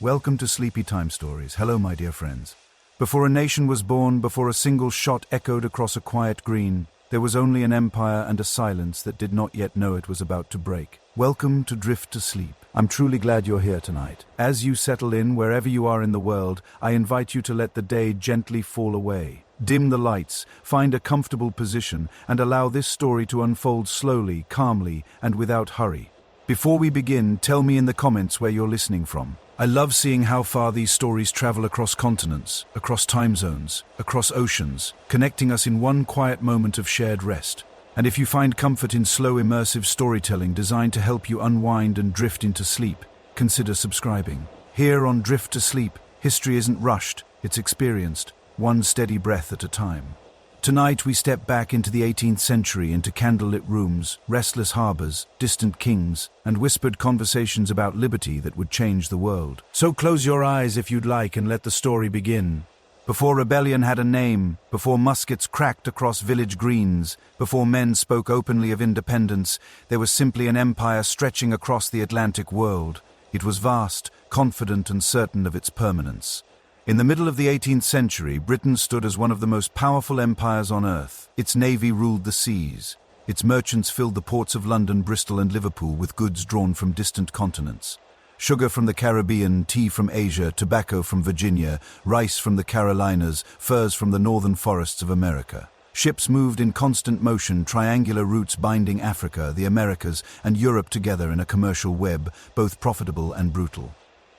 Welcome to Sleepy Time Stories. Hello, my dear friends. Before a nation was born, before a single shot echoed across a quiet green, there was only an empire and a silence that did not yet know it was about to break. Welcome to Drift to Sleep. I'm truly glad you're here tonight. As you settle in, wherever you are in the world, I invite you to let the day gently fall away. Dim the lights, find a comfortable position, and allow this story to unfold slowly, calmly, and without hurry. Before we begin, tell me in the comments where you're listening from. I love seeing how far these stories travel across continents, across time zones, across oceans, connecting us in one quiet moment of shared rest. And if you find comfort in slow, immersive storytelling designed to help you unwind and drift into sleep, consider subscribing. Here on Drift to Sleep, history isn't rushed, it's experienced, one steady breath at a time. Tonight we step back into the 18th century, into candlelit rooms, restless harbors, distant kings, and whispered conversations about liberty that would change the world. So close your eyes if you'd like and let the story begin. Before rebellion had a name, before muskets cracked across village greens, before men spoke openly of independence, there was simply an empire stretching across the Atlantic world. It was vast, confident, and certain of its permanence. In the middle of the 18th century, Britain stood as one of the most powerful empires on earth. Its navy ruled the seas. Its merchants filled the ports of London, Bristol, and Liverpool with goods drawn from distant continents. Sugar from the Caribbean, tea from Asia, tobacco from Virginia, rice from the Carolinas, furs from the northern forests of America. Ships moved in constant motion, triangular routes binding Africa, the Americas, and Europe together in a commercial web, both profitable and brutal.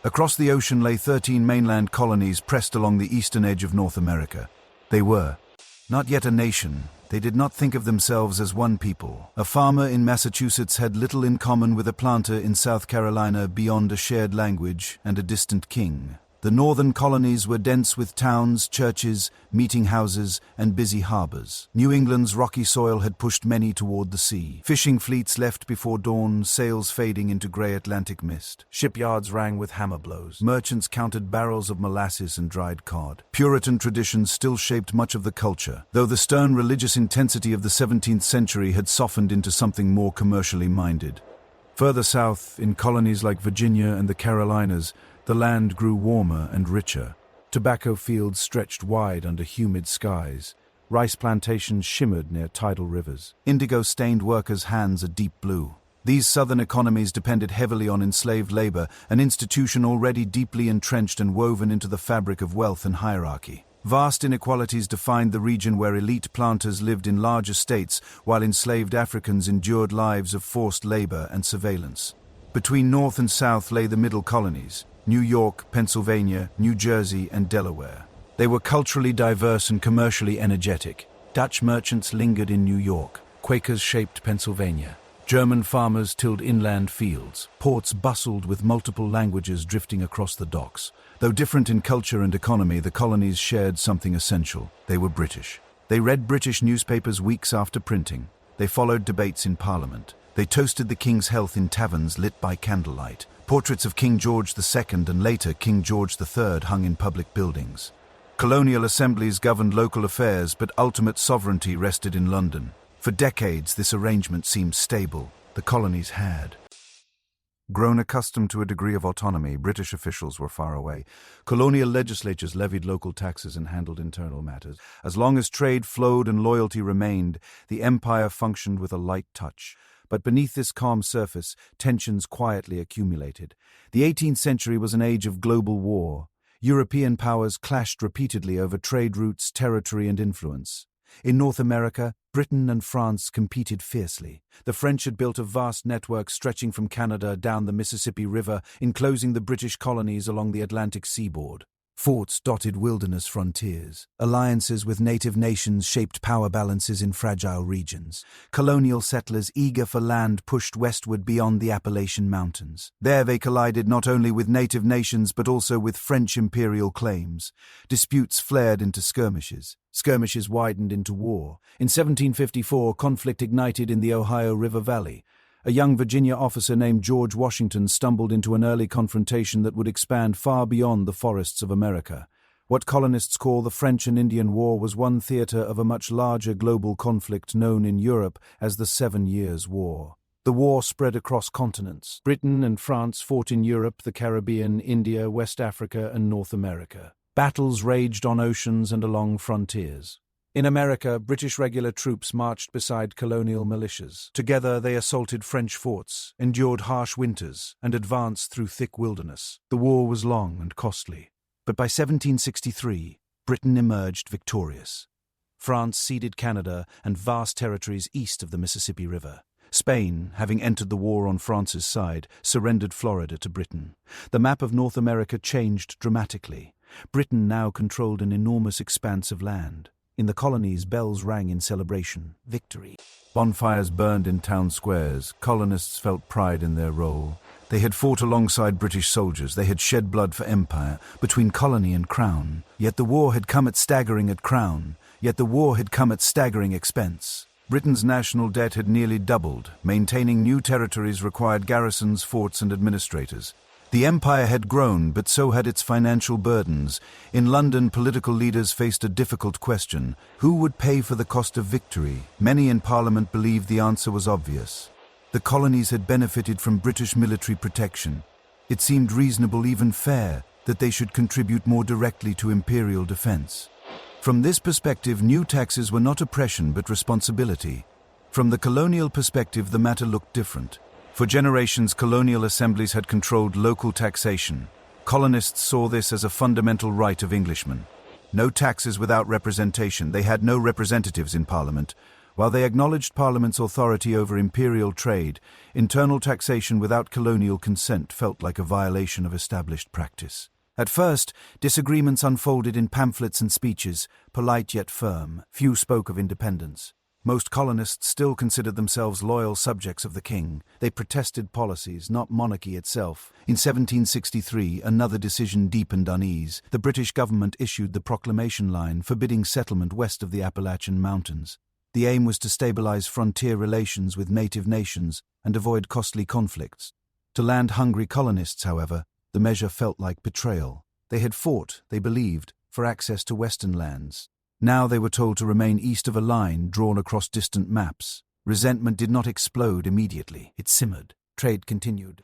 Across the ocean lay 13 mainland colonies pressed along the eastern edge of North America. They were not yet a nation. They did not think of themselves as one people. A farmer in Massachusetts had little in common with a planter in South Carolina beyond a shared language and a distant king. The northern colonies were dense with towns, churches, meeting houses, and busy harbors. New England's rocky soil had pushed many toward the sea. Fishing fleets left before dawn, sails fading into gray Atlantic mist. Shipyards rang with hammer blows. Merchants counted barrels of molasses and dried cod. Puritan traditions still shaped much of the culture, though the stern religious intensity of the 17th century had softened into something more commercially minded. Further south, in colonies like Virginia and the Carolinas, the land grew warmer and richer. Tobacco fields stretched wide under humid skies. Rice plantations shimmered near tidal rivers. Indigo-stained workers' hands a deep blue. These southern economies depended heavily on enslaved labor, an institution already deeply entrenched and woven into the fabric of wealth and hierarchy. Vast inequalities defined the region where elite planters lived in large estates, while enslaved Africans endured lives of forced labor and surveillance. Between north and south lay the middle colonies: New York, Pennsylvania, New Jersey, and Delaware. They were culturally diverse and commercially energetic. Dutch merchants lingered in New York. Quakers shaped Pennsylvania. German farmers tilled inland fields. Ports bustled with multiple languages drifting across the docks. Though different in culture and economy, the colonies shared something essential. They were British. They read British newspapers weeks after printing. They followed debates in Parliament. They toasted the king's health in taverns lit by candlelight. Portraits of King George II and later King George III hung in public buildings. Colonial assemblies governed local affairs, but ultimate sovereignty rested in London. For decades, this arrangement seemed stable. The colonies had grown accustomed to a degree of autonomy. British officials were far away. Colonial legislatures levied local taxes and handled internal matters. As long as trade flowed and loyalty remained, the empire functioned with a light touch. But beneath this calm surface, tensions quietly accumulated. The 18th century was an age of global war. European powers clashed repeatedly over trade routes, territory, and influence. In North America, Britain and France competed fiercely. The French had built a vast network stretching from Canada down the Mississippi River, enclosing the British colonies along the Atlantic seaboard. Forts dotted wilderness frontiers. Alliances with native nations shaped power balances in fragile regions. Colonial settlers eager for land pushed westward beyond the Appalachian Mountains. There they collided not only with native nations but also with French imperial claims. Disputes flared into skirmishes. Skirmishes widened into war. In 1754, conflict ignited in the Ohio River Valley. A young Virginia officer named George Washington stumbled into an early confrontation that would expand far beyond the forests of America. What colonists call the French and Indian War was one theater of a much larger global conflict known in Europe as the 7 Years' War. The war spread across continents. Britain and France fought in Europe, the Caribbean, India, West Africa, and North America. Battles raged on oceans and along frontiers. In America, British regular troops marched beside colonial militias. Together they assaulted French forts, endured harsh winters, and advanced through thick wilderness. The war was long and costly. But by 1763, Britain emerged victorious. France ceded Canada and vast territories east of the Mississippi River. Spain, having entered the war on France's side, surrendered Florida to Britain. The map of North America changed dramatically. Britain now controlled an enormous expanse of land. In the colonies, bells rang in celebration. Victory. Bonfires burned in town squares. Colonists felt pride in their role. They had fought alongside British soldiers. They had shed blood for empire, between colony and crown. Yet the war had come at staggering expense. Britain's national debt had nearly doubled. Maintaining new territories required garrisons, forts, and administrators. The empire had grown, but so had its financial burdens. In London, political leaders faced a difficult question. Who would pay for the cost of victory? Many in Parliament believed the answer was obvious. The colonies had benefited from British military protection. It seemed reasonable, even fair, that they should contribute more directly to imperial defense. From this perspective, new taxes were not oppression but responsibility. From the colonial perspective, the matter looked different. For generations, colonial assemblies had controlled local taxation. Colonists saw this as a fundamental right of Englishmen. No taxes without representation. They had no representatives in Parliament. While they acknowledged Parliament's authority over imperial trade, internal taxation without colonial consent felt like a violation of established practice. At first, disagreements unfolded in pamphlets and speeches, polite yet firm. Few spoke of independence. Most colonists still considered themselves loyal subjects of the king. They protested policies, not monarchy itself. In 1763, another decision deepened unease. The British government issued the Proclamation Line, forbidding settlement west of the Appalachian Mountains. The aim was to stabilize frontier relations with native nations and avoid costly conflicts. To land-hungry colonists, however, the measure felt like betrayal. They had fought, they believed, for access to western lands. Now they were told to remain east of a line drawn across distant maps. Resentment did not explode immediately. It simmered. Trade continued.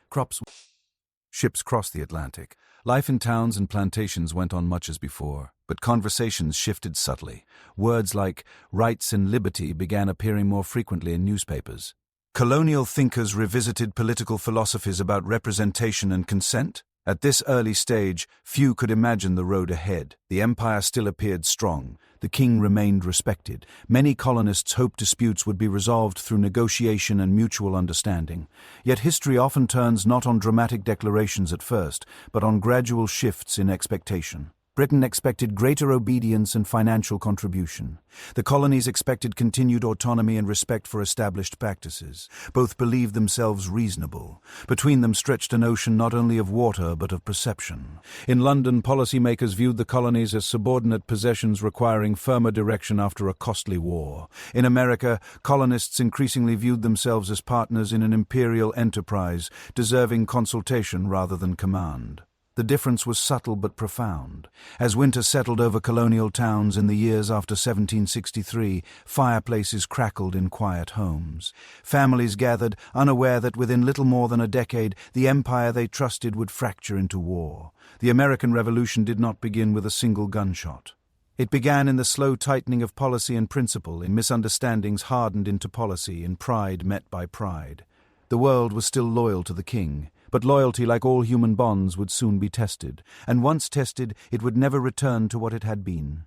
Ships crossed the Atlantic. Life in towns and plantations went on much as before, but conversations shifted subtly. Words like rights and liberty began appearing more frequently in newspapers. Colonial thinkers revisited political philosophies about representation and consent. At this early stage, few could imagine the road ahead. The empire still appeared strong. The king remained respected. Many colonists hoped disputes would be resolved through negotiation and mutual understanding. Yet history often turns not on dramatic declarations at first, but on gradual shifts in expectation. Britain expected greater obedience and financial contribution. The colonies expected continued autonomy and respect for established practices. Both believed themselves reasonable. Between them stretched an ocean not only of water but of perception. In London, policymakers viewed the colonies as subordinate possessions requiring firmer direction after a costly war. In America, colonists increasingly viewed themselves as partners in an imperial enterprise, deserving consultation rather than command. The difference was subtle but profound. As winter settled over colonial towns in the years after 1763, fireplaces crackled in quiet homes. Families gathered, unaware that within little more than a decade, the empire they trusted would fracture into war. The American Revolution did not begin with a single gunshot. It began in the slow tightening of policy and principle, in misunderstandings hardened into policy, in pride met by pride. The world was still loyal to the king. But loyalty, like all human bonds, would soon be tested, and once tested, it would never return to what it had been.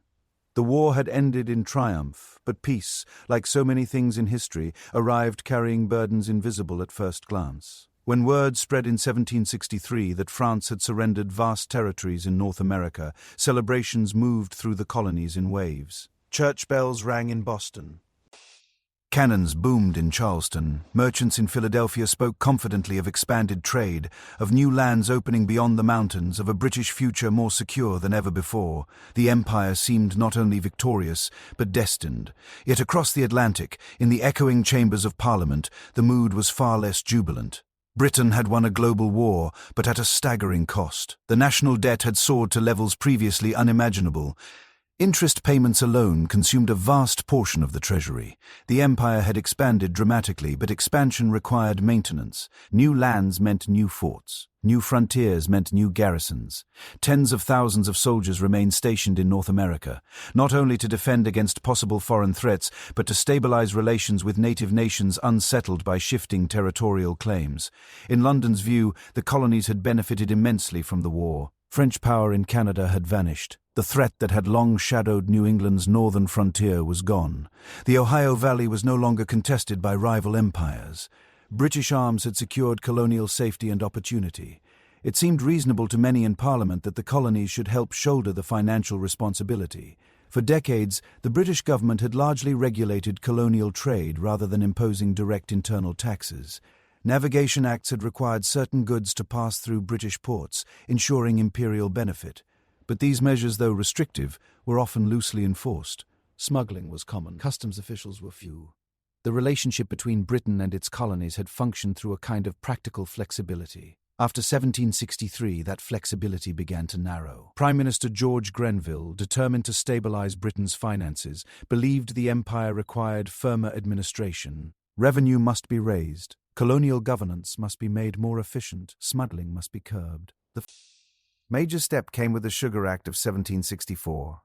The war had ended in triumph, but peace, like so many things in history, arrived carrying burdens invisible at first glance. When word spread in 1763 that France had surrendered vast territories in North America, celebrations moved through the colonies in waves. Church bells rang in Boston. Cannons boomed in Charleston. Merchants in Philadelphia spoke confidently of expanded trade, of new lands opening beyond the mountains, of a British future more secure than ever before. The empire seemed not only victorious, but destined. Yet across the Atlantic, in the echoing chambers of Parliament, the mood was far less jubilant. Britain had won a global war, but at a staggering cost. The national debt had soared to levels previously unimaginable. Interest payments alone consumed a vast portion of the treasury. The empire had expanded dramatically, but expansion required maintenance. New lands meant new forts. New frontiers meant new garrisons. Tens of thousands of soldiers remained stationed in North America, not only to defend against possible foreign threats, but to stabilize relations with native nations unsettled by shifting territorial claims. In London's view, the colonies had benefited immensely from the war. French power in Canada had vanished. The threat that had long shadowed New England's northern frontier was gone. The Ohio Valley was no longer contested by rival empires. British arms had secured colonial safety and opportunity. It seemed reasonable to many in Parliament that the colonies should help shoulder the financial responsibility. For decades, the British government had largely regulated colonial trade rather than imposing direct internal taxes. Navigation acts had required certain goods to pass through British ports, ensuring imperial benefit. But these measures, though restrictive, were often loosely enforced. Smuggling was common. Customs officials were few. The relationship between Britain and its colonies had functioned through a kind of practical flexibility. After 1763, that flexibility began to narrow. Prime Minister George Grenville, determined to stabilize Britain's finances, believed the empire required firmer administration. Revenue must be raised. Colonial governance must be made more efficient. Smuggling must be curbed. The major step came with the Sugar Act of 1764.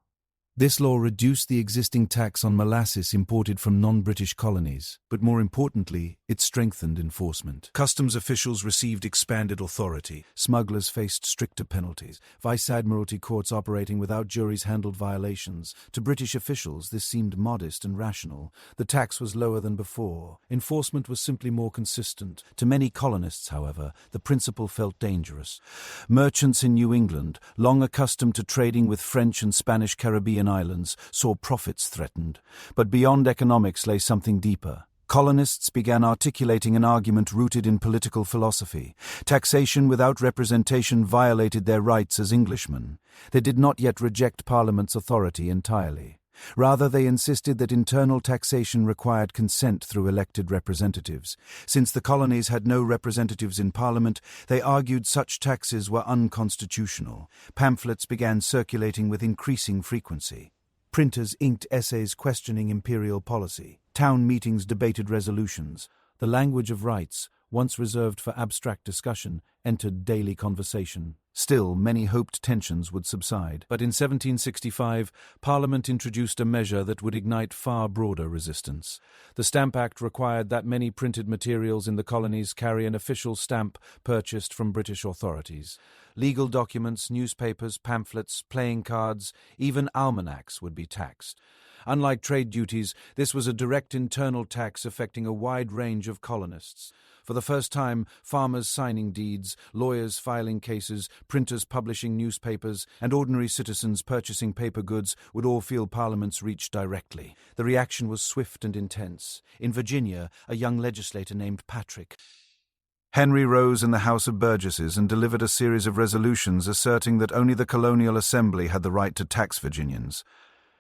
This law reduced the existing tax on molasses imported from non-British colonies, but more importantly, it strengthened enforcement. Customs officials received expanded authority. Smugglers faced stricter penalties. Vice Admiralty courts operating without juries handled violations. To British officials, this seemed modest and rational. The tax was lower than before. Enforcement was simply more consistent. To many colonists, however, the principle felt dangerous. Merchants in New England, long accustomed to trading with French and Spanish Caribbean islands, saw profits threatened. But beyond economics lay something deeper. Colonists began articulating an argument rooted in political philosophy. Taxation without representation violated their rights as Englishmen. They did not yet reject Parliament's authority entirely. Rather, they insisted that internal taxation required consent through elected representatives. Since the colonies had no representatives in Parliament, they argued such taxes were unconstitutional. Pamphlets began circulating with increasing frequency. Printers inked essays questioning imperial policy. Town meetings debated resolutions. The language of rights, once reserved for abstract discussion, entered daily conversation. Still, many hoped tensions would subside. But in 1765, Parliament introduced a measure that would ignite far broader resistance. The Stamp Act required that many printed materials in the colonies carry an official stamp purchased from British authorities. Legal documents, newspapers, pamphlets, playing cards, even almanacs would be taxed. Unlike trade duties, this was a direct internal tax affecting a wide range of colonists. For the first time, farmers signing deeds, lawyers filing cases, printers publishing newspapers, and ordinary citizens purchasing paper goods would all feel Parliament's reach directly. The reaction was swift and intense. In Virginia, a young legislator named Patrick Henry rose in the House of Burgesses and delivered a series of resolutions asserting that only the colonial assembly had the right to tax Virginians.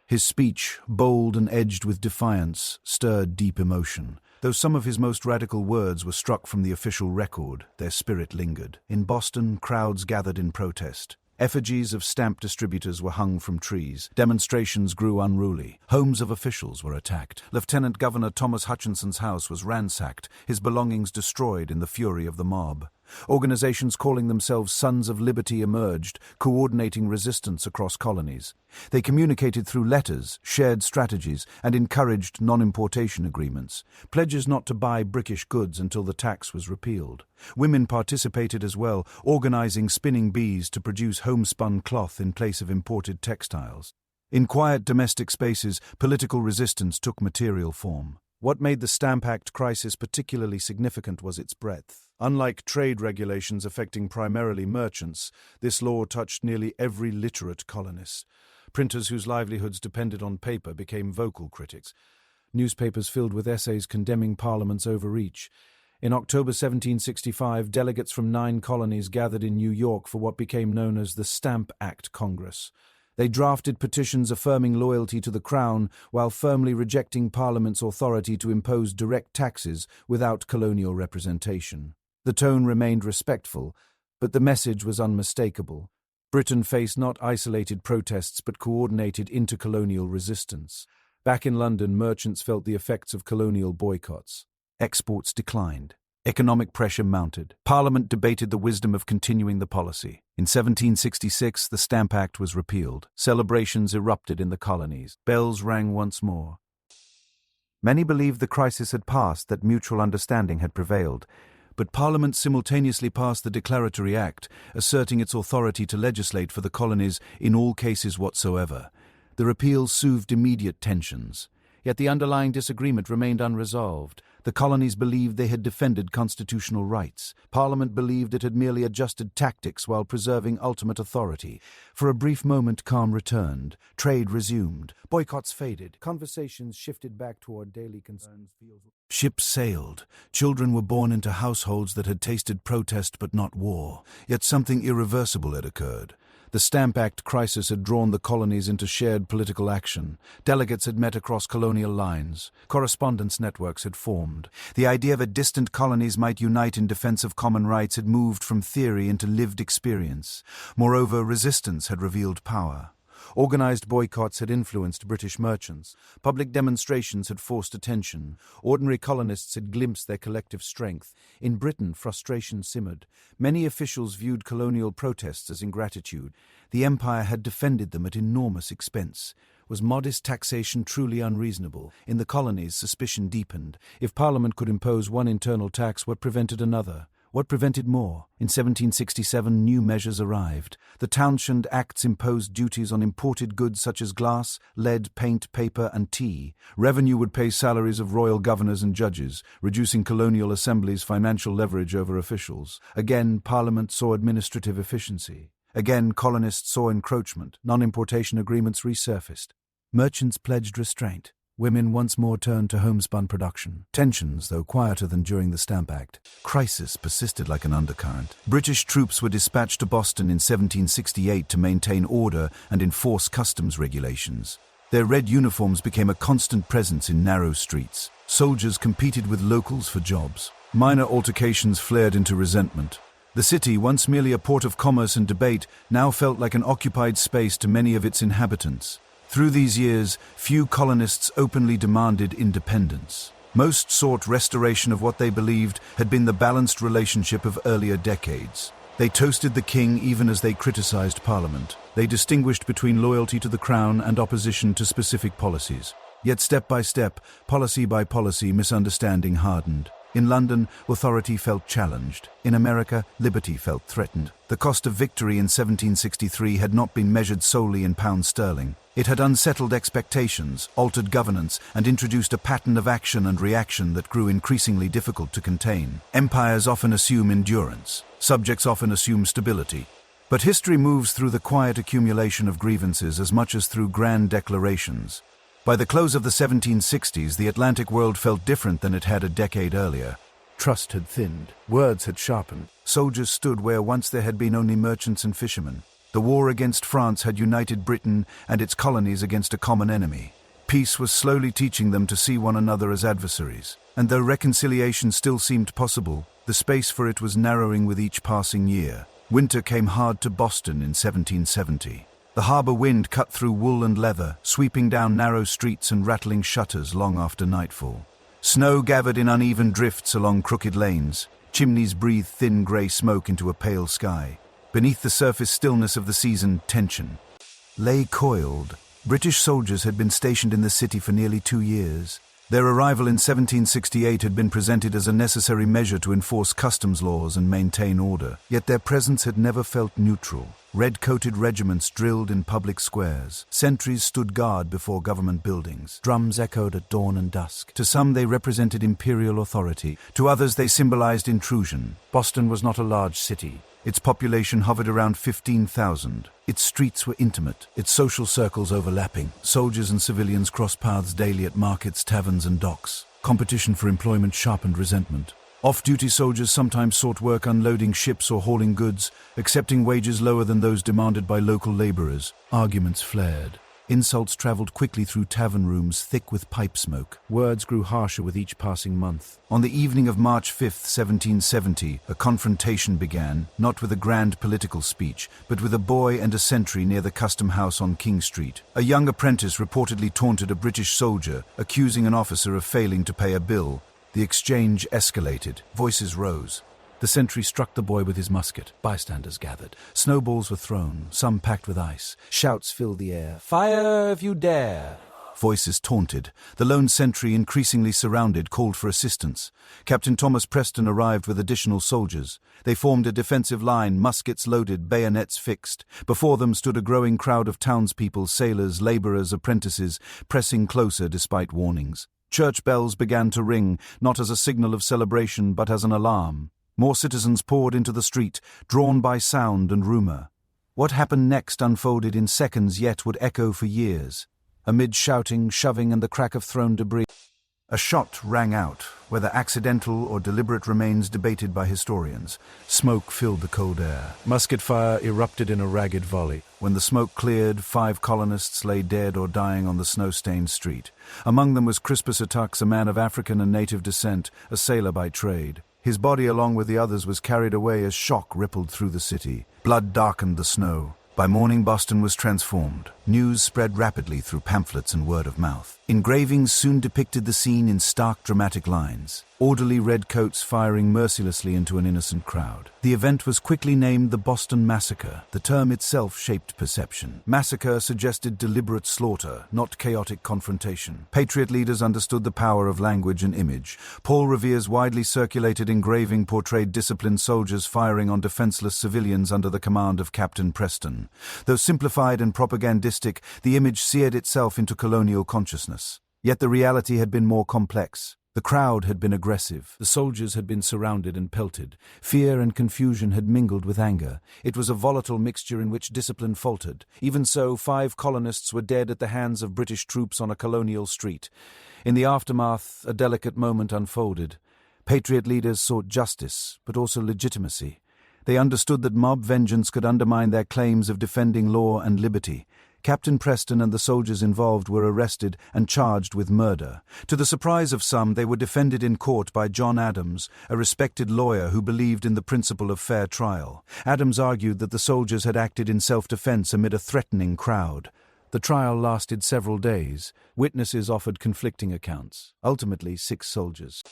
His speech, bold and edged with defiance, stirred deep emotion. Though some of his most radical words were struck from the official record, their spirit lingered. In Boston, crowds gathered in protest. Effigies of stamp distributors were hung from trees. Demonstrations grew unruly. Homes of officials were attacked. Lieutenant Governor Thomas Hutchinson's house was ransacked, his belongings destroyed in the fury of the mob. Organizations calling themselves Sons of Liberty emerged, coordinating resistance across colonies. They communicated through letters, shared strategies, and encouraged non-importation agreements, pledges not to buy British goods until the tax was repealed. Women participated as well, organizing spinning bees to produce homespun cloth in place of imported textiles. In quiet domestic spaces, political resistance took material form. What made the Stamp Act crisis particularly significant was its breadth. Unlike trade regulations affecting primarily merchants, this law touched nearly every literate colonist. Printers whose livelihoods depended on paper became vocal critics. Newspapers filled with essays condemning Parliament's overreach. In October 1765, delegates from 9 colonies gathered in New York for what became known as the Stamp Act Congress. They drafted petitions affirming loyalty to the Crown while firmly rejecting Parliament's authority to impose direct taxes without colonial representation. The tone remained respectful, but the message was unmistakable. Britain faced not isolated protests but coordinated intercolonial resistance. Back in London, merchants felt the effects of colonial boycotts. Exports declined. Economic pressure mounted. Parliament debated the wisdom of continuing the policy. In 1766, the Stamp Act was repealed. Celebrations erupted in the colonies. Bells rang once more. Many believed the crisis had passed, that mutual understanding had prevailed. But Parliament simultaneously passed the Declaratory Act, asserting its authority to legislate for the colonies in all cases whatsoever. The repeal soothed immediate tensions. Yet the underlying disagreement remained unresolved. The colonies believed they had defended constitutional rights. Parliament believed it had merely adjusted tactics while preserving ultimate authority. For a brief moment, calm returned. Trade resumed. Boycotts faded. Conversations shifted back toward daily concerns. Ships sailed. Children were born into households that had tasted protest but not war. Yet something irreversible had occurred. The Stamp Act crisis had drawn the colonies into shared political action. Delegates had met across colonial lines. Correspondence networks had formed. The idea that distant colonies might unite in defense of common rights had moved from theory into lived experience. Moreover, resistance had revealed power. Organized boycotts had influenced British merchants. Public demonstrations had forced attention. Ordinary colonists had glimpsed their collective strength. In Britain, frustration simmered. Many officials viewed colonial protests as ingratitude. The empire had defended them at enormous expense. Was modest taxation truly unreasonable? In the colonies, suspicion deepened. If Parliament could impose one internal tax, what prevented another? What prevented more? In 1767, new measures arrived. The Townshend Acts imposed duties on imported goods such as glass, lead, paint, paper, and tea. Revenue would pay salaries of royal governors and judges, reducing colonial assemblies' financial leverage over officials. Again, Parliament saw administrative efficiency. Again, colonists saw encroachment. Non-importation agreements resurfaced. Merchants pledged restraint. Women once more turned to homespun production. Tensions, though quieter than during the Stamp Act. Crisis persisted like an undercurrent. British troops were dispatched to Boston in 1768 to maintain order and enforce customs regulations. Their red uniforms became a constant presence in narrow streets. Soldiers competed with locals for jobs. Minor altercations flared into resentment. The city, once merely a port of commerce and debate, now felt like an occupied space to many of its inhabitants. Through these years, few colonists openly demanded independence. Most sought restoration of what they believed had been the balanced relationship of earlier decades. They toasted the king even as they criticized Parliament. They distinguished between loyalty to the crown and opposition to specific policies. Yet step by step, policy by policy, misunderstanding hardened. In London, authority felt challenged. In America, liberty felt threatened. The cost of victory in 1763 had not been measured solely in pounds sterling. It had unsettled expectations, altered governance, and introduced a pattern of action and reaction that grew increasingly difficult to contain. Empires often assume endurance. Subjects often assume stability. But history moves through the quiet accumulation of grievances as much as through grand declarations. By the close of the 1760s, the Atlantic world felt different than it had a decade earlier. Trust had thinned. Words had sharpened. Soldiers stood where once there had been only merchants and fishermen. The war against France had united Britain and its colonies against a common enemy. Peace was slowly teaching them to see one another as adversaries. And though reconciliation still seemed possible, the space for it was narrowing with each passing year. Winter came hard to Boston in 1770. The harbour wind cut through wool and leather, sweeping down narrow streets and rattling shutters long after nightfall. Snow gathered in uneven drifts along crooked lanes. Chimneys breathed thin grey smoke into a pale sky. Beneath the surface stillness of the season, tension lay coiled. British soldiers had been stationed in the city for nearly 2 years. Their arrival in 1768 had been presented as a necessary measure to enforce customs laws and maintain order. Yet their presence had never felt neutral. Red-coated regiments drilled in public squares. Sentries stood guard before government buildings. Drums echoed at dawn and dusk. To some they represented imperial authority. To others they symbolized intrusion. Boston was not a large city. Its population hovered around 15,000. Its streets were intimate, its social circles overlapping. Soldiers and civilians crossed paths daily at markets, taverns, and docks. Competition for employment sharpened resentment. Off-duty soldiers sometimes sought work unloading ships or hauling goods, accepting wages lower than those demanded by local laborers. Arguments flared. Insults travelled quickly through tavern rooms thick with pipe smoke. Words grew harsher with each passing month. On the evening of March 5th, 1770, a confrontation began, not with a grand political speech, but with a boy and a sentry near the custom house on King Street. A young apprentice reportedly taunted a British soldier, accusing an officer of failing to pay a bill. The exchange escalated. Voices rose. The sentry struck the boy with his musket. Bystanders gathered. Snowballs were thrown, some packed with ice. Shouts filled the air. "Fire if you dare!" Voices taunted. The lone sentry, increasingly surrounded, called for assistance. Captain Thomas Preston arrived with additional soldiers. They formed a defensive line, muskets loaded, bayonets fixed. Before them stood a growing crowd of townspeople, sailors, labourers, apprentices, pressing closer despite warnings. Church bells began to ring, not as a signal of celebration, but as an alarm. More citizens poured into the street, drawn by sound and rumour. What happened next unfolded in seconds, yet would echo for years. Amid shouting, shoving, and the crack of thrown debris, a shot rang out, whether accidental or deliberate remains debated by historians. Smoke filled the cold air. Musket fire erupted in a ragged volley. When the smoke cleared, 5 colonists lay dead or dying on the snow-stained street. Among them was Crispus Attucks, a man of African and native descent, a sailor by trade. His body, along with the others, was carried away as shock rippled through the city. Blood darkened the snow. By morning, Boston was transformed. News spread rapidly through pamphlets and word of mouth. Engravings soon depicted the scene in stark, dramatic lines. Orderly redcoats firing mercilessly into an innocent crowd. The event was quickly named the Boston Massacre. The term itself shaped perception. Massacre suggested deliberate slaughter, not chaotic confrontation. Patriot leaders understood the power of language and image. Paul Revere's widely circulated engraving portrayed disciplined soldiers firing on defenseless civilians under the command of Captain Preston. Though simplified and propagandistic, the image seared itself into colonial consciousness. Yet the reality had been more complex. The crowd had been aggressive. The soldiers had been surrounded and pelted. Fear and confusion had mingled with anger. It was a volatile mixture in which discipline faltered. Even so, 5 colonists were dead at the hands of British troops on a colonial street. In the aftermath, a delicate moment unfolded. Patriot leaders sought justice, but also legitimacy. They understood that mob vengeance could undermine their claims of defending law and liberty. Captain Preston and the soldiers involved were arrested and charged with murder. To the surprise of some, they were defended in court by John Adams, a respected lawyer who believed in the principle of fair trial. Adams argued that the soldiers had acted in self-defense amid a threatening crowd. The trial lasted several days. Witnesses offered conflicting accounts. Ultimately, 6 soldiers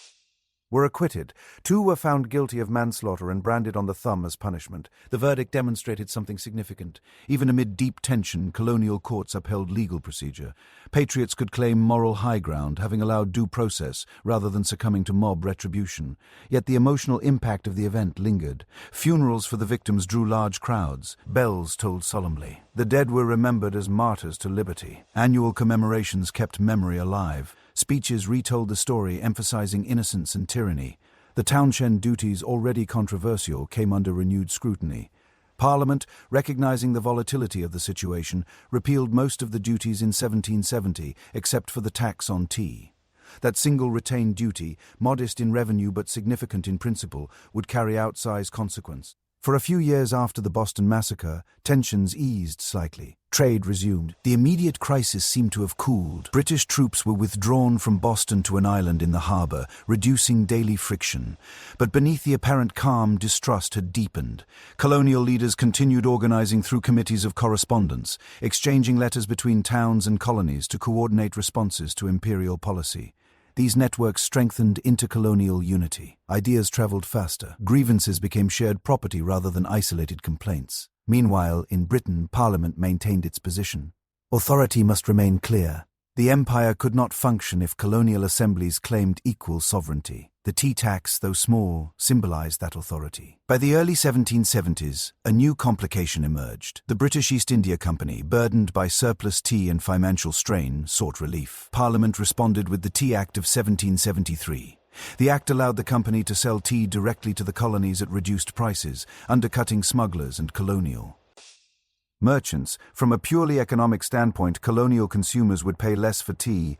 were acquitted. 2 were found guilty of manslaughter and branded on the thumb as punishment. The verdict demonstrated something significant. Even amid deep tension, colonial courts upheld legal procedure. Patriots could claim moral high ground, having allowed due process rather than succumbing to mob retribution. Yet the emotional impact of the event lingered. Funerals for the victims drew large crowds. Bells tolled solemnly. The dead were remembered as martyrs to liberty. Annual commemorations kept memory alive. Speeches retold the story, emphasizing innocence and tyranny. The Townshend duties, already controversial, came under renewed scrutiny. Parliament, recognizing the volatility of the situation, repealed most of the duties in 1770, except for the tax on tea. That single retained duty, modest in revenue but significant in principle, would carry outsized consequence. For a few years after the Boston Massacre, tensions eased slightly. Trade resumed. The immediate crisis seemed to have cooled. British troops were withdrawn from Boston to an island in the harbour, reducing daily friction. But beneath the apparent calm, distrust had deepened. Colonial leaders continued organising through committees of correspondence, exchanging letters between towns and colonies to coordinate responses to imperial policy. These networks strengthened intercolonial unity. Ideas travelled faster. Grievances became shared property rather than isolated complaints. Meanwhile, in Britain, Parliament maintained its position. Authority must remain clear. The empire could not function if colonial assemblies claimed equal sovereignty. The tea tax, though small, symbolized that authority. By the early 1770s, a new complication emerged. The British East India Company, burdened by surplus tea and financial strain, sought relief. Parliament responded with the Tea Act of 1773. The act allowed the company to sell tea directly to the colonies at reduced prices, undercutting smugglers and colonial merchants. From a purely economic standpoint, colonial consumers would pay less for tea.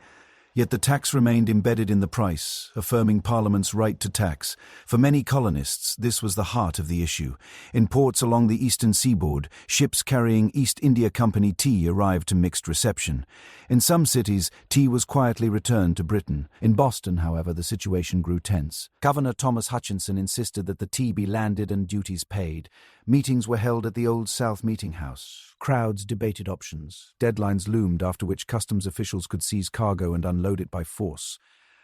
Yet the tax remained embedded in the price, affirming Parliament's right to tax. For many colonists, this was the heart of the issue. In ports along the eastern seaboard, ships carrying East India Company tea arrived to mixed reception. In some cities, tea was quietly returned to Britain. In Boston, however, the situation grew tense. Governor Thomas Hutchinson insisted that the tea be landed and duties paid. Meetings were held at the Old South Meeting House. Crowds debated options. Deadlines loomed after which customs officials could seize cargo and unload it by force.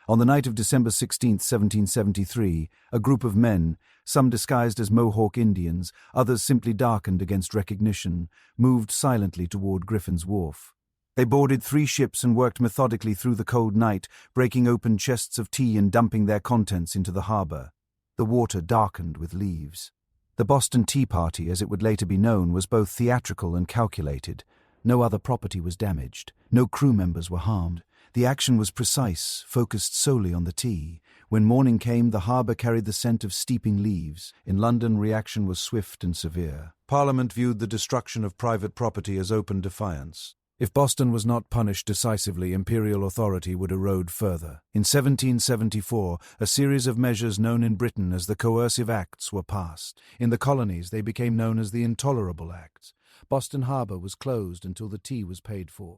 On the night of December 16, 1773, a group of men, some disguised as Mohawk Indians, others simply darkened against recognition, moved silently toward Griffin's Wharf. They boarded 3 ships and worked methodically through the cold night, breaking open chests of tea and dumping their contents into the harbor. The water darkened with leaves. The Boston Tea Party, as it would later be known, was both theatrical and calculated. No other property was damaged. No crew members were harmed. The action was precise, focused solely on the tea. When morning came, the harbour carried the scent of steeping leaves. In London, reaction was swift and severe. Parliament viewed the destruction of private property as open defiance. If Boston was not punished decisively, imperial authority would erode further. In 1774, a series of measures known in Britain as the Coercive Acts were passed. In the colonies, they became known as the Intolerable Acts. Boston Harbor was closed until the tea was paid for.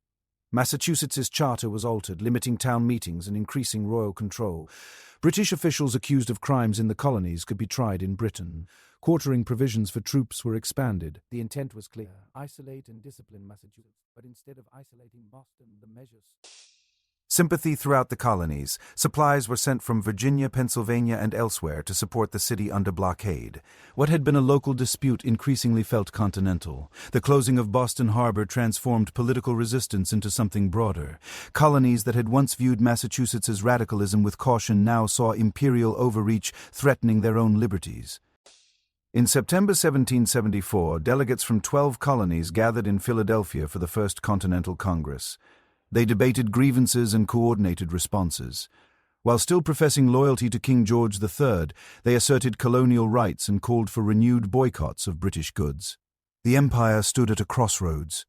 Massachusetts's charter was altered, limiting town meetings and increasing royal control. British officials accused of crimes in the colonies could be tried in Britain. Quartering provisions for troops were expanded. The intent was clear: isolate and discipline Massachusetts, but instead of isolating Boston, the measures... Sympathy throughout the colonies. Supplies were sent from Virginia, Pennsylvania, and elsewhere to support the city under blockade. What had been a local dispute increasingly felt continental. The closing of Boston Harbor transformed political resistance into something broader. Colonies that had once viewed Massachusetts' radicalism with caution now saw imperial overreach threatening their own liberties. In September 1774, delegates from 12 colonies gathered in Philadelphia for the First Continental Congress. They debated grievances and coordinated responses. While still professing loyalty to King George III, they asserted colonial rights and called for renewed boycotts of British goods. The empire stood at a crossroads.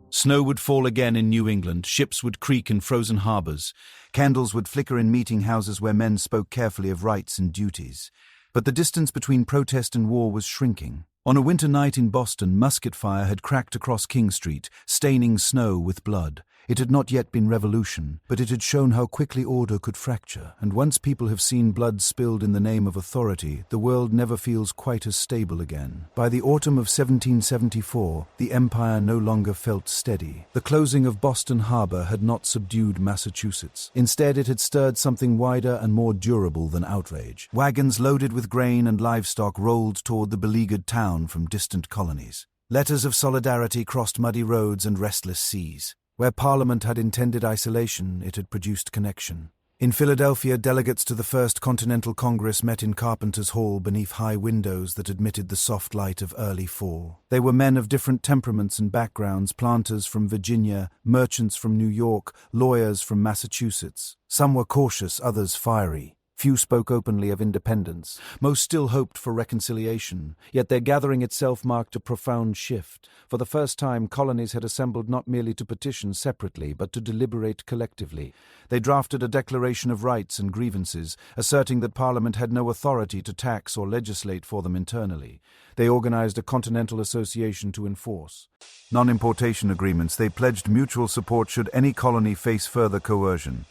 Snow would fall again in New England, ships would creak in frozen harbors, candles would flicker in meeting houses where men spoke carefully of rights and duties. But the distance between protest and war was shrinking. On a winter night in Boston, musket fire had cracked across King Street, staining snow with blood. It had not yet been revolution, but it had shown how quickly order could fracture, and once people have seen blood spilled in the name of authority, the world never feels quite as stable again. By the autumn of 1774, the empire no longer felt steady. The closing of Boston Harbor had not subdued Massachusetts. Instead, it had stirred something wider and more durable than outrage. Wagons loaded with grain and livestock rolled toward the beleaguered town from distant colonies. Letters of solidarity crossed muddy roads and restless seas. Where Parliament had intended isolation, it had produced connection. In Philadelphia, delegates to the First Continental Congress met in Carpenter's Hall beneath high windows that admitted the soft light of early fall. They were men of different temperaments and backgrounds, planters from Virginia, merchants from New York, lawyers from Massachusetts. Some were cautious, others fiery. Few spoke openly of independence. Most still hoped for reconciliation. Yet their gathering itself marked a profound shift. For the first time, colonies had assembled not merely to petition separately, but to deliberate collectively. They drafted a declaration of rights and grievances, asserting that Parliament had no authority to tax or legislate for them internally. They organized a continental association to enforce non-importation agreements. They pledged mutual support should any colony face further coercion.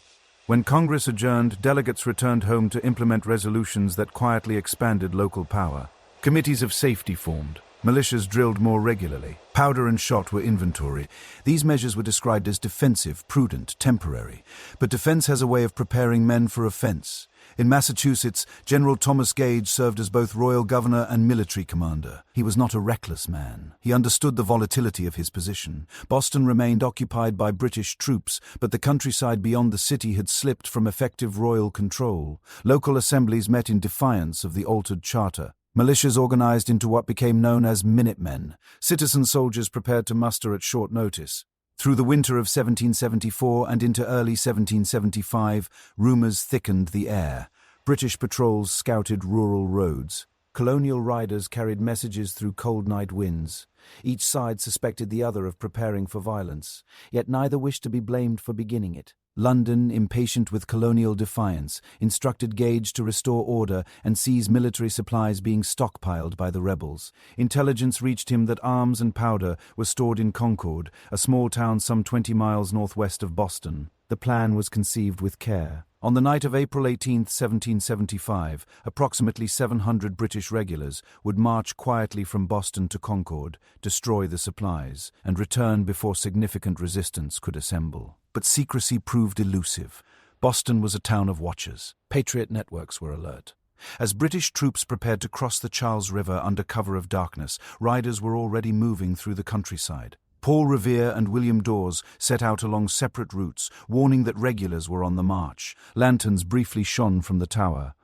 When Congress adjourned, delegates returned home to implement resolutions that quietly expanded local power. Committees of safety formed. Militias drilled more regularly. Powder and shot were inventoried. These measures were described as defensive, prudent, temporary. But defense has a way of preparing men for offense. In Massachusetts, General Thomas Gage served as both royal governor and military commander. He was not a reckless man. He understood the volatility of his position. Boston remained occupied by British troops, but the countryside beyond the city had slipped from effective royal control. Local assemblies met in defiance of the altered charter. Militias organized into what became known as Minutemen. Citizen soldiers prepared to muster at short notice. Through the winter of 1774 and into early 1775, rumors thickened the air. British patrols scouted rural roads. Colonial riders carried messages through cold night winds. Each side suspected the other of preparing for violence, yet neither wished to be blamed for beginning it. London, impatient with colonial defiance, instructed Gage to restore order and seize military supplies being stockpiled by the rebels. Intelligence reached him that arms and powder were stored in Concord, a small town some 20 miles northwest of Boston. The plan was conceived with care. On the night of April 18, 1775, approximately 700 British regulars would march quietly from Boston to Concord, destroy the supplies, and return before significant resistance could assemble. But secrecy proved elusive. Boston was a town of watchers. Patriot networks were alert. As British troops prepared to cross the Charles River under cover of darkness, riders were already moving through the countryside. Paul Revere and William Dawes set out along separate routes, warning that regulars were on the march. Lanterns briefly shone from the tower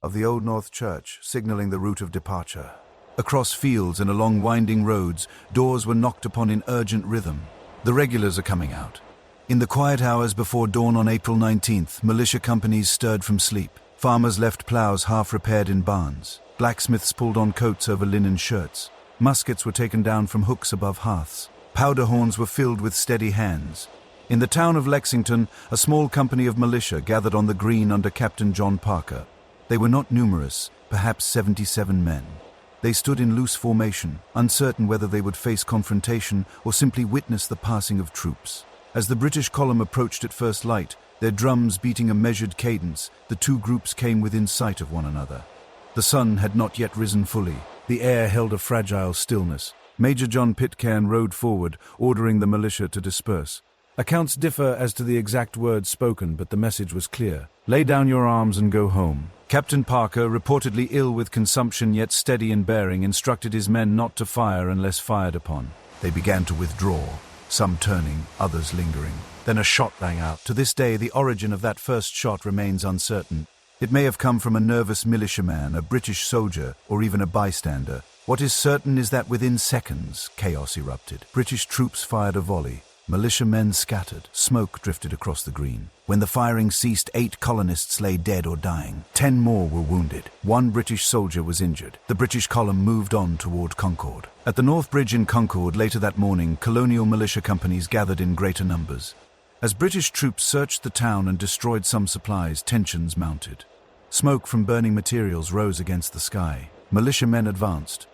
of the Old North Church, signaling the route of departure. Across fields and along winding roads, doors were knocked upon in urgent rhythm. The regulars are coming out. In the quiet hours before dawn on April 19th, militia companies stirred from sleep. Farmers left plows half repaired in barns. Blacksmiths pulled on coats over linen shirts. Muskets were taken down from hooks above hearths. Powder horns were filled with steady hands. In the town of Lexington, a small company of militia gathered on the green under Captain John Parker. They were not numerous, perhaps 77 men. They stood in loose formation, uncertain whether they would face confrontation or simply witness the passing of troops. As the British column approached at first light, their drums beating a measured cadence, the two groups came within sight of one another. The sun had not yet risen fully. The air held a fragile stillness. Major John Pitcairn rode forward, ordering the militia to disperse. Accounts differ as to the exact words spoken, but the message was clear. Lay down your arms and go home. Captain Parker, reportedly ill with consumption yet steady in bearing, instructed his men not to fire unless fired upon. They began to withdraw, some turning, others lingering. Then a shot rang out. To this day, the origin of that first shot remains uncertain. It may have come from a nervous militiaman, a British soldier, or even a bystander. What is certain is that within seconds, chaos erupted. British troops fired a volley. Militiamen scattered. Smoke drifted across the green. When the firing ceased, 8 colonists lay dead or dying. 10 more were wounded. 1 British soldier was injured. The British column moved on toward Concord. At the North Bridge in Concord later that morning, colonial militia companies gathered in greater numbers. As British troops searched the town and destroyed some supplies, tensions mounted. Smoke from burning materials rose against the sky. Militiamen advanced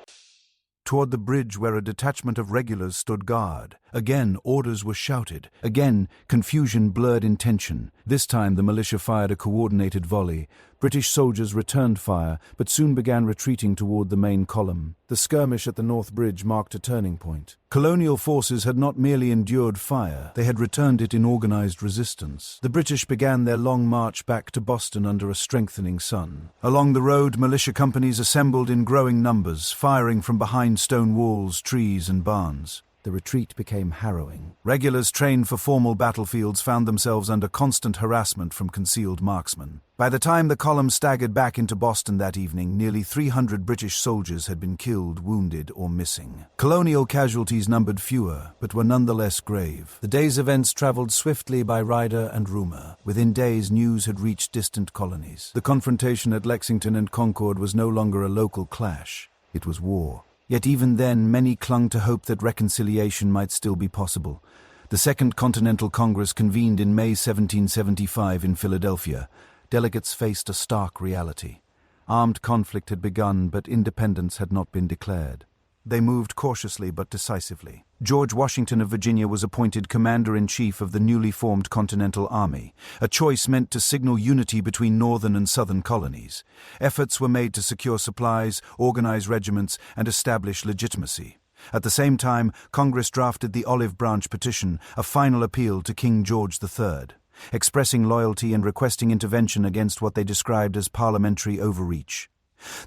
toward the bridge where a detachment of regulars stood guard. Again, orders were shouted. Again, confusion blurred intention. This time, the militia fired a coordinated volley. British soldiers returned fire, but soon began retreating toward the main column. The skirmish at the North Bridge marked a turning point. Colonial forces had not merely endured fire, they had returned it in organized resistance. The British began their long march back to Boston under a strengthening sun. Along the road, militia companies assembled in growing numbers, firing from behind stone walls, trees, and barns. The retreat became harrowing. Regulars trained for formal battlefields found themselves under constant harassment from concealed marksmen. By the time the column staggered back into Boston that evening, nearly 300 British soldiers had been killed, wounded, or missing. Colonial casualties numbered fewer, but were nonetheless grave. The day's events traveled swiftly by rider and rumor. Within days, news had reached distant colonies. The confrontation at Lexington and Concord was no longer a local clash. It was war. Yet even then, many clung to hope that reconciliation might still be possible. The Second Continental Congress convened in May 1775 in Philadelphia. Delegates faced a stark reality. Armed conflict had begun, but independence had not been declared. They moved cautiously but decisively. George Washington of Virginia was appointed Commander-in-Chief of the newly formed Continental Army, a choice meant to signal unity between northern and southern colonies. Efforts were made to secure supplies, organize regiments, and establish legitimacy. At the same time, Congress drafted the Olive Branch Petition, a final appeal to King George III, expressing loyalty and requesting intervention against what they described as parliamentary overreach.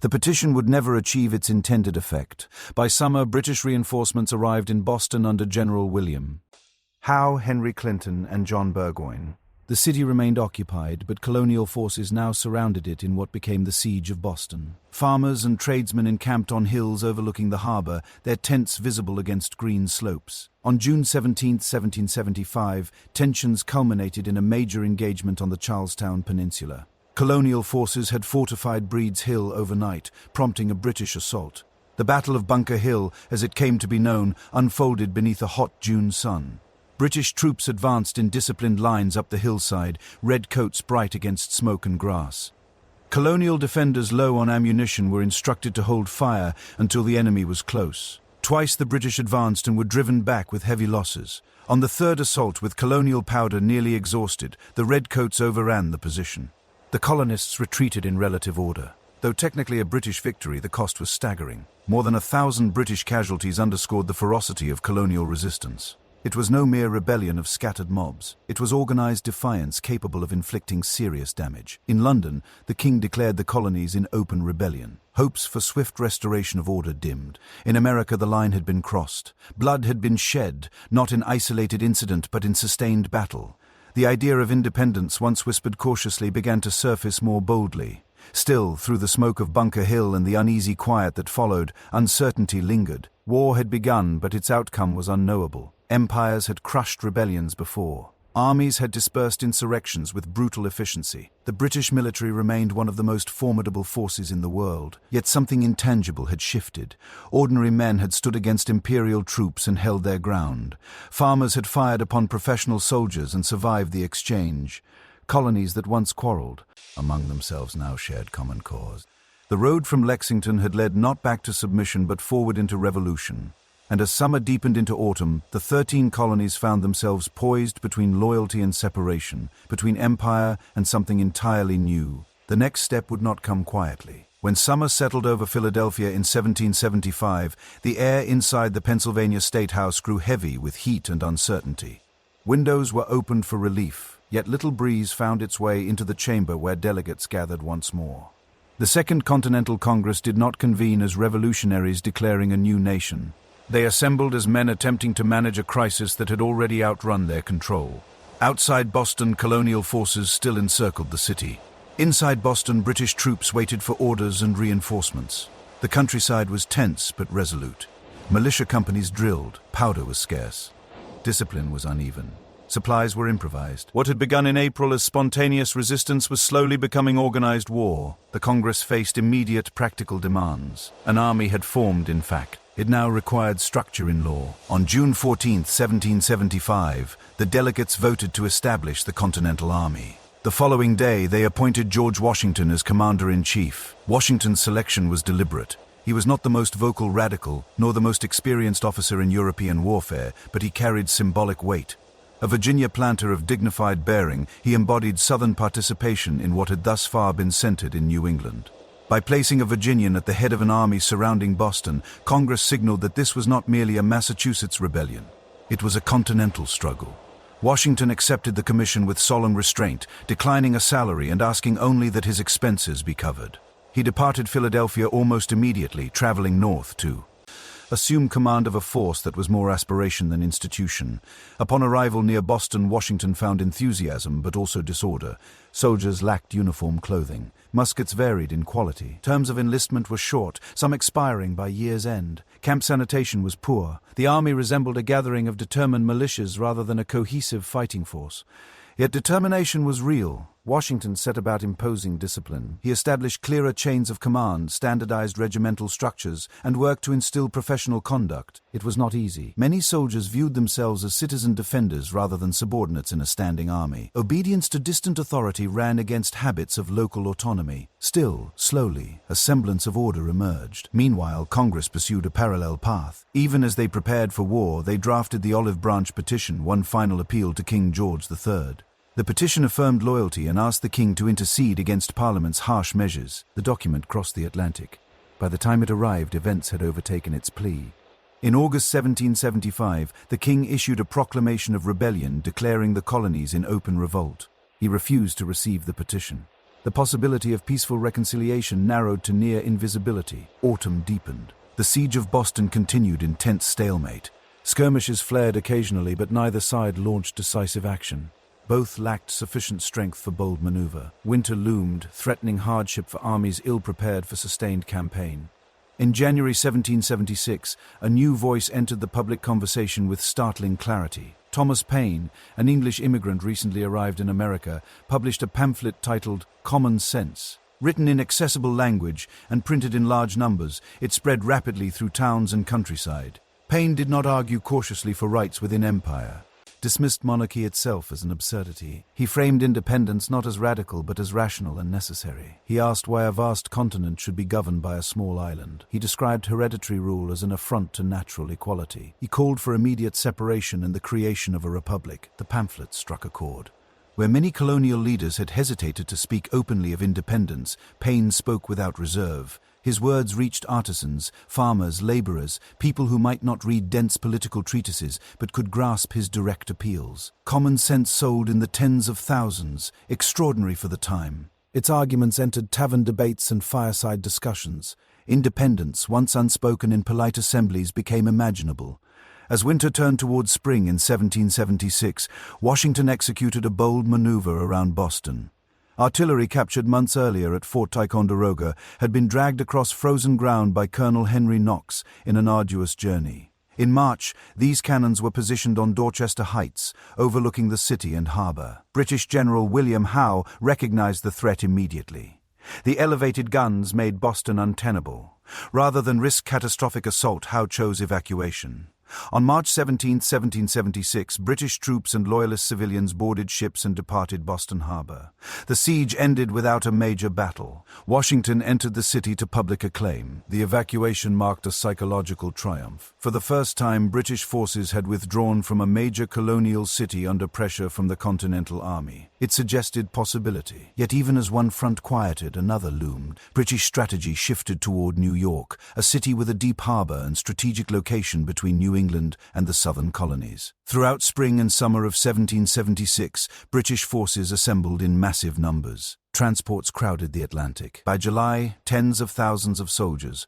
The petition would never achieve its intended effect. By summer, British reinforcements arrived in Boston under General William Howe, Henry Clinton, and John Burgoyne. The city remained occupied, but colonial forces now surrounded it in what became the Siege of Boston. Farmers and tradesmen encamped on hills overlooking the harbor, their tents visible against green slopes. On June 17, 1775, tensions culminated in a major engagement on the Charlestown Peninsula. Colonial forces had fortified Breed's Hill overnight, prompting a British assault. The Battle of Bunker Hill, as it came to be known, unfolded beneath a hot June sun. British troops advanced in disciplined lines up the hillside, red coats bright against smoke and grass. Colonial defenders low on ammunition were instructed to hold fire until the enemy was close. Twice the British advanced and were driven back with heavy losses. On the third assault, with colonial powder nearly exhausted, the redcoats overran the position. The colonists retreated in relative order. Though technically a British victory, the cost was staggering. More than 1,000 British casualties underscored the ferocity of colonial resistance. It was no mere rebellion of scattered mobs. It was organized defiance capable of inflicting serious damage. In London, the king declared the colonies in open rebellion. Hopes for swift restoration of order dimmed. In America, the line had been crossed. Blood had been shed, not in isolated incident but in sustained battle. The idea of independence, once whispered cautiously, began to surface more boldly. Still, through the smoke of Bunker Hill and the uneasy quiet that followed, uncertainty lingered. War had begun, but its outcome was unknowable. Empires had crushed rebellions before. Armies had dispersed insurrections with brutal efficiency. The British military remained one of the most formidable forces in the world. Yet something intangible had shifted. Ordinary men had stood against imperial troops and held their ground. Farmers had fired upon professional soldiers and survived the exchange. Colonies that once quarreled, among themselves now shared common cause. The road from Lexington had led not back to submission but forward into revolution. And as summer deepened into autumn, the 13 colonies found themselves poised between loyalty and separation, between empire and something entirely new. The next step would not come quietly. When summer settled over Philadelphia in 1775, the air inside the Pennsylvania State House grew heavy with heat and uncertainty. Windows were opened for relief, yet little breeze found its way into the chamber where delegates gathered once more. The Second Continental Congress did not convene as revolutionaries declaring a new nation. They assembled as men attempting to manage a crisis that had already outrun their control. Outside Boston, colonial forces still encircled the city. Inside Boston, British troops waited for orders and reinforcements. The countryside was tense but resolute. Militia companies drilled, powder was scarce. Discipline was uneven. Supplies were improvised. What had begun in April as spontaneous resistance was slowly becoming organized war. The Congress faced immediate practical demands. An army had formed, in fact. It now required structure in law. On June 14, 1775, the delegates voted to establish the Continental Army. The following day, they appointed George Washington as commander-in-chief. Washington's selection was deliberate. He was not the most vocal radical, nor the most experienced officer in European warfare, but he carried symbolic weight. A Virginia planter of dignified bearing, he embodied Southern participation in what had thus far been centered in New England. By placing a Virginian at the head of an army surrounding Boston, Congress signaled that this was not merely a Massachusetts rebellion. It was a continental struggle. Washington accepted the commission with solemn restraint, declining a salary and asking only that his expenses be covered. He departed Philadelphia almost immediately, traveling north to assume command of a force that was more aspiration than institution. Upon arrival near Boston, Washington found enthusiasm but also disorder. Soldiers lacked uniform clothing. Muskets varied in quality. Terms of enlistment were short, some expiring by year's end. Camp sanitation was poor. The army resembled a gathering of determined militias rather than a cohesive fighting force. Yet determination was real. Washington set about imposing discipline. He established clearer chains of command, standardized regimental structures, and worked to instill professional conduct. It was not easy. Many soldiers viewed themselves as citizen defenders rather than subordinates in a standing army. Obedience to distant authority ran against habits of local autonomy. Still, slowly, a semblance of order emerged. Meanwhile, Congress pursued a parallel path. Even as they prepared for war, they drafted the Olive Branch Petition, one final appeal to King George III. The petition affirmed loyalty and asked the king to intercede against Parliament's harsh measures. The document crossed the Atlantic. By the time it arrived, events had overtaken its plea. In August 1775, the king issued a proclamation of rebellion declaring the colonies in open revolt. He refused to receive the petition. The possibility of peaceful reconciliation narrowed to near invisibility. Autumn deepened. The siege of Boston continued in tense stalemate. Skirmishes flared occasionally, but neither side launched decisive action. Both lacked sufficient strength for bold maneuver. Winter loomed, threatening hardship for armies ill-prepared for sustained campaign. In January 1776, a new voice entered the public conversation with startling clarity. Thomas Paine, an English immigrant recently arrived in America, published a pamphlet titled Common Sense. Written in accessible language and printed in large numbers, it spread rapidly through towns and countryside. Paine did not argue cautiously for rights within empire. dismissed monarchy itself as an absurdity. He framed independence not as radical but as rational and necessary. He asked why a vast continent should be governed by a small island. He described hereditary rule as an affront to natural equality. He called for immediate separation and the creation of a republic. The pamphlets struck a chord. Where many colonial leaders had hesitated to speak openly of independence, Paine spoke without reserve. His words reached artisans, farmers, laborers, people who might not read dense political treatises but could grasp his direct appeals. Common sense sold in the tens of thousands, extraordinary for the time. Its arguments entered tavern debates and fireside discussions. Independence, once unspoken in polite assemblies, became imaginable. As winter turned towards spring in 1776, Washington executed a bold maneuver around Boston. Artillery captured months earlier at Fort Ticonderoga had been dragged across frozen ground by Colonel Henry Knox in an arduous journey. In March, these cannons were positioned on Dorchester Heights, overlooking the city and harbor. British General William Howe recognized the threat immediately. The elevated guns made Boston untenable. Rather than risk catastrophic assault, Howe chose evacuation. On March 17, 1776, British troops and Loyalist civilians boarded ships and departed Boston Harbor. The siege ended without a major battle. Washington entered the city to public acclaim. The evacuation marked a psychological triumph. For the first time, British forces had withdrawn from a major colonial city under pressure from the Continental Army. It suggested possibility. Yet even as one front quieted, another loomed. British strategy shifted toward New York, a city with a deep harbor and strategic location between New England and the southern colonies. Throughout spring and summer of 1776, British forces assembled in massive numbers. Transports crowded the Atlantic. By July, tens of thousands of soldiers,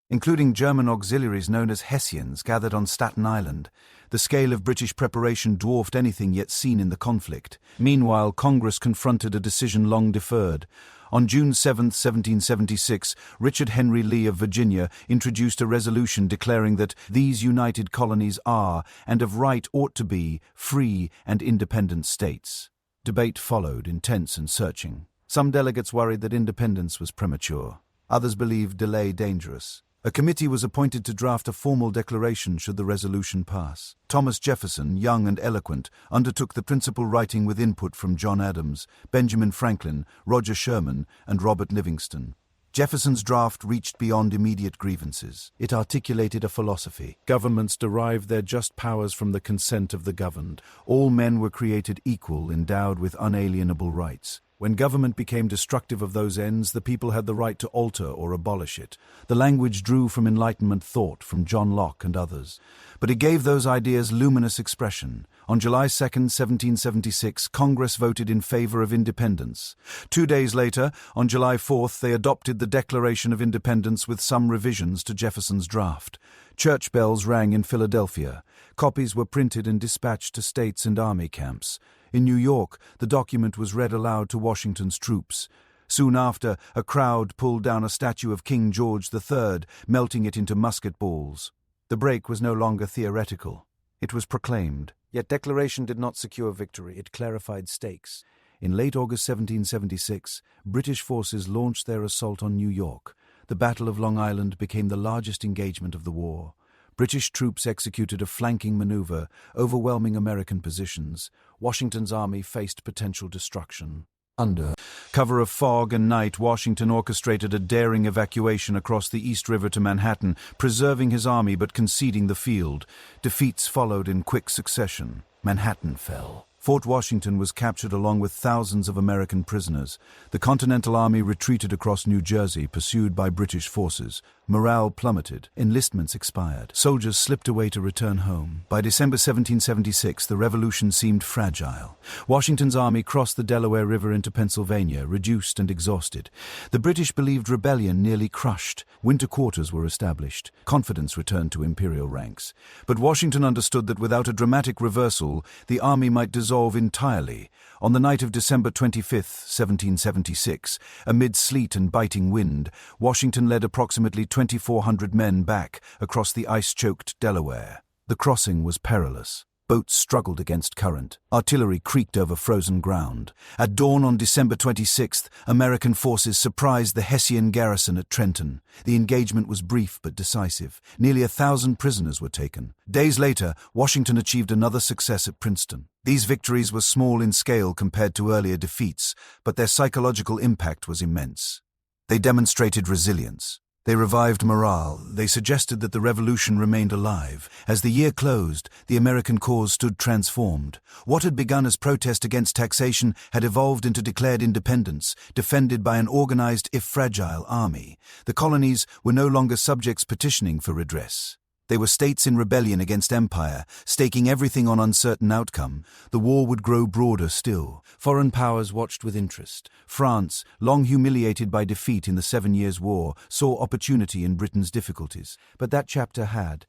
including German auxiliaries known as Hessians, gathered on Staten Island. The scale of British preparation dwarfed anything yet seen in the conflict. Meanwhile, Congress confronted a decision long deferred. On June 7, 1776, Richard Henry Lee of Virginia introduced a resolution declaring that these united colonies are, and of right ought to be, free and independent states. Debate followed, intense and searching. Some delegates worried that independence was premature. Others believed delay dangerous. A committee was appointed to draft a formal declaration should the resolution pass. Thomas Jefferson, young and eloquent, undertook the principal writing with input from John Adams, Benjamin Franklin, Roger Sherman, and Robert Livingston. Jefferson's draft reached beyond immediate grievances. It articulated a philosophy. Governments derived their just powers from the consent of the governed. All men were created equal, endowed with unalienable rights. When government became destructive of those ends, the people had the right to alter or abolish it. The language drew from Enlightenment thought, from John Locke and others. But it gave those ideas luminous expression. On July 2, 1776, Congress voted in favor of independence. 2 days later, on July 4th, they adopted the Declaration of Independence with some revisions to Jefferson's draft. Church bells rang in Philadelphia. Copies were printed and dispatched to states and army camps. In New York, the document was read aloud to Washington's troops. Soon after, a crowd pulled down a statue of King George III, melting it into musket balls. The break was no longer theoretical. It was proclaimed. Yet declaration did not secure victory. It clarified stakes. In late August 1776, British forces launched their assault on New York. The Battle of Long Island became the largest engagement of the war. British troops executed a flanking maneuver, overwhelming American positions. Washington's army faced potential destruction. Under cover of fog and night, Washington orchestrated a daring evacuation across the East River to Manhattan, preserving his army but conceding the field. Defeats followed in quick succession. Manhattan fell. Fort Washington was captured along with thousands of American prisoners. The Continental Army retreated across New Jersey, pursued by British forces. Morale plummeted. Enlistments expired. Soldiers slipped away to return home. By December 1776, the revolution seemed fragile. Washington's army crossed the Delaware River into Pennsylvania, reduced and exhausted. The British believed rebellion nearly crushed. Winter quarters were established. Confidence returned to imperial ranks. But Washington understood that without a dramatic reversal, the army might dissolve entirely. On the night of December 25, 1776, amid sleet and biting wind, Washington led approximately 2,400 men back across the ice-choked Delaware. The crossing was perilous. Boats struggled against current. Artillery creaked over frozen ground. At dawn on December 26th, American forces surprised the Hessian garrison at Trenton. The engagement was brief but decisive. Nearly 1,000 prisoners were taken. Days later, Washington achieved another success at Princeton. These victories were small in scale compared to earlier defeats, but their psychological impact was immense. They demonstrated resilience. They revived morale. They suggested that the revolution remained alive. As the year closed, the American cause stood transformed. What had begun as protest against taxation had evolved into declared independence, defended by an organized, if fragile, army. The colonies were no longer subjects petitioning for redress. They were states in rebellion against empire, staking everything on uncertain outcome. The war would grow broader still. Foreign powers watched with interest. France, long humiliated by defeat in the 7 Years' War, saw opportunity in Britain's difficulties. But that chapter had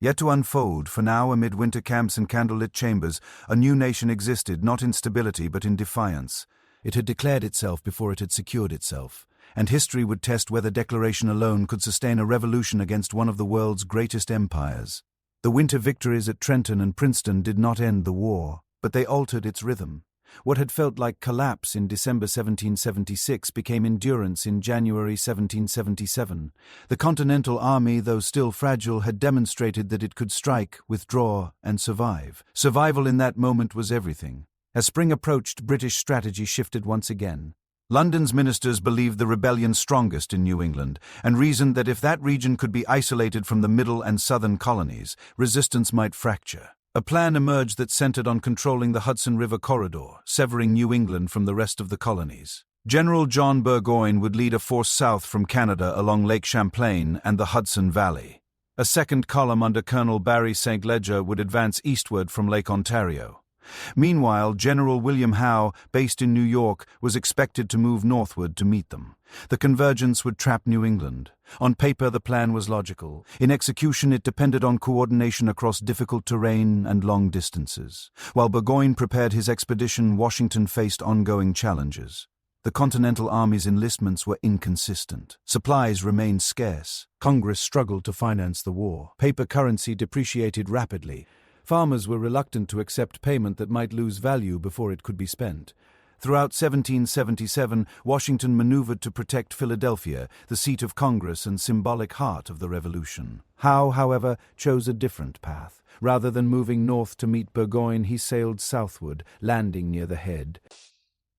yet to unfold. For now, amid winter camps and candlelit chambers, a new nation existed, not in stability but in defiance. It had declared itself before it had secured itself. And history would test whether declaration alone could sustain a revolution against one of the world's greatest empires. The winter victories at Trenton and Princeton did not end the war, but they altered its rhythm. What had felt like collapse in December 1776 became endurance in January 1777. The Continental Army, though still fragile, had demonstrated that it could strike, withdraw, and survive. Survival in that moment was everything. As spring approached, British strategy shifted once again. London's ministers believed the rebellion strongest in New England, and reasoned that if that region could be isolated from the middle and southern colonies, resistance might fracture. A plan emerged that centered on controlling the Hudson River corridor, severing New England from the rest of the colonies. General John Burgoyne would lead a force south from Canada along Lake Champlain and the Hudson Valley. A second column under Colonel Barry St. Leger would advance eastward from Lake Ontario. Meanwhile, General William Howe, based in New York, was expected to move northward to meet them. The convergence would trap New England. On paper, the plan was logical. In execution, it depended on coordination across difficult terrain and long distances. While Burgoyne prepared his expedition, Washington faced ongoing challenges. The Continental Army's enlistments were inconsistent. Supplies remained scarce. Congress struggled to finance the war. Paper currency depreciated rapidly. Farmers were reluctant to accept payment that might lose value before it could be spent. Throughout 1777, Washington maneuvered to protect Philadelphia, the seat of Congress and symbolic heart of the Revolution. Howe, however, chose a different path. Rather than moving north to meet Burgoyne, he sailed southward, landing near the head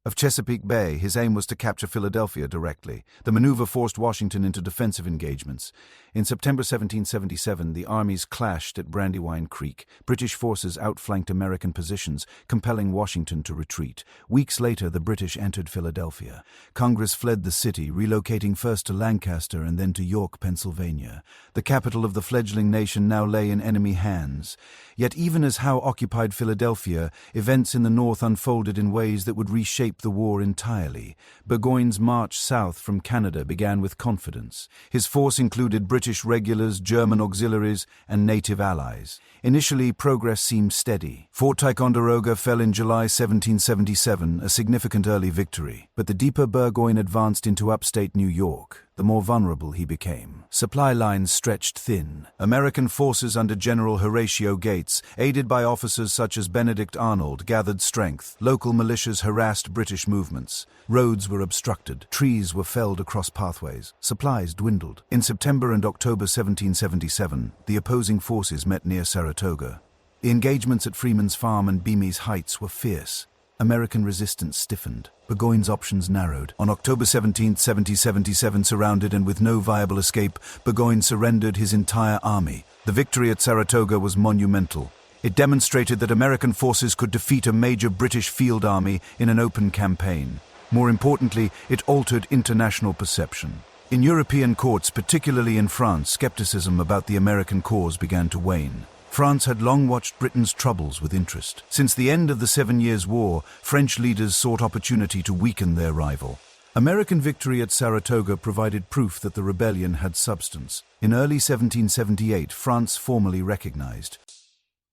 of Chesapeake Bay. His aim was to capture Philadelphia directly. The maneuver forced Washington into defensive engagements. In September 1777, the armies clashed at Brandywine Creek. British forces outflanked American positions, compelling Washington to retreat. Weeks later, the British entered Philadelphia. Congress fled the city, relocating first to Lancaster and then to York, Pennsylvania. The capital of the fledgling nation now lay in enemy hands. Yet even as Howe occupied Philadelphia, events in the north unfolded in ways that would reshape the war entirely. Burgoyne's march south from Canada began with confidence. His force included British regulars, German auxiliaries, and native allies. Initially, progress seemed steady. Fort Ticonderoga fell in July 1777, a significant early victory. But the deeper Burgoyne advanced into upstate New York, the more vulnerable he became. Supply lines stretched thin. American forces under General Horatio Gates, aided by officers such as Benedict Arnold, gathered strength. Local militias harassed British movements. Roads were obstructed. Trees were felled across pathways. Supplies dwindled. In September and October 1777, the opposing forces met near Saratoga. The engagements at Freeman's Farm and Beamy's Heights were fierce. American resistance stiffened. Burgoyne's options narrowed. On October 17, 1777, surrounded and with no viable escape, Burgoyne surrendered his entire army. The victory at Saratoga was monumental. It demonstrated that American forces could defeat a major British field army in an open campaign. More importantly, it altered international perception. In European courts, particularly in France, skepticism about the American cause began to wane. France had long watched Britain's troubles with interest. Since the end of the 7 Years' War, French leaders sought opportunity to weaken their rival. American victory at Saratoga provided proof that the rebellion had substance. In early 1778, France formally recognized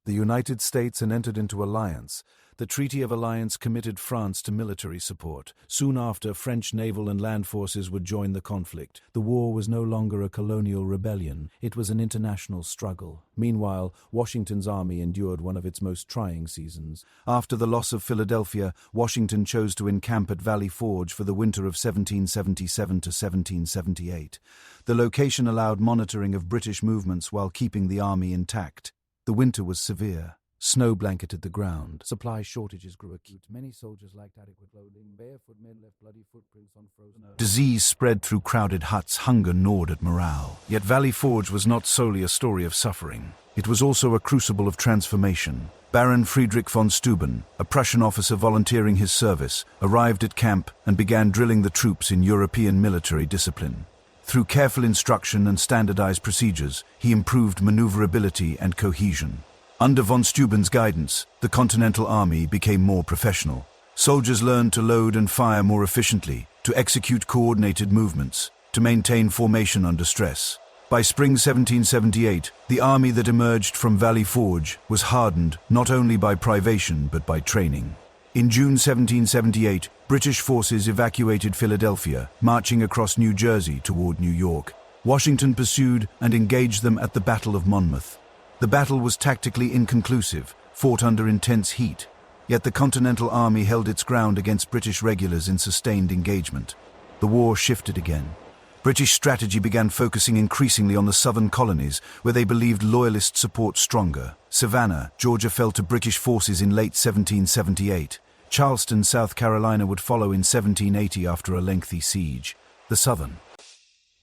The United States had entered into alliance. The Treaty of Alliance committed France to military support. Soon after, French naval and land forces would join the conflict. The war was no longer a colonial rebellion. It was an international struggle. Meanwhile, Washington's army endured one of its most trying seasons. After the loss of Philadelphia, Washington chose to encamp at Valley Forge for the winter of 1777 to 1778. The location allowed monitoring of British movements while keeping the army intact. The winter was severe. Snow blanketed the ground. Supply shortages grew acute. Many soldiers lacked adequate clothing. Barefoot men left bloody footprints on frozen earth. Disease spread through crowded huts. Hunger gnawed at morale. Yet Valley Forge was not solely a story of suffering. It was also a crucible of transformation. Baron Friedrich von Steuben, a Prussian officer volunteering his service, arrived at camp and began drilling the troops in European military discipline. Through careful instruction and standardized procedures, he improved maneuverability and cohesion. Under von Steuben's guidance, the Continental Army became more professional. Soldiers learned to load and fire more efficiently, to execute coordinated movements, to maintain formation under stress. By spring 1778, the army that emerged from Valley Forge was hardened not only by privation but by training. In June 1778, British forces evacuated Philadelphia, marching across New Jersey toward New York. Washington pursued and engaged them at the Battle of Monmouth. The battle was tactically inconclusive, fought under intense heat, yet the Continental Army held its ground against British regulars in sustained engagement. The war shifted again. British strategy began focusing increasingly on the southern colonies, where they believed Loyalist support stronger. Savannah, Georgia fell to British forces in late 1778. Charleston, South Carolina would follow in 1780 after a lengthy siege. The southern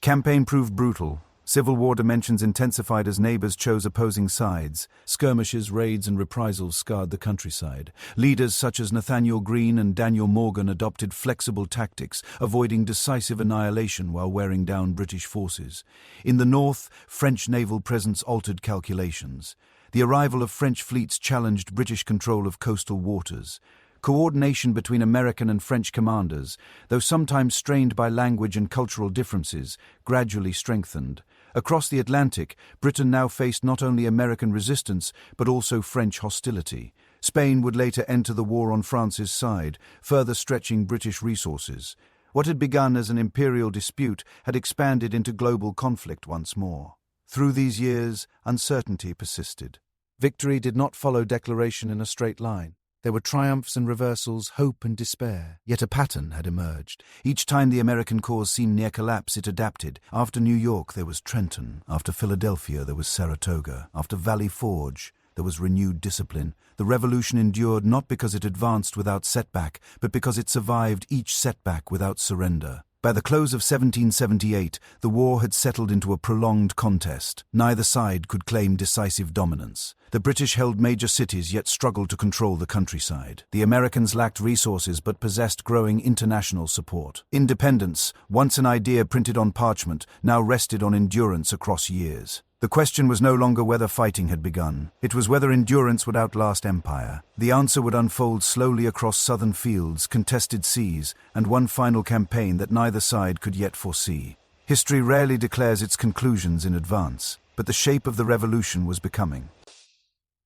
campaign proved brutal. Civil War dimensions intensified as neighbors chose opposing sides. Skirmishes, raids, and reprisals scarred the countryside. Leaders such as Nathaniel Greene and Daniel Morgan adopted flexible tactics, avoiding decisive annihilation while wearing down British forces. In the north, French naval presence altered calculations. The arrival of French fleets challenged British control of coastal waters. Coordination between American and French commanders, though sometimes strained by language and cultural differences, gradually strengthened. Across the Atlantic, Britain now faced not only American resistance, but also French hostility. Spain would later enter the war on France's side, further stretching British resources. What had begun as an imperial dispute had expanded into global conflict once more. Through these years, uncertainty persisted. Victory did not follow declaration in a straight line. There were triumphs and reversals, hope and despair. Yet a pattern had emerged. Each time the American cause seemed near collapse, it adapted. After New York, there was Trenton. After Philadelphia, there was Saratoga. After Valley Forge, there was renewed discipline. The revolution endured not because it advanced without setback, but because it survived each setback without surrender. By the close of 1778, the war had settled into a prolonged contest. Neither side could claim decisive dominance. The British held major cities yet struggled to control the countryside. The Americans lacked resources but possessed growing international support. Independence, once an idea printed on parchment, now rested on endurance across years. The question was no longer whether fighting had begun. It was whether endurance would outlast empire. The answer would unfold slowly across southern fields, contested seas, and one final campaign that neither side could yet foresee. History rarely declares its conclusions in advance, but the shape of the revolution was becoming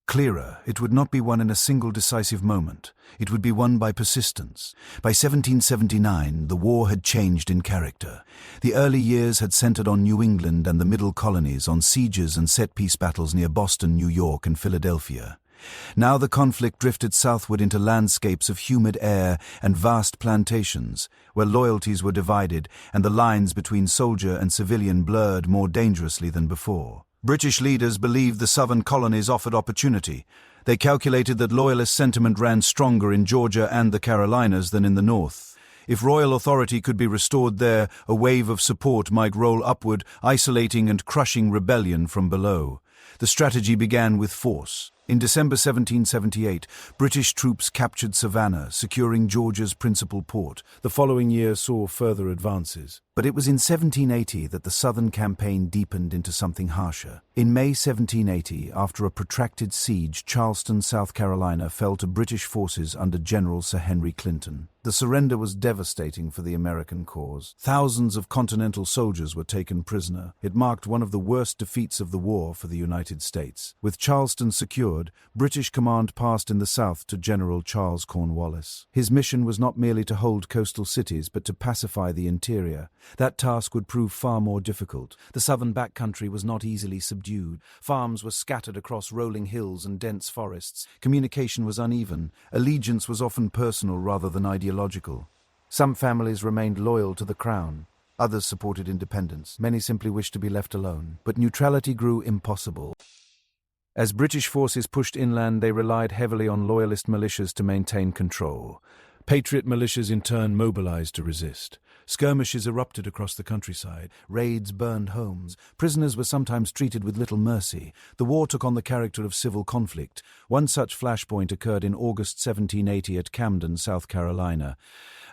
clearer. It would not be won in a single decisive moment. It would be won by persistence. By 1779, the war had changed in character. The early years had centered on New England and the middle colonies, on sieges and set-piece battles near Boston, New York, and Philadelphia. Now the conflict drifted southward into landscapes of humid air and vast plantations, where loyalties were divided and the lines between soldier and civilian blurred more dangerously than before. British leaders believed the southern colonies offered opportunity. They calculated that loyalist sentiment ran stronger in Georgia and the Carolinas than in the north. If royal authority could be restored there, a wave of support might roll upward, isolating and crushing rebellion from below. The strategy began with force. In December 1778, British troops captured Savannah, securing Georgia's principal port. The following year saw further advances. But it was in 1780 that the southern campaign deepened into something harsher. In May 1780, after a protracted siege, Charleston, South Carolina, fell to British forces under General Sir Henry Clinton. The surrender was devastating for the American cause. Thousands of Continental soldiers were taken prisoner. It marked one of the worst defeats of the war for the United States. With Charleston secured, British command passed in the south to General Charles Cornwallis. His mission was not merely to hold coastal cities, but to pacify the interior. That task would prove far more difficult. The southern backcountry was not easily subdued. Farms were scattered across rolling hills and dense forests. Communication was uneven. Allegiance was often personal rather than ideological. Some families remained loyal to the crown. Others supported independence. Many simply wished to be left alone. But neutrality grew impossible. As British forces pushed inland, they relied heavily on loyalist militias to maintain control. Patriot militias in turn mobilized to resist. Skirmishes erupted across the countryside. Raids burned homes. Prisoners were sometimes treated with little mercy. The war took on the character of civil conflict. One such flashpoint occurred in August 1780 at Camden, South Carolina.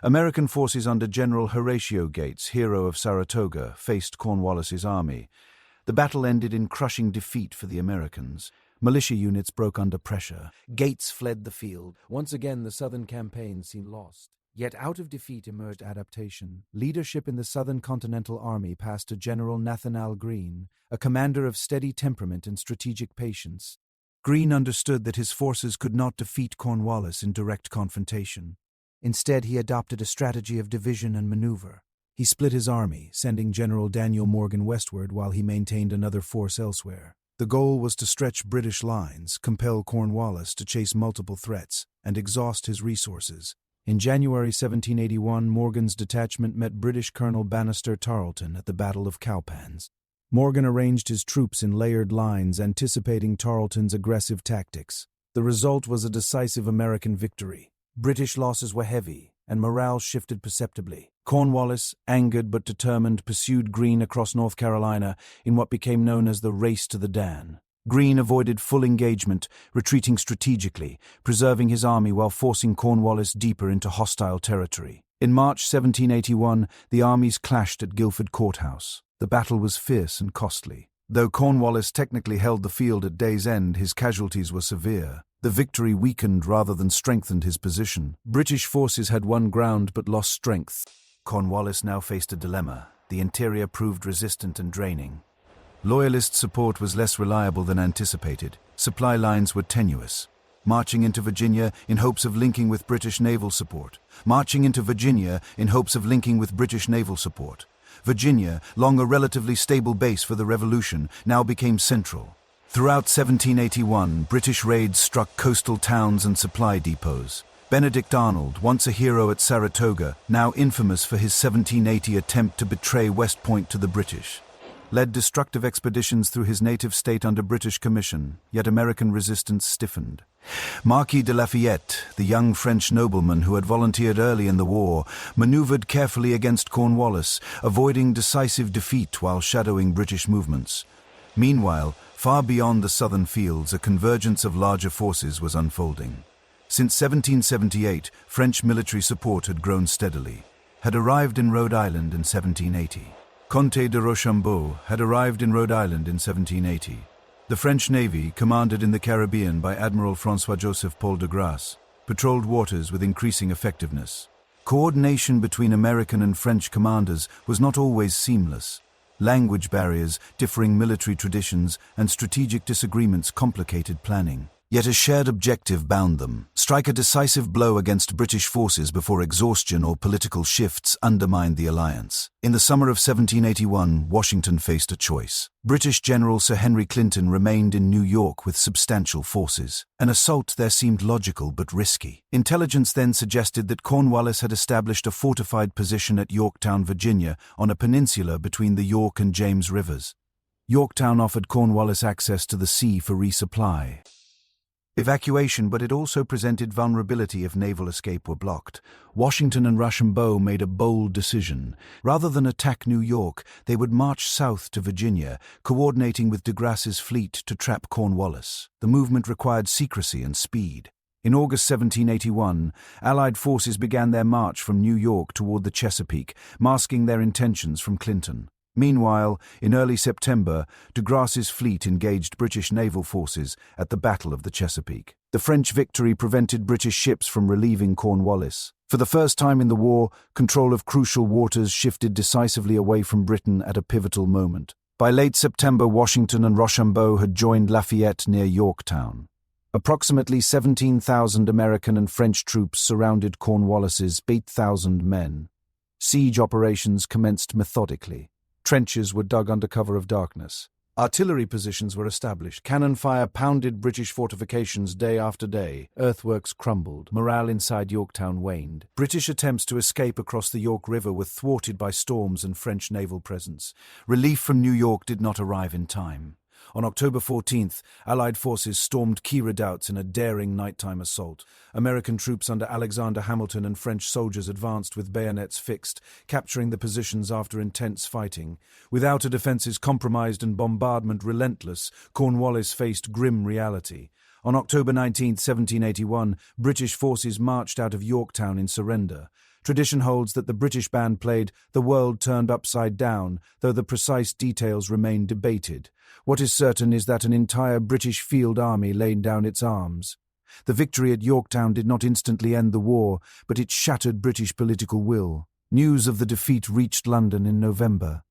American forces under General Horatio Gates, hero of Saratoga, faced Cornwallis's army. The battle ended in crushing defeat for the Americans. Militia units broke under pressure. Gates fled the field. Once again, the Southern campaign seemed lost. Yet out of defeat emerged adaptation. Leadership in the Southern Continental Army passed to General Nathanael Greene, a commander of steady temperament and strategic patience. Greene understood that his forces could not defeat Cornwallis in direct confrontation. Instead, he adopted a strategy of division and maneuver. He split his army, sending General Daniel Morgan westward while he maintained another force elsewhere. The goal was to stretch British lines, compel Cornwallis to chase multiple threats, and exhaust his resources. In January 1781, Morgan's detachment met British Colonel Banastre Tarleton at the Battle of Cowpens. Morgan arranged his troops in layered lines, anticipating Tarleton's aggressive tactics. The result was a decisive American victory. British losses were heavy, and morale shifted perceptibly. Cornwallis, angered but determined, pursued Greene across North Carolina in what became known as the Race to the Dan. Greene avoided full engagement, retreating strategically, preserving his army while forcing Cornwallis deeper into hostile territory. In March 1781, the armies clashed at Guilford Courthouse. The battle was fierce and costly. Though Cornwallis technically held the field at day's end, his casualties were severe. The victory weakened rather than strengthened his position. British forces had won ground but lost strength. Cornwallis now faced a dilemma. The interior proved resistant and draining. Loyalist support was less reliable than anticipated. Supply lines were tenuous. Marching into Virginia in hopes of linking with British naval support. Virginia, long a relatively stable base for the Revolution, now became central. Throughout 1781, British raids struck coastal towns and supply depots. Benedict Arnold, once a hero at Saratoga, now infamous for his 1780 attempt to betray West Point to the British, led destructive expeditions through his native state under British commission, yet American resistance stiffened. Marquis de Lafayette, the young French nobleman who had volunteered early in the war, maneuvered carefully against Cornwallis, avoiding decisive defeat while shadowing British movements. Meanwhile, far beyond the southern fields, a convergence of larger forces was unfolding. Since 1778, French military support had grown steadily, had arrived in Rhode Island in 1780. Comte de Rochambeau had arrived in Rhode Island in 1780. The French Navy, commanded in the Caribbean by Admiral François-Joseph Paul de Grasse, patrolled waters with increasing effectiveness. Coordination between American and French commanders was not always seamless. Language barriers, differing military traditions, and strategic disagreements complicated planning. Yet a shared objective bound them: strike a decisive blow against British forces before exhaustion or political shifts undermined the alliance. In the summer of 1781, Washington faced a choice. British General Sir Henry Clinton remained in New York with substantial forces. An assault there seemed logical but risky. Intelligence then suggested that Cornwallis had established a fortified position at Yorktown, Virginia, on a peninsula between the York and James rivers. Yorktown offered Cornwallis access to the sea for resupply. Evacuation, but it also presented vulnerability if naval escape were blocked. Washington and Rochambeau made a bold decision. Rather than attack New York, they would march south to Virginia, coordinating with de Grasse's fleet to trap Cornwallis. The movement required secrecy and speed. In August 1781, Allied forces began their march from New York toward the Chesapeake, masking their intentions from Clinton. Meanwhile, in early September, de Grasse's fleet engaged British naval forces at the Battle of the Chesapeake. The French victory prevented British ships from relieving Cornwallis. For the first time in the war, control of crucial waters shifted decisively away from Britain at a pivotal moment. By late September, Washington and Rochambeau had joined Lafayette near Yorktown. Approximately 17,000 American and French troops surrounded Cornwallis's 8,000 men. Siege operations commenced methodically. Trenches were dug under cover of darkness. Artillery positions were established. Cannon fire pounded British fortifications day after day. Earthworks crumbled. Morale inside Yorktown waned. British attempts to escape across the York River were thwarted by storms and French naval presence. Relief from New York did not arrive in time. On October 14th, Allied forces stormed key redoubts in a daring nighttime assault. American troops under Alexander Hamilton and French soldiers advanced with bayonets fixed, capturing the positions after intense fighting. With outer defenses compromised and bombardment relentless, Cornwallis faced grim reality. On October 19, 1781, British forces marched out of Yorktown in surrender. Tradition holds that the British band played "The World Turned Upside Down," though the precise details remain debated. What is certain is that an entire British field army laid down its arms. The victory at Yorktown did not instantly end the war, but it shattered British political will. News of the defeat reached London in November.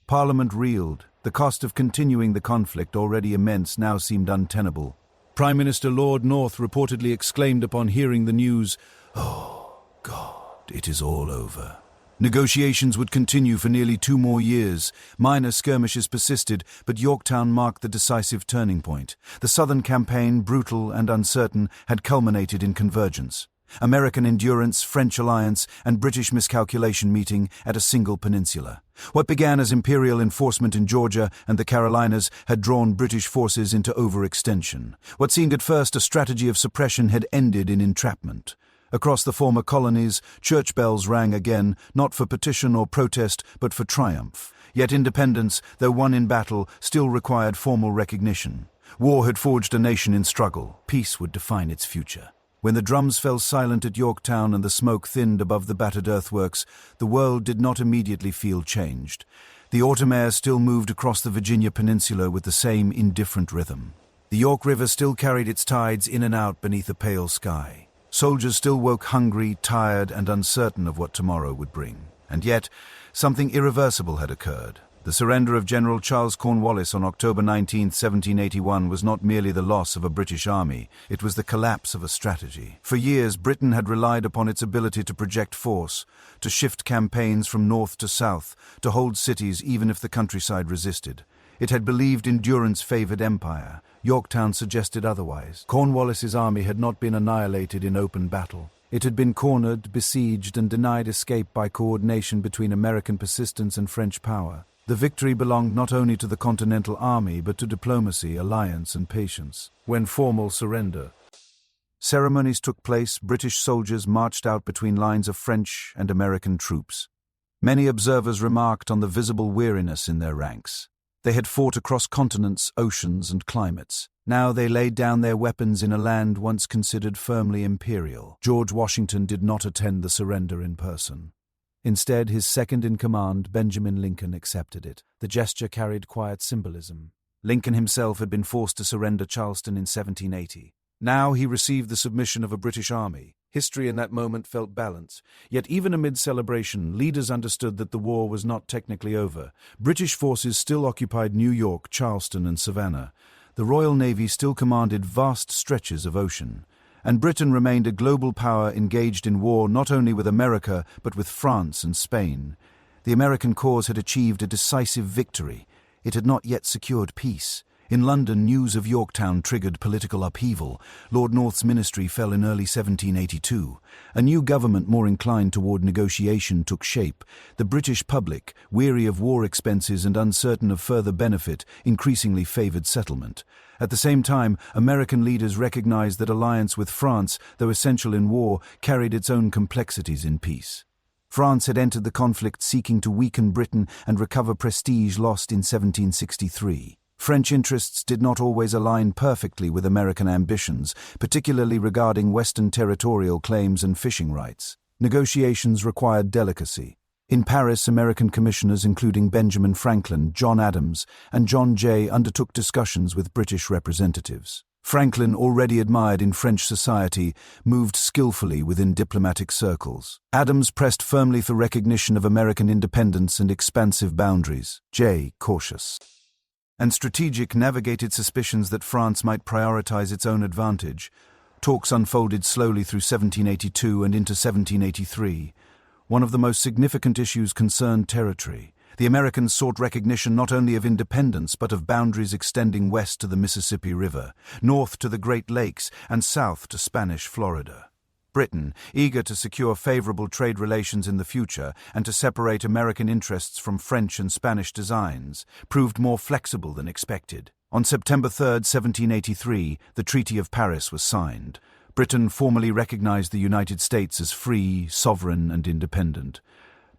Parliament reeled. The cost of continuing the conflict, already immense, now seemed untenable. Prime Minister Lord North reportedly exclaimed upon hearing the news, "Oh, God. It is all over." Negotiations would continue for nearly 2 more years. Minor skirmishes persisted, but Yorktown marked the decisive turning point. The Southern campaign, brutal and uncertain, had culminated in convergence. American endurance, French alliance, and British miscalculation meeting at a single peninsula. What began as imperial enforcement in Georgia and the Carolinas had drawn British forces into overextension. What seemed at first a strategy of suppression had ended in entrapment. Across the former colonies, church bells rang again, not for petition or protest, but for triumph. Yet independence, though won in battle, still required formal recognition. War had forged a nation in struggle. Peace would define its future. When the drums fell silent at Yorktown and the smoke thinned above the battered earthworks, the world did not immediately feel changed. The autumn air still moved across the Virginia Peninsula with the same indifferent rhythm. The York River still carried its tides in and out beneath a pale sky. Soldiers still woke hungry, tired, and uncertain of what tomorrow would bring. And yet, something irreversible had occurred. The surrender of General Charles Cornwallis on October 19, 1781 was not merely the loss of a British army, it was the collapse of a strategy. For years, Britain had relied upon its ability to project force, to shift campaigns from north to south, to hold cities even if the countryside resisted. It had believed endurance favored empire. Yorktown suggested otherwise. Cornwallis's army had not been annihilated in open battle. It had been cornered, besieged, and denied escape by coordination between American persistence and French power. The victory belonged not only to the Continental Army, but to diplomacy, alliance, and patience. When formal surrender ceremonies took place, British soldiers marched out between lines of French and American troops. Many observers remarked on the visible weariness in their ranks. They had fought across continents, oceans, and climates. Now they laid down their weapons in a land once considered firmly imperial. George Washington did not attend the surrender in person. Instead, his second-in-command, Benjamin Lincoln, accepted it. The gesture carried quiet symbolism. Lincoln himself had been forced to surrender Charleston in 1780. Now he received the submission of a British army. History in that moment felt balanced. Yet even amid celebration, leaders understood that the war was not technically over. British forces still occupied New York, Charleston, and Savannah. The Royal Navy still commanded vast stretches of ocean. And Britain remained a global power engaged in war not only with America, but with France and Spain. The American cause had achieved a decisive victory. It had not yet secured peace. In London, news of Yorktown triggered political upheaval. Lord North's ministry fell in early 1782. A new government more inclined toward negotiation took shape. The British public, weary of war expenses and uncertain of further benefit, increasingly favoured settlement. At the same time, American leaders recognized that alliance with France, though essential in war, carried its own complexities in peace. France had entered the conflict seeking to weaken Britain and recover prestige lost in 1763. French interests did not always align perfectly with American ambitions, particularly regarding Western territorial claims and fishing rights. Negotiations required delicacy. In Paris, American commissioners including Benjamin Franklin, John Adams, and John Jay undertook discussions with British representatives. Franklin, already admired in French society, moved skillfully within diplomatic circles. Adams pressed firmly for recognition of American independence and expansive boundaries. Jay, cautious and strategic, navigated suspicions that France might prioritize its own advantage. Talks unfolded slowly through 1782 and into 1783. One of the most significant issues concerned territory. The Americans sought recognition not only of independence but of boundaries extending west to the Mississippi River, north to the Great Lakes, and south to Spanish Florida. Britain, eager to secure favorable trade relations in the future and to separate American interests from French and Spanish designs, proved more flexible than expected. On September 3, 1783, the Treaty of Paris was signed. Britain formally recognized the United States as free, sovereign, and independent.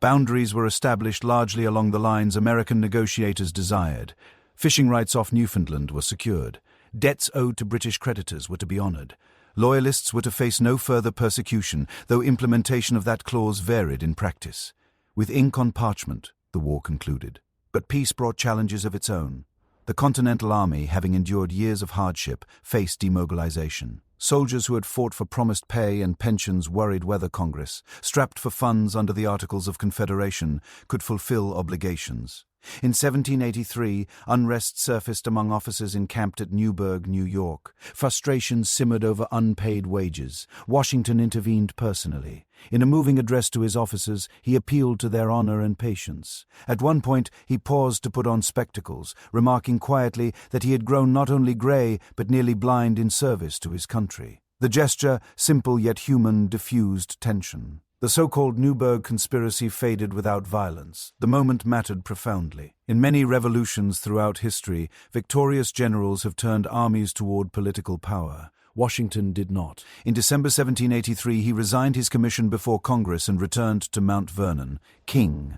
Boundaries were established largely along the lines American negotiators desired. Fishing rights off Newfoundland were secured. Debts owed to British creditors were to be honored. Loyalists were to face no further persecution, though implementation of that clause varied in practice. With ink on parchment, the war concluded. But peace brought challenges of its own. The Continental Army, having endured years of hardship, faced demobilization. Soldiers who had fought for promised pay and pensions worried whether Congress, strapped for funds under the Articles of Confederation, could fulfill obligations. In 1783, unrest surfaced among officers encamped at Newburgh, New York. Frustration simmered over unpaid wages. Washington intervened personally. In a moving address to his officers, he appealed to their honor and patience. At one point, he paused to put on spectacles, remarking quietly that he had grown not only gray but nearly blind in service to his country. The gesture, simple yet human, diffused tension. The so-called Newburgh conspiracy faded without violence. The moment mattered profoundly. In many revolutions throughout history, victorious generals have turned armies toward political power. Washington did not. In December 1783, he resigned his commission before Congress and returned to Mount Vernon. King,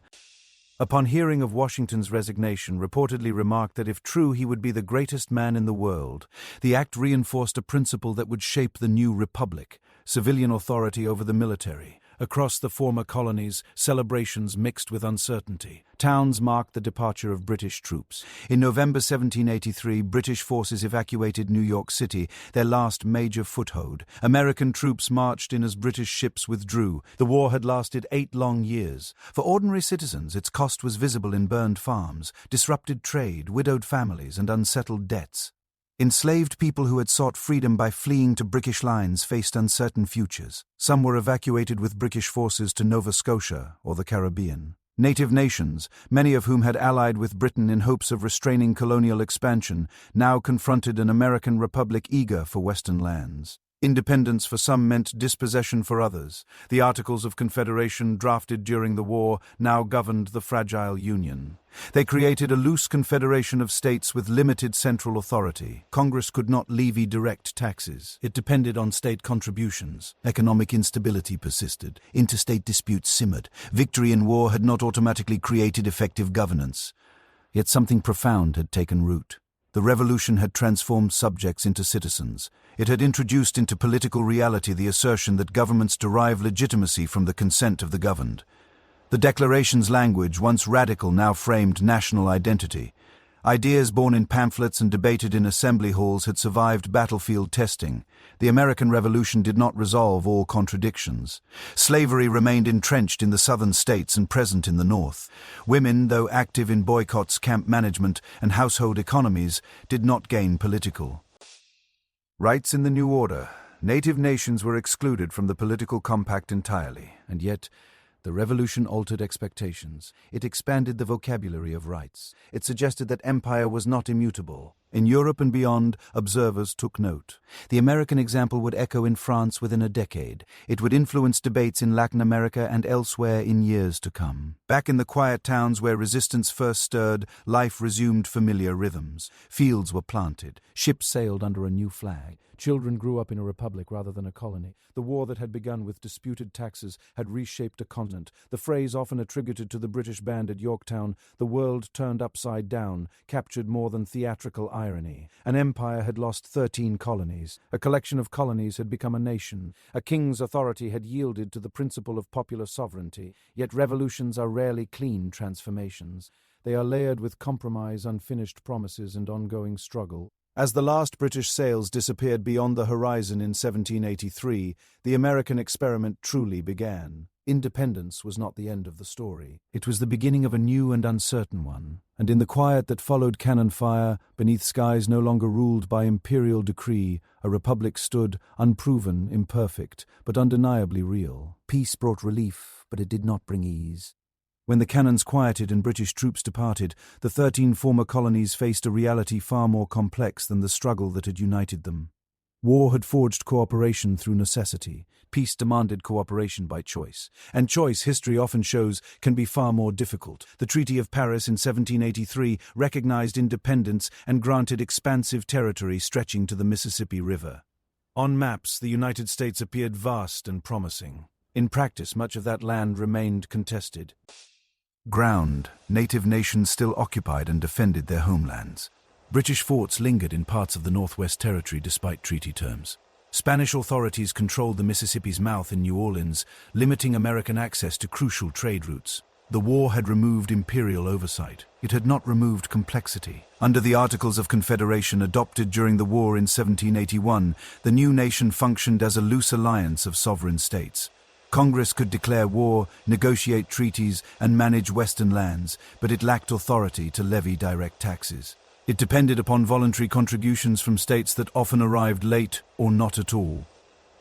upon hearing of Washington's resignation, reportedly remarked that if true, he would be the greatest man in the world. The act reinforced a principle that would shape the new republic: civilian authority over the military. Across the former colonies, celebrations mixed with uncertainty. Towns marked the departure of British troops. In November 1783, British forces evacuated New York City, their last major foothold. American troops marched in as British ships withdrew. The war had lasted 8 long years. For ordinary citizens, its cost was visible in burned farms, disrupted trade, widowed families, and unsettled debts. Enslaved people who had sought freedom by fleeing to British lines faced uncertain futures. Some were evacuated with British forces to Nova Scotia or the Caribbean. Native nations, many of whom had allied with Britain in hopes of restraining colonial expansion, now confronted an American republic eager for Western lands. Independence for some meant dispossession for others. The Articles of Confederation, drafted during the war, now governed the fragile Union. They created a loose confederation of states with limited central authority. Congress could not levy direct taxes. It depended on state contributions. Economic instability persisted. Interstate disputes simmered. Victory in war had not automatically created effective governance. Yet something profound had taken root. The revolution had transformed subjects into citizens. It had introduced into political reality the assertion that governments derive legitimacy from the consent of the governed. The Declaration's language, once radical, now framed national identity. Ideas born in pamphlets and debated in assembly halls had survived battlefield testing. The American Revolution did not resolve all contradictions. Slavery remained entrenched in the southern states and present in the north. Women, though active in boycotts, camp management, and household economies, did not gain political rights in the new order. Native nations were excluded from the political compact entirely, and yet the revolution altered expectations. It expanded the vocabulary of rights. It suggested that empire was not immutable. In Europe and beyond, observers took note. The American example would echo in France within a decade. It would influence debates in Latin America and elsewhere in years to come. Back in the quiet towns where resistance first stirred, life resumed familiar rhythms. Fields were planted. Ships sailed under a new flag. Children grew up in a republic rather than a colony. The war that had begun with disputed taxes had reshaped a continent. The phrase often attributed to the British band at Yorktown, "The world turned upside down," captured more than theatrical irony. An empire had lost 13 colonies. A collection of colonies had become a nation. A king's authority had yielded to the principle of popular sovereignty. Yet revolutions are rarely clean transformations. They are layered with compromise, unfinished promises, and ongoing struggle. As the last British sails disappeared beyond the horizon in 1783, the American experiment truly began. Independence was not the end of the story. It was the beginning of a new and uncertain one, and in the quiet that followed cannon fire, beneath skies no longer ruled by imperial decree, a republic stood, unproven, imperfect, but undeniably real. Peace brought relief, but it did not bring ease. When the cannons quieted and British troops departed, the 13 former colonies faced a reality far more complex than the struggle that had united them. War had forged cooperation through necessity. Peace demanded cooperation by choice. And choice, history often shows, can be far more difficult. The Treaty of Paris in 1783 recognized independence and granted expansive territory stretching to the Mississippi River. On maps, the United States appeared vast and promising. In practice, much of that land remained contested. Ground, native nations still occupied and defended their homelands. British forts lingered in parts of the Northwest Territory despite treaty terms. Spanish authorities controlled the Mississippi's mouth in New Orleans, limiting American access to crucial trade routes. The war had removed imperial oversight. It had not removed complexity. Under the Articles of Confederation adopted during the war in 1781, the new nation functioned as a loose alliance of sovereign states. Congress could declare war, negotiate treaties, and manage Western lands, but it lacked authority to levy direct taxes. It depended upon voluntary contributions from states that often arrived late or not at all.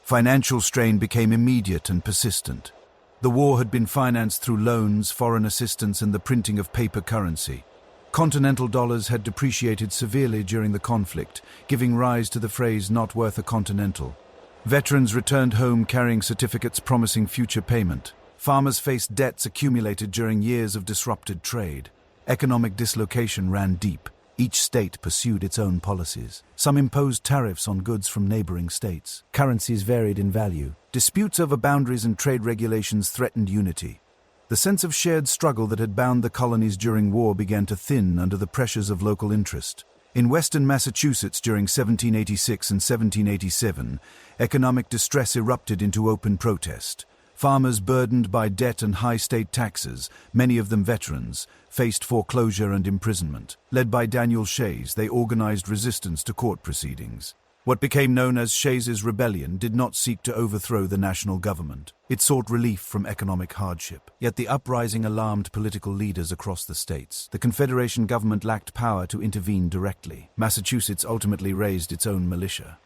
Financial strain became immediate and persistent. The war had been financed through loans, foreign assistance, and the printing of paper currency. Continental dollars had depreciated severely during the conflict, giving rise to the phrase "not worth a continental." Veterans returned home carrying certificates promising future payment. Farmers faced debts accumulated during years of disrupted trade. Economic dislocation ran deep. Each state pursued its own policies. Some imposed tariffs on goods from neighboring states. Currencies varied in value. Disputes over boundaries and trade regulations threatened unity. The sense of shared struggle that had bound the colonies during war began to thin under the pressures of local interest. In western Massachusetts during 1786 and 1787, economic distress erupted into open protest. Farmers burdened by debt and high state taxes, many of them veterans, faced foreclosure and imprisonment. Led by Daniel Shays, they organized resistance to court proceedings. What became known as Shays's Rebellion did not seek to overthrow the national government. It sought relief from economic hardship. Yet the uprising alarmed political leaders across the states. The Confederation government lacked power to intervene directly. Massachusetts ultimately raised its own militia.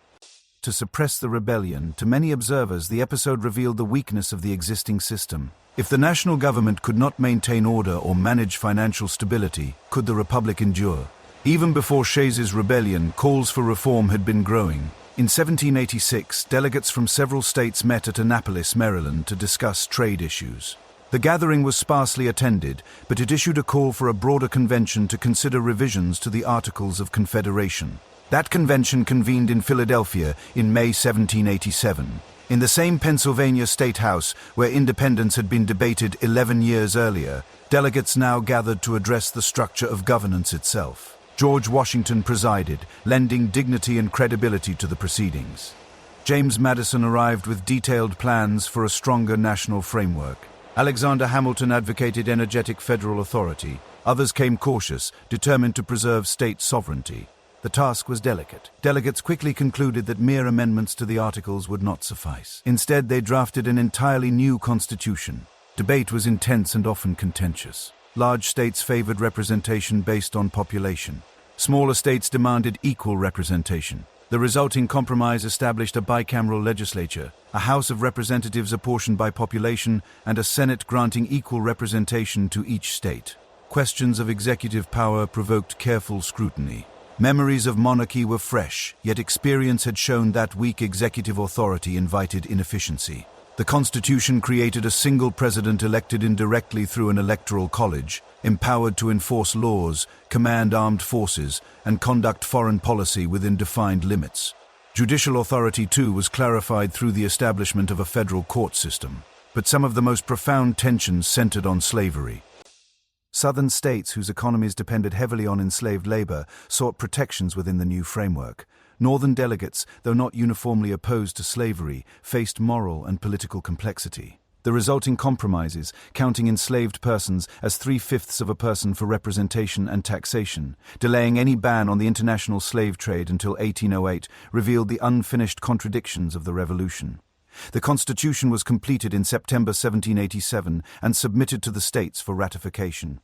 To suppress the rebellion, to many observers, the episode revealed the weakness of the existing system. If the national government could not maintain order or manage financial stability, could the republic endure? Even before Shays's rebellion, calls for reform had been growing. In 1786, delegates from several states met at Annapolis, Maryland, to discuss trade issues. The gathering was sparsely attended, but it issued a call for a broader convention to consider revisions to the Articles of Confederation. That convention convened in Philadelphia in May 1787. In the same Pennsylvania State House where independence had been debated 11 years earlier, delegates now gathered to address the structure of governance itself. George Washington presided, lending dignity and credibility to the proceedings. James Madison arrived with detailed plans for a stronger national framework. Alexander Hamilton advocated energetic federal authority. Others came cautious, determined to preserve state sovereignty. The task was delicate. Delegates quickly concluded that mere amendments to the Articles would not suffice. Instead, they drafted an entirely new constitution. Debate was intense and often contentious. Large states favored representation based on population. Smaller states demanded equal representation. The resulting compromise established a bicameral legislature, a House of Representatives apportioned by population, and a Senate granting equal representation to each state. Questions of executive power provoked careful scrutiny. Memories of monarchy were fresh, yet experience had shown that weak executive authority invited inefficiency. The Constitution created a single president elected indirectly through an electoral college, empowered to enforce laws, command armed forces, and conduct foreign policy within defined limits. Judicial authority, too, was clarified through the establishment of a federal court system. But some of the most profound tensions centered on slavery. Southern states, whose economies depended heavily on enslaved labor, sought protections within the new framework. Northern delegates, though not uniformly opposed to slavery, faced moral and political complexity. The resulting compromises, counting enslaved persons as 3/5 of a person for representation and taxation, delaying any ban on the international slave trade until 1808, revealed the unfinished contradictions of the Revolution. The Constitution was completed in September 1787 and submitted to the states for ratification.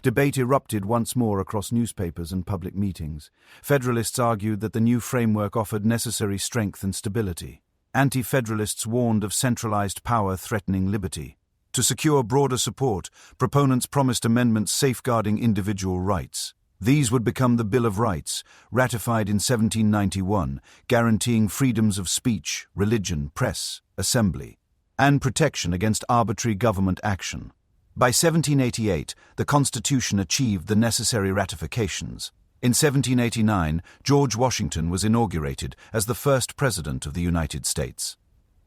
Debate erupted once more across newspapers and public meetings. Federalists argued that the new framework offered necessary strength and stability. Anti-federalists warned of centralized power threatening liberty. To secure broader support, proponents promised amendments safeguarding individual rights. These would become the Bill of Rights, ratified in 1791, guaranteeing freedoms of speech, religion, press, assembly, and protection against arbitrary government action. By 1788, the Constitution achieved the necessary ratifications. In 1789, George Washington was inaugurated as the first President of the United States.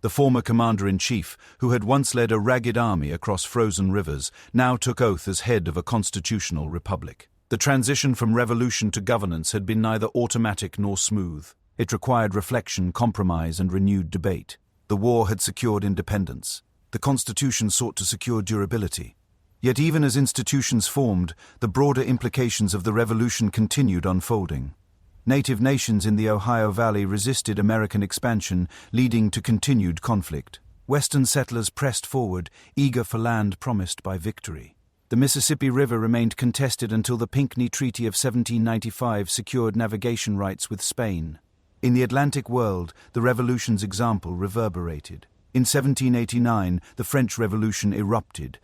The former Commander-in-Chief, who had once led a ragged army across frozen rivers, now took oath as head of a constitutional republic. The transition from revolution to governance had been neither automatic nor smooth. It required reflection, compromise, and renewed debate. The war had secured independence. The Constitution sought to secure durability. Yet even as institutions formed, the broader implications of the Revolution continued unfolding. Native nations in the Ohio Valley resisted American expansion, leading to continued conflict. Western settlers pressed forward, eager for land promised by victory. The Mississippi River remained contested until the Pinckney Treaty of 1795 secured navigation rights with Spain. In the Atlantic world, the Revolution's example reverberated. In 1789, the French Revolution erupted.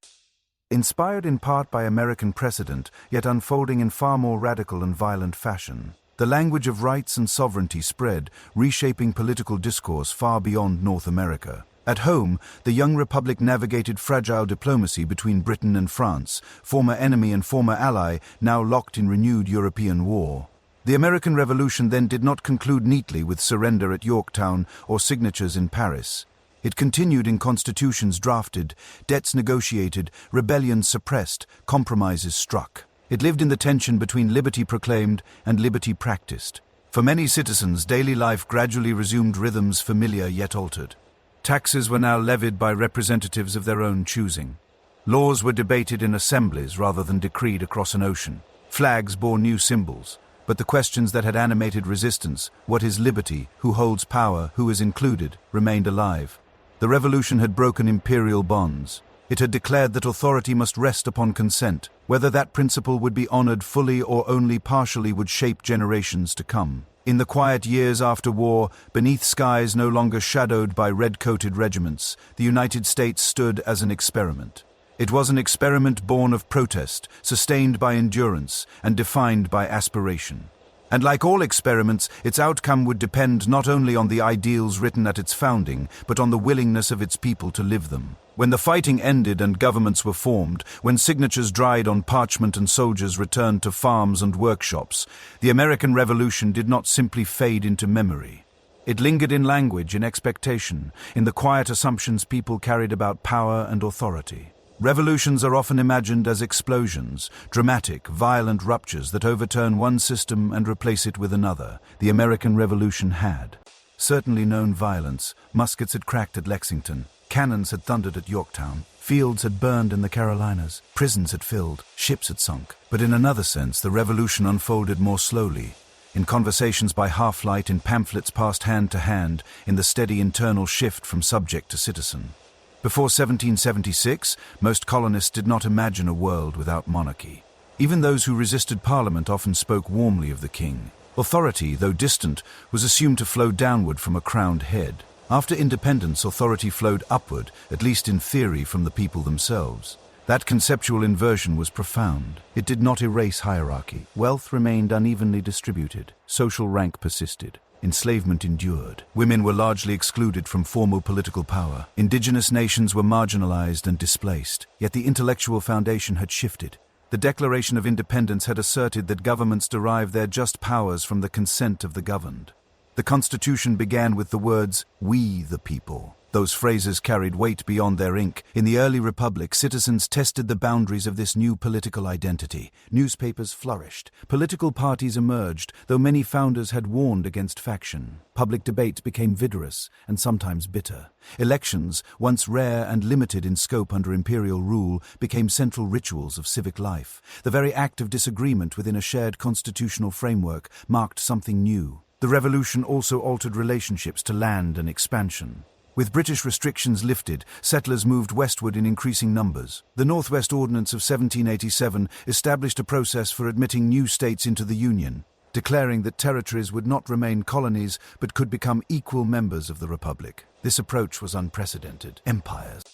Inspired in part by American precedent, yet unfolding in far more radical and violent fashion, the language of rights and sovereignty spread, reshaping political discourse far beyond North America. At home, the young republic navigated fragile diplomacy between Britain and France, former enemy and former ally, now locked in renewed European war. The American Revolution then did not conclude neatly with surrender at Yorktown or signatures in Paris. It continued in constitutions drafted, debts negotiated, rebellions suppressed, compromises struck. It lived in the tension between liberty proclaimed and liberty practiced. For many citizens, daily life gradually resumed rhythms familiar yet altered. Taxes were now levied by representatives of their own choosing. Laws were debated in assemblies rather than decreed across an ocean. Flags bore new symbols. But the questions that had animated resistance, what is liberty, who holds power, who is included, remained alive. The revolution had broken imperial bonds. It had declared that authority must rest upon consent. Whether that principle would be honored fully or only partially would shape generations to come. In the quiet years after war, beneath skies no longer shadowed by red-coated regiments, the United States stood as an experiment. It was an experiment born of protest, sustained by endurance, and defined by aspiration. And like all experiments, its outcome would depend not only on the ideals written at its founding, but on the willingness of its people to live them. When the fighting ended and governments were formed, when signatures dried on parchment and soldiers returned to farms and workshops, the American Revolution did not simply fade into memory. It lingered in language, in expectation, in the quiet assumptions people carried about power and authority. Revolutions are often imagined as explosions, dramatic, violent ruptures that overturn one system and replace it with another. The American Revolution had certainly known violence. Muskets had cracked at Lexington. Cannons had thundered at Yorktown. Fields had burned in the Carolinas. Prisons had filled. Ships had sunk. But in another sense, the revolution unfolded more slowly. In conversations by half-light, in pamphlets passed hand to hand, in the steady internal shift from subject to citizen. Before 1776, most colonists did not imagine a world without monarchy. Even those who resisted Parliament often spoke warmly of the king. Authority, though distant, was assumed to flow downward from a crowned head. After independence, authority flowed upward, at least in theory, from the people themselves. That conceptual inversion was profound. It did not erase hierarchy. Wealth remained unevenly distributed. Social rank persisted. Enslavement endured. Women were largely excluded from formal political power. Indigenous nations were marginalized and displaced. Yet the intellectual foundation had shifted. The Declaration of Independence had asserted that governments derive their just powers from the consent of the governed. The Constitution began with the words, "We the people." Those phrases carried weight beyond their ink. In the early republic, citizens tested the boundaries of this new political identity. Newspapers flourished. Political parties emerged, though many founders had warned against faction. Public debate became vigorous and sometimes bitter. Elections, once rare and limited in scope under imperial rule, became central rituals of civic life. The very act of disagreement within a shared constitutional framework marked something new. The revolution also altered relationships to land and expansion. With British restrictions lifted, settlers moved westward in increasing numbers. The Northwest Ordinance of 1787 established a process for admitting new states into the Union, declaring that territories would not remain colonies but could become equal members of the Republic. This approach was unprecedented. Empires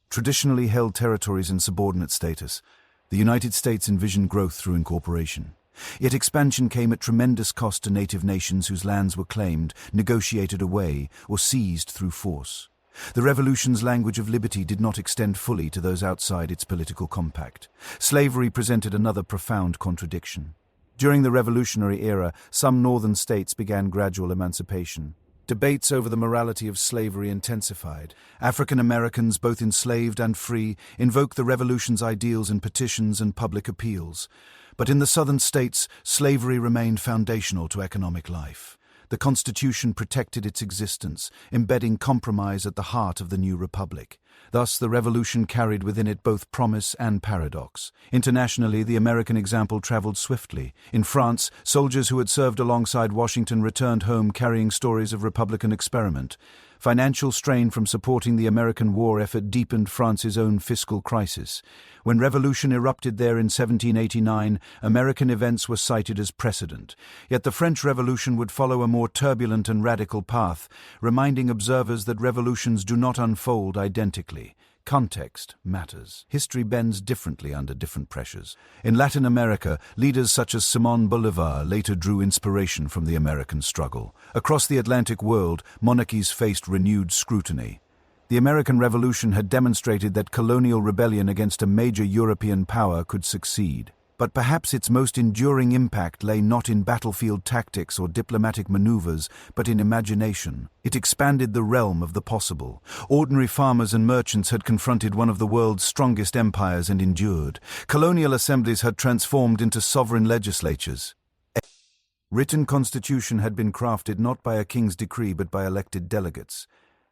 traditionally held territories in subordinate status. The United States envisioned growth through incorporation. Yet expansion came at tremendous cost to native nations whose lands were claimed, negotiated away, or seized through force. The Revolution's language of liberty did not extend fully to those outside its political compact. Slavery presented another profound contradiction. During the Revolutionary era, some northern states began gradual emancipation. Debates over the morality of slavery intensified. African Americans, both enslaved and free, invoked the Revolution's ideals in petitions and public appeals. But in the southern states, slavery remained foundational to economic life. The Constitution protected its existence, embedding compromise at the heart of the new republic. Thus, the Revolution carried within it both promise and paradox. Internationally, the American example traveled swiftly. In France, soldiers who had served alongside Washington returned home carrying stories of Republican experiment. Financial strain from supporting the American war effort deepened France's own fiscal crisis. When revolution erupted there in 1789, American events were cited as precedent. Yet the French Revolution would follow a more turbulent and radical path, reminding observers that revolutions do not unfold identically. Context matters. History bends differently under different pressures. In Latin America, leaders such as Simón Bolívar later drew inspiration from the American struggle. Across the Atlantic world, monarchies faced renewed scrutiny. The American Revolution had demonstrated that colonial rebellion against a major European power could succeed. But perhaps its most enduring impact lay not in battlefield tactics or diplomatic maneuvers, but in imagination. It expanded the realm of the possible. Ordinary farmers and merchants had confronted one of the world's strongest empires and endured. Colonial assemblies had transformed into sovereign legislatures. A written constitution had been crafted not by a king's decree but by elected delegates.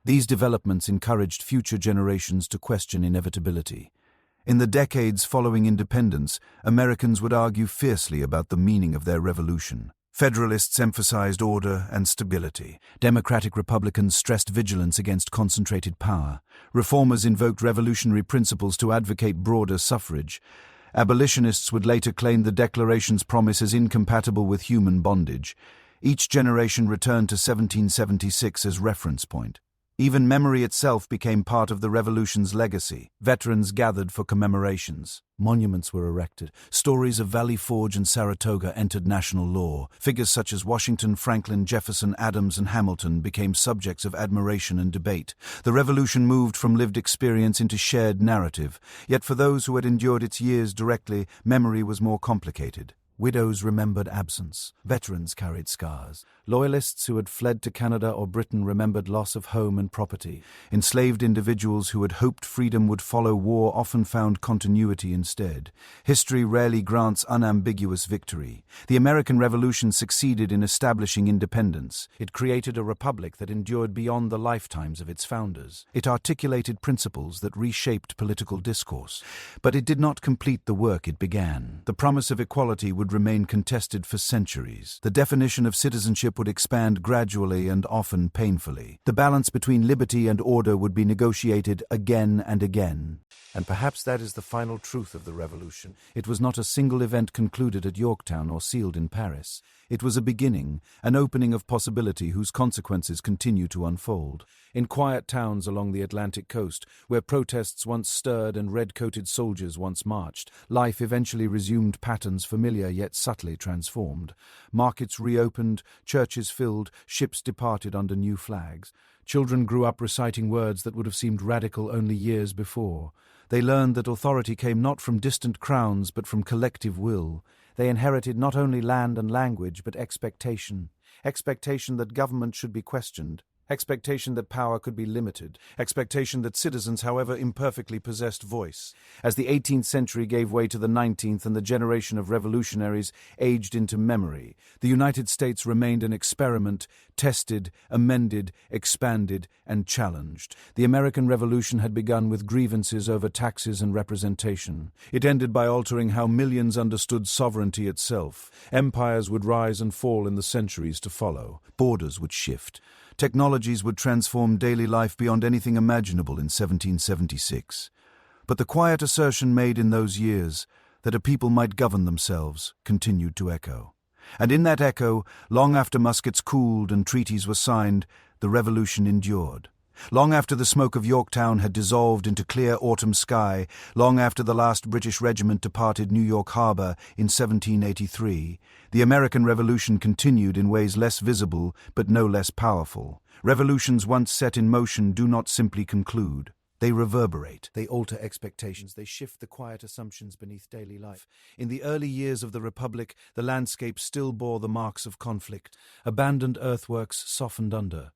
These developments encouraged future generations to question inevitability. In the decades following independence, Americans would argue fiercely about the meaning of their revolution. Federalists emphasized order and stability. Democratic Republicans stressed vigilance against concentrated power. Reformers invoked revolutionary principles to advocate broader suffrage. Abolitionists would later claim the Declaration's promise as incompatible with human bondage. Each generation returned to 1776 as reference point. Even memory itself became part of the Revolution's legacy. Veterans gathered for commemorations. Monuments were erected. Stories of Valley Forge and Saratoga entered national lore. Figures such as Washington, Franklin, Jefferson, Adams, and Hamilton became subjects of admiration and debate. The Revolution moved from lived experience into shared narrative. Yet for those who had endured its years directly, memory was more complicated. Widows remembered absence. Veterans carried scars. Loyalists who had fled to Canada or Britain remembered loss of home and property. Enslaved individuals who had hoped freedom would follow war often found continuity instead. History rarely grants unambiguous victory. The American Revolution succeeded in establishing independence. It created a republic that endured beyond the lifetimes of its founders. It articulated principles that reshaped political discourse. But it did not complete the work it began. The promise of equality would remain contested for centuries. The definition of citizenship would expand gradually and often painfully. The balance between liberty and order would be negotiated again and again. And perhaps that is the final truth of the Revolution. It was not a single event concluded at Yorktown or sealed in Paris. It was a beginning, an opening of possibility whose consequences continue to unfold. In quiet towns along the Atlantic coast, where protests once stirred and red-coated soldiers once marched, life eventually resumed patterns familiar yet subtly transformed. Markets reopened, churches filled, ships departed under new flags. Children grew up reciting words that would have seemed radical only years before. They learned that authority came not from distant crowns but from collective will. They inherited not only land and language but expectation that government should be questioned, expectation that power could be limited, expectation that citizens, however imperfectly, possessed voice. As the 18th century gave way to the 19th and the generation of revolutionaries aged into memory, the United States remained an experiment, tested, amended, expanded, and challenged. The American Revolution had begun with grievances over taxes and representation. It ended by altering how millions understood sovereignty itself. Empires would rise and fall in the centuries to follow. Borders would shift. Technologies would transform daily life beyond anything imaginable in 1776. But the quiet assertion made in those years that a people might govern themselves continued to echo. And in that echo, long after muskets cooled and treaties were signed, the revolution endured. Long after the smoke of Yorktown had dissolved into clear autumn sky, long after the last British regiment departed New York Harbor in 1783, the American Revolution continued in ways less visible but no less powerful. Revolutions once set in motion do not simply conclude. They reverberate, they alter expectations, they shift the quiet assumptions beneath daily life. In the early years of the Republic, the landscape still bore the marks of conflict. Abandoned earthworks softened under.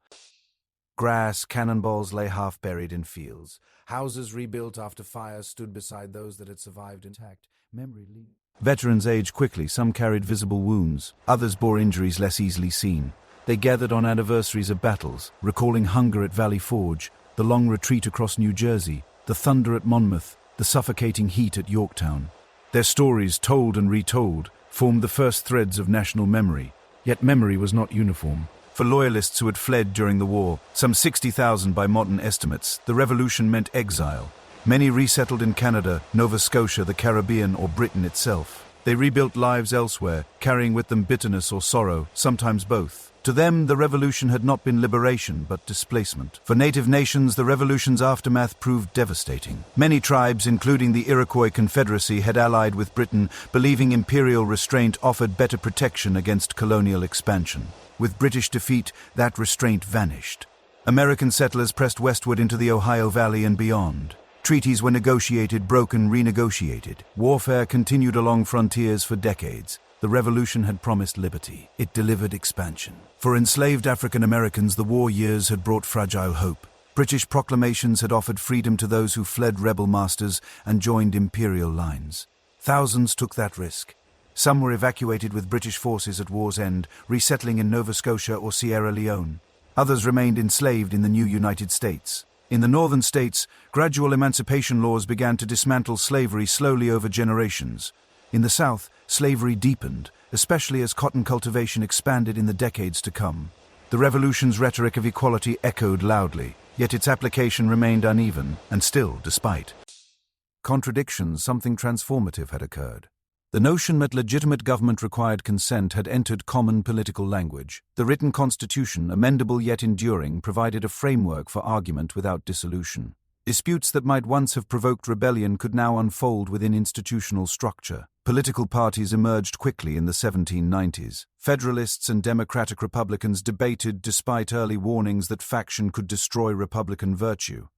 Grass, cannonballs lay half-buried in fields. Houses rebuilt after fires stood beside those that had survived intact. Veterans aged quickly. Some carried visible wounds. Others bore injuries less easily seen. They gathered on anniversaries of battles, recalling hunger at Valley Forge, the long retreat across New Jersey, the thunder at Monmouth, the suffocating heat at Yorktown. Their stories, told and retold, formed the first threads of national memory. Yet memory was not uniform. For loyalists who had fled during the war, some 60,000 by modern estimates, the revolution meant exile. Many resettled in Canada, Nova Scotia, the Caribbean, or Britain itself. They rebuilt lives elsewhere, carrying with them bitterness or sorrow, sometimes both. To them, the revolution had not been liberation, but displacement. For native nations, the revolution's aftermath proved devastating. Many tribes, including the Iroquois Confederacy, had allied with Britain, believing imperial restraint offered better protection against colonial expansion. With British defeat, that restraint vanished. American settlers pressed westward into the Ohio Valley and beyond. Treaties were negotiated, broken, renegotiated. Warfare continued along frontiers for decades. The revolution had promised liberty. It delivered expansion. For enslaved African Americans, the war years had brought fragile hope. British proclamations had offered freedom to those who fled rebel masters and joined imperial lines. Thousands took that risk. Some were evacuated with British forces at war's end, resettling in Nova Scotia or Sierra Leone. Others remained enslaved in the new United States. In the northern states, gradual emancipation laws began to dismantle slavery slowly over generations. In the South, slavery deepened, especially as cotton cultivation expanded in the decades to come. The revolution's rhetoric of equality echoed loudly, yet its application remained uneven, and still, despite contradictions, something transformative had occurred. The notion that legitimate government required consent had entered common political language. The written constitution, amendable yet enduring, provided a framework for argument without dissolution. Disputes that might once have provoked rebellion could now unfold within institutional structure. Political parties emerged quickly in the 1790s. Federalists and Democratic Republicans debated despite early warnings that faction could destroy Republican virtue.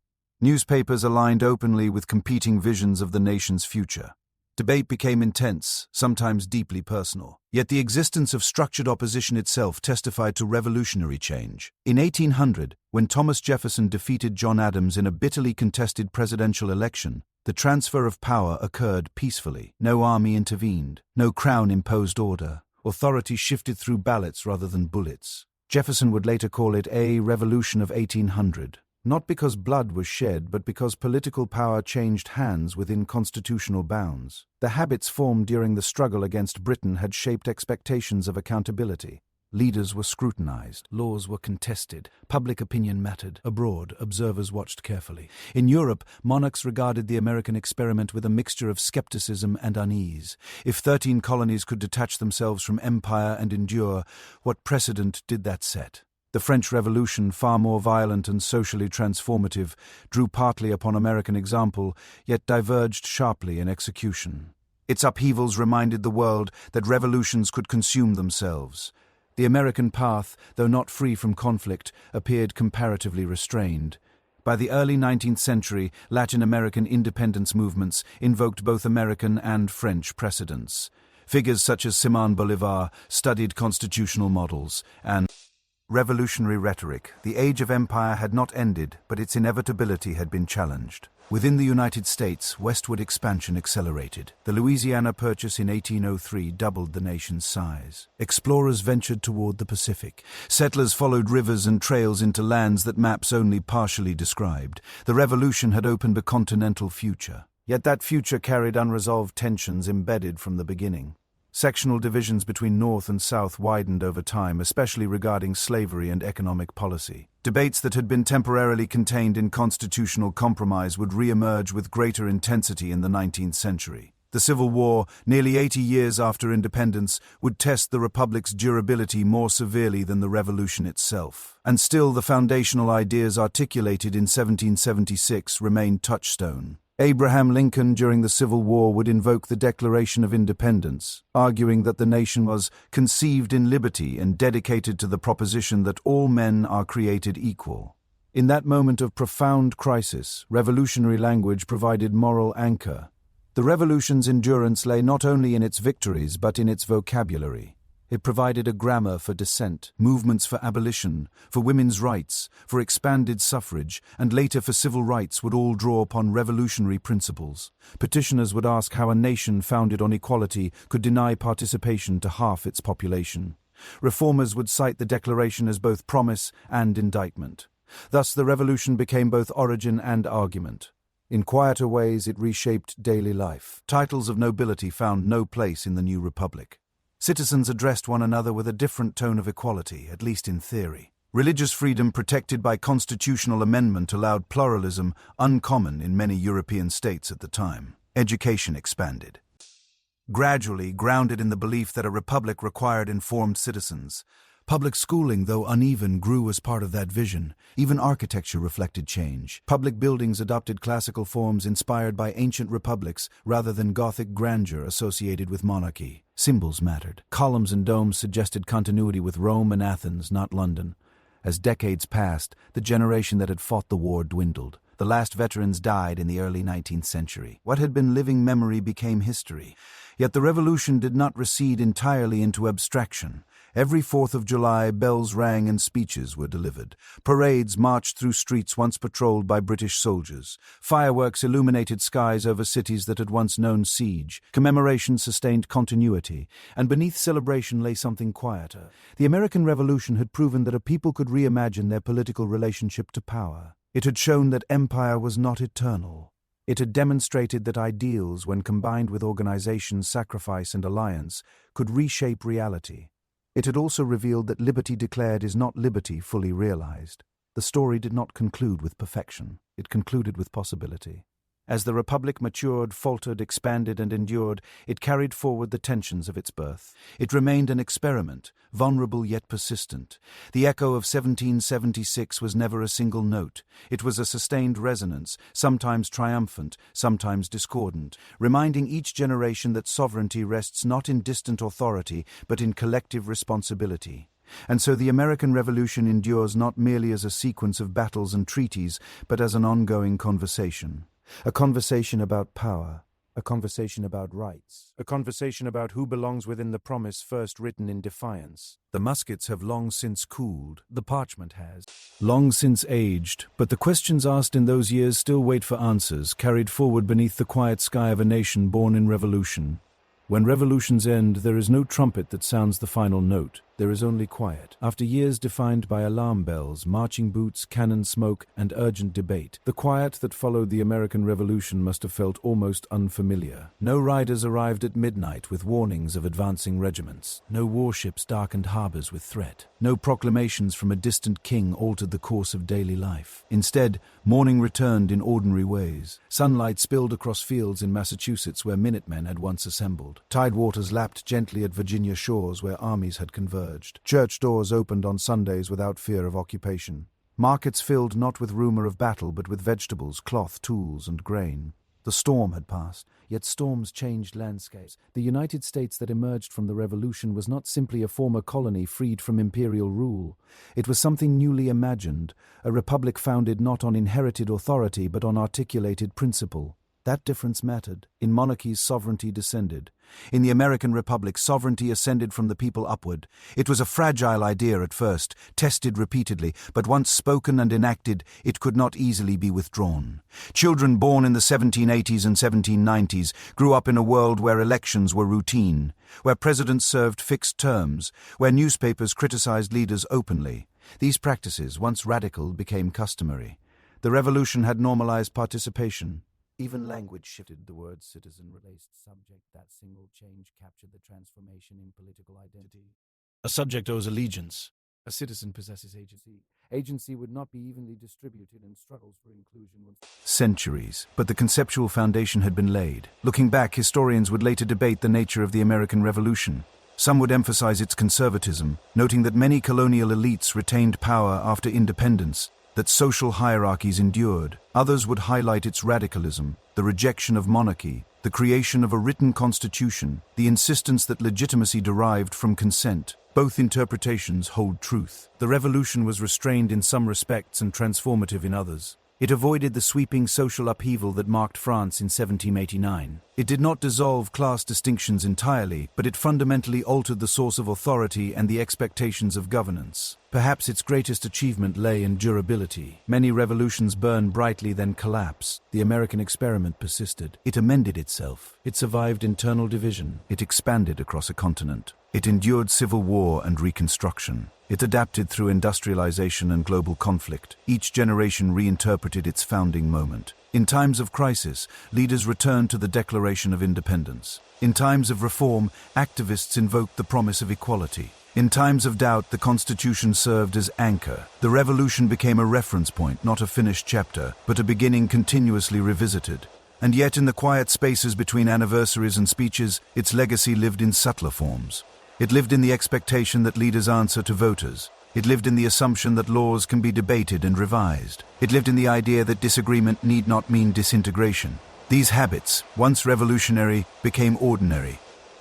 Newspapers aligned openly with competing visions of the nation's future. Debate became intense, sometimes deeply personal. Yet the existence of structured opposition itself testified to revolutionary change. In 1800, when Thomas Jefferson defeated John Adams in a bitterly contested presidential election, the transfer of power occurred peacefully. No army intervened. No crown imposed order. Authority shifted through ballots rather than bullets. Jefferson would later call it a revolution of 1800. Not because blood was shed, but because political power changed hands within constitutional bounds. The habits formed during the struggle against Britain had shaped expectations of accountability. Leaders were scrutinized, laws were contested, public opinion mattered. Abroad, observers watched carefully. In Europe, monarchs regarded the American experiment with a mixture of skepticism and unease. If 13 colonies could detach themselves from empire and endure, what precedent did that set? The French Revolution, far more violent and socially transformative, drew partly upon American example, yet diverged sharply in execution. Its upheavals reminded the world that revolutions could consume themselves. The American path, though not free from conflict, appeared comparatively restrained. By the early 19th century, Latin American independence movements invoked both American and French precedents. Figures such as Simón Bolívar studied constitutional models, and Revolutionary rhetoric. The age of empire had not ended, but its inevitability had been challenged. Within the United States, westward expansion accelerated. The Louisiana Purchase in 1803 doubled the nation's size. Explorers ventured toward the Pacific. Settlers followed rivers and trails into lands that maps only partially described. The Revolution had opened a continental future. Yet that future carried unresolved tensions embedded from the beginning. Sectional divisions between North and South widened over time, especially regarding slavery and economic policy. Debates that had been temporarily contained in constitutional compromise would re-emerge with greater intensity in the 19th century. The Civil War, nearly 80 years after independence, would test the Republic's durability more severely than the Revolution itself. And still, the foundational ideas articulated in 1776 remained touchstone. Abraham Lincoln during the Civil War would invoke the Declaration of Independence, arguing that the nation was conceived in liberty and dedicated to the proposition that all men are created equal. In that moment of profound crisis, revolutionary language provided moral anchor. The Revolution's endurance lay not only in its victories but in its vocabulary. It provided a grammar for dissent, movements for abolition, for women's rights, for expanded suffrage, and later for civil rights would all draw upon revolutionary principles. Petitioners would ask how a nation founded on equality could deny participation to half its population. Reformers would cite the Declaration as both promise and indictment. Thus the Revolution became both origin and argument. In quieter ways it reshaped daily life. Titles of nobility found no place in the new republic. Citizens addressed one another with a different tone of equality, at least in theory. Religious freedom protected by constitutional amendment allowed pluralism uncommon in many European states at the time. Education expanded. Gradually, grounded in the belief that a republic required informed citizens, public schooling, though uneven, grew as part of that vision. Even architecture reflected change. Public buildings adopted classical forms inspired by ancient republics rather than Gothic grandeur associated with monarchy. Symbols mattered. Columns and domes suggested continuity with Rome and Athens, not London. As decades passed, the generation that had fought the war dwindled. The last veterans died in the early 19th century. What had been living memory became history. Yet the Revolution did not recede entirely into abstraction. Every 4th of July, bells rang and speeches were delivered. Parades marched through streets once patrolled by British soldiers. Fireworks illuminated skies over cities that had once known siege. Commemoration sustained continuity, and beneath celebration lay something quieter. The American Revolution had proven that a people could reimagine their political relationship to power. It had shown that empire was not eternal. It had demonstrated that ideals, when combined with organization, sacrifice, and alliance, could reshape reality. It had also revealed that liberty declared is not liberty fully realized. The story did not conclude with perfection. It concluded with possibility. As the Republic matured, faltered, expanded, and endured, it carried forward the tensions of its birth. It remained an experiment, vulnerable yet persistent. The echo of 1776 was never a single note. It was a sustained resonance, sometimes triumphant, sometimes discordant, reminding each generation that sovereignty rests not in distant authority, but in collective responsibility. And so the American Revolution endures not merely as a sequence of battles and treaties, but as an ongoing conversation. A conversation about power, a conversation about rights, a conversation about who belongs within the promise first written in defiance. The muskets have long since cooled, the parchment has long since aged, but the questions asked in those years still wait for answers, carried forward beneath the quiet sky of a nation born in revolution. When revolutions end, there is no trumpet that sounds the final note. There is only quiet. After years defined by alarm bells, marching boots, cannon smoke, and urgent debate, the quiet that followed the American Revolution must have felt almost unfamiliar. No riders arrived at midnight with warnings of advancing regiments. No warships darkened harbors with threat. No proclamations from a distant king altered the course of daily life. Instead, morning returned in ordinary ways. Sunlight spilled across fields in Massachusetts where Minutemen had once assembled. Tidewaters lapped gently at Virginia shores where armies had converged. Church doors opened on Sundays without fear of occupation. Markets filled not with rumor of battle but with vegetables, cloth, tools, and grain. The storm had passed, yet storms changed landscapes. The United States that emerged from the Revolution was not simply a former colony freed from imperial rule. It was something newly imagined, a republic founded not on inherited authority but on articulated principle. That difference mattered. In monarchies, sovereignty descended. In the American Republic, sovereignty ascended from the people upward. It was a fragile idea at first, tested repeatedly, but once spoken and enacted, it could not easily be withdrawn. Children born in the 1780s and 1790s grew up in a world where elections were routine, where presidents served fixed terms, where newspapers criticized leaders openly. These practices, once radical, became customary. The revolution had normalized participation. Even language shifted. The word citizen replaced subject. That single change captured the transformation in political identity. A subject owes allegiance. A citizen possesses agency. Agency would not be evenly distributed, and struggles for inclusion would... Centuries, but the conceptual foundation had been laid. Looking back, historians would later debate the nature of the American Revolution. Some would emphasize its conservatism, noting that many colonial elites retained power after independence, that social hierarchies endured. Others would highlight its radicalism, the rejection of monarchy, the creation of a written constitution, the insistence that legitimacy derived from consent. Both interpretations hold truth. The revolution was restrained in some respects and transformative in others. It avoided the sweeping social upheaval that marked France in 1789. It did not dissolve class distinctions entirely, but it fundamentally altered the source of authority and the expectations of governance. Perhaps its greatest achievement lay in durability. Many revolutions burn brightly, then collapse. The American experiment persisted. It amended itself. It survived internal division. It expanded across a continent. It endured civil war and reconstruction. It adapted through industrialization and global conflict. Each generation reinterpreted its founding moment. In times of crisis, leaders returned to the Declaration of Independence. In times of reform, activists invoked the promise of equality. In times of doubt, the Constitution served as anchor. The revolution became a reference point, not a finished chapter, but a beginning continuously revisited. And yet, in the quiet spaces between anniversaries and speeches, its legacy lived in subtler forms. It lived in the expectation that leaders answer to voters. It lived in the assumption that laws can be debated and revised. It lived in the idea that disagreement need not mean disintegration. These habits, once revolutionary, became ordinary.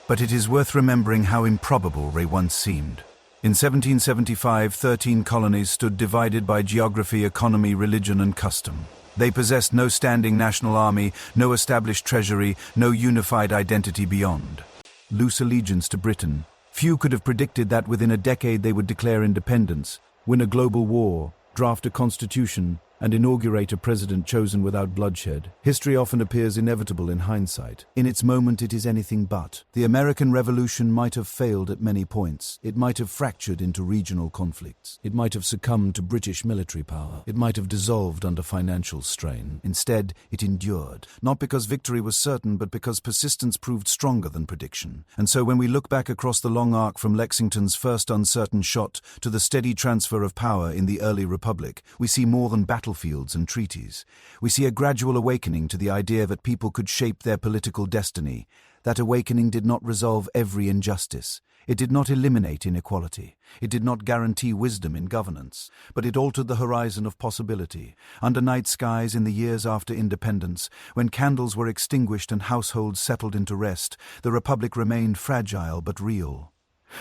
But it is worth remembering how improbable they once seemed. In 1775, 13 colonies stood divided by geography, economy, religion, and custom. They possessed no standing national army, no established treasury, no unified identity beyond. Loose allegiance to Britain. Few could have predicted that within a decade they would declare independence, win a global war, draft a constitution, and inaugurate a president chosen without bloodshed. History often appears inevitable in hindsight. In its moment, it is anything but. The American Revolution might have failed at many points. It might have fractured into regional conflicts. It might have succumbed to British military power. It might have dissolved under financial strain. Instead, it endured, not because victory was certain, but because persistence proved stronger than prediction. And so when we look back across the long arc from Lexington's first uncertain shot to the steady transfer of power in the early republic, we see more than battlefields and treaties. We see a gradual awakening to the idea that people could shape their political destiny. That awakening did not resolve every injustice. It did not eliminate inequality. It did not guarantee wisdom in governance. But it altered the horizon of possibility. Under night skies in the years after independence, when candles were extinguished and households settled into rest, the Republic remained fragile but real.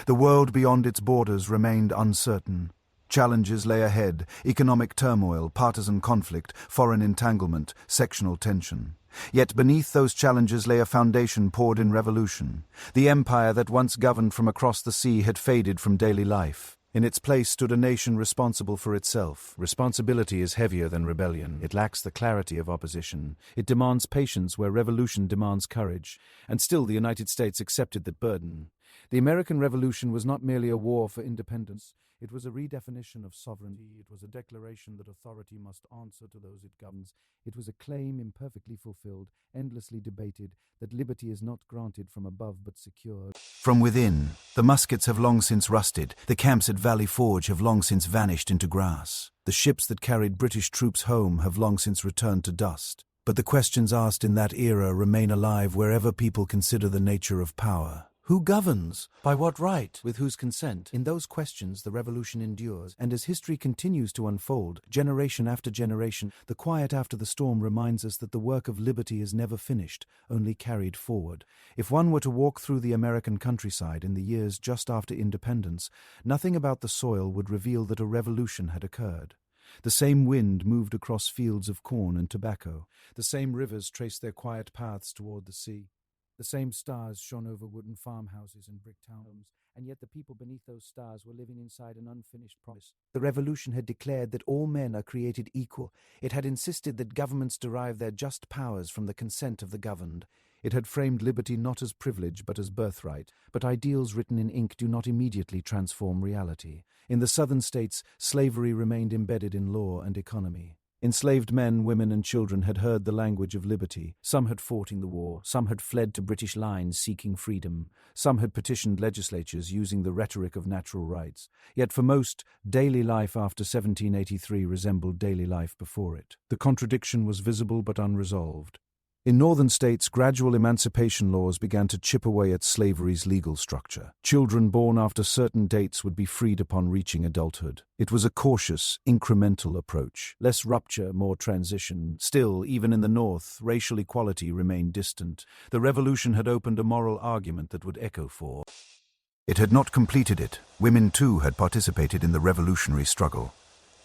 The world beyond its borders remained uncertain. Challenges lay ahead: economic turmoil, partisan conflict, foreign entanglement, sectional tension. Yet beneath those challenges lay a foundation poured in revolution. The empire that once governed from across the sea had faded from daily life. In its place stood a nation responsible for itself. Responsibility is heavier than rebellion. It lacks the clarity of opposition. It demands patience where revolution demands courage. And still the United States accepted that burden. The American Revolution was not merely a war for independence. It was a redefinition of sovereignty. It was a declaration that authority must answer to those it governs. It was a claim imperfectly fulfilled, endlessly debated, that liberty is not granted from above but secured from within. The muskets have long since rusted. The camps at Valley Forge have long since vanished into grass. The ships that carried British troops home have long since returned to dust. But the questions asked in that era remain alive wherever people consider the nature of power. Who governs? By what right? With whose consent? In those questions, the revolution endures, and as history continues to unfold, generation after generation, the quiet after the storm reminds us that the work of liberty is never finished, only carried forward. If one were to walk through the American countryside in the years just after independence, nothing about the soil would reveal that a revolution had occurred. The same wind moved across fields of corn and tobacco. The same rivers traced their quiet paths toward the sea. The same stars shone over wooden farmhouses and brick towns, and yet the people beneath those stars were living inside an unfinished promise. The revolution had declared that all men are created equal. It had insisted that governments derive their just powers from the consent of the governed. It had framed liberty not as privilege but as birthright. But ideals written in ink do not immediately transform reality. In the southern states, slavery remained embedded in law and economy. Enslaved men, women, and children had heard the language of liberty. Some had fought in the war. Some had fled to British lines seeking freedom. Some had petitioned legislatures using the rhetoric of natural rights. Yet for most, daily life after 1783 resembled daily life before it. The contradiction was visible but unresolved. In northern states, gradual emancipation laws began to chip away at slavery's legal structure. Children born after certain dates would be freed upon reaching adulthood. It was a cautious, incremental approach. Less rupture, more transition. Still, even in the North, racial equality remained distant. The revolution had opened a moral argument that would echo for. It had not completed it. Women, too, had participated in the revolutionary struggle.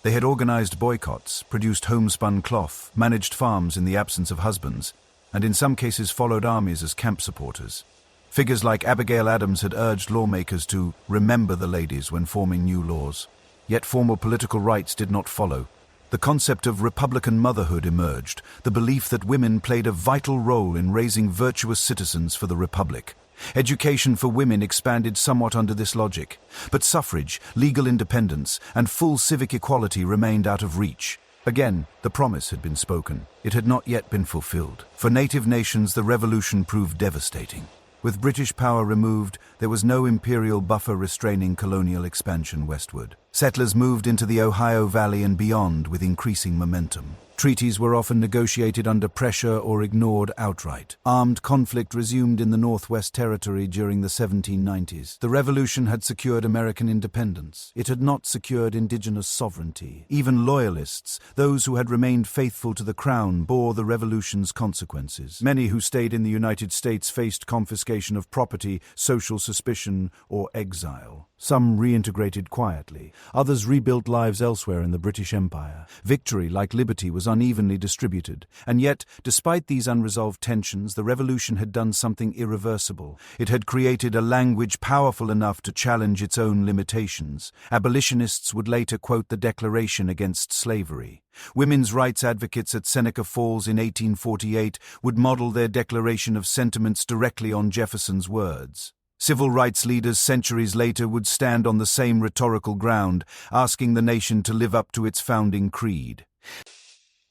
They had organized boycotts, produced homespun cloth, managed farms in the absence of husbands, and in some cases followed armies as camp supporters. Figures like Abigail Adams had urged lawmakers to remember the ladies when forming new laws. Yet formal political rights did not follow. The concept of Republican motherhood emerged, the belief that women played a vital role in raising virtuous citizens for the Republic. Education for women expanded somewhat under this logic, but suffrage, legal independence, and full civic equality remained out of reach. Again, the promise had been spoken. It had not yet been fulfilled. For native nations, the revolution proved devastating. With British power removed, there was no imperial buffer restraining colonial expansion westward. Settlers moved into the Ohio Valley and beyond with increasing momentum. Treaties were often negotiated under pressure or ignored outright. Armed conflict resumed in the Northwest Territory during the 1790s. The Revolution had secured American independence. It had not secured indigenous sovereignty. Even loyalists, those who had remained faithful to the Crown, bore the Revolution's consequences. Many who stayed in the United States faced confiscation of property, social suspicion, or exile. Some reintegrated quietly. Others rebuilt lives elsewhere in the British Empire. Victory, like liberty, was unevenly distributed. And yet, despite these unresolved tensions, the revolution had done something irreversible. It had created a language powerful enough to challenge its own limitations. Abolitionists would later quote the Declaration against slavery. Women's rights advocates at Seneca Falls in 1848 would model their declaration of sentiments directly on Jefferson's words. Civil rights leaders centuries later would stand on the same rhetorical ground, asking the nation to live up to its founding creed.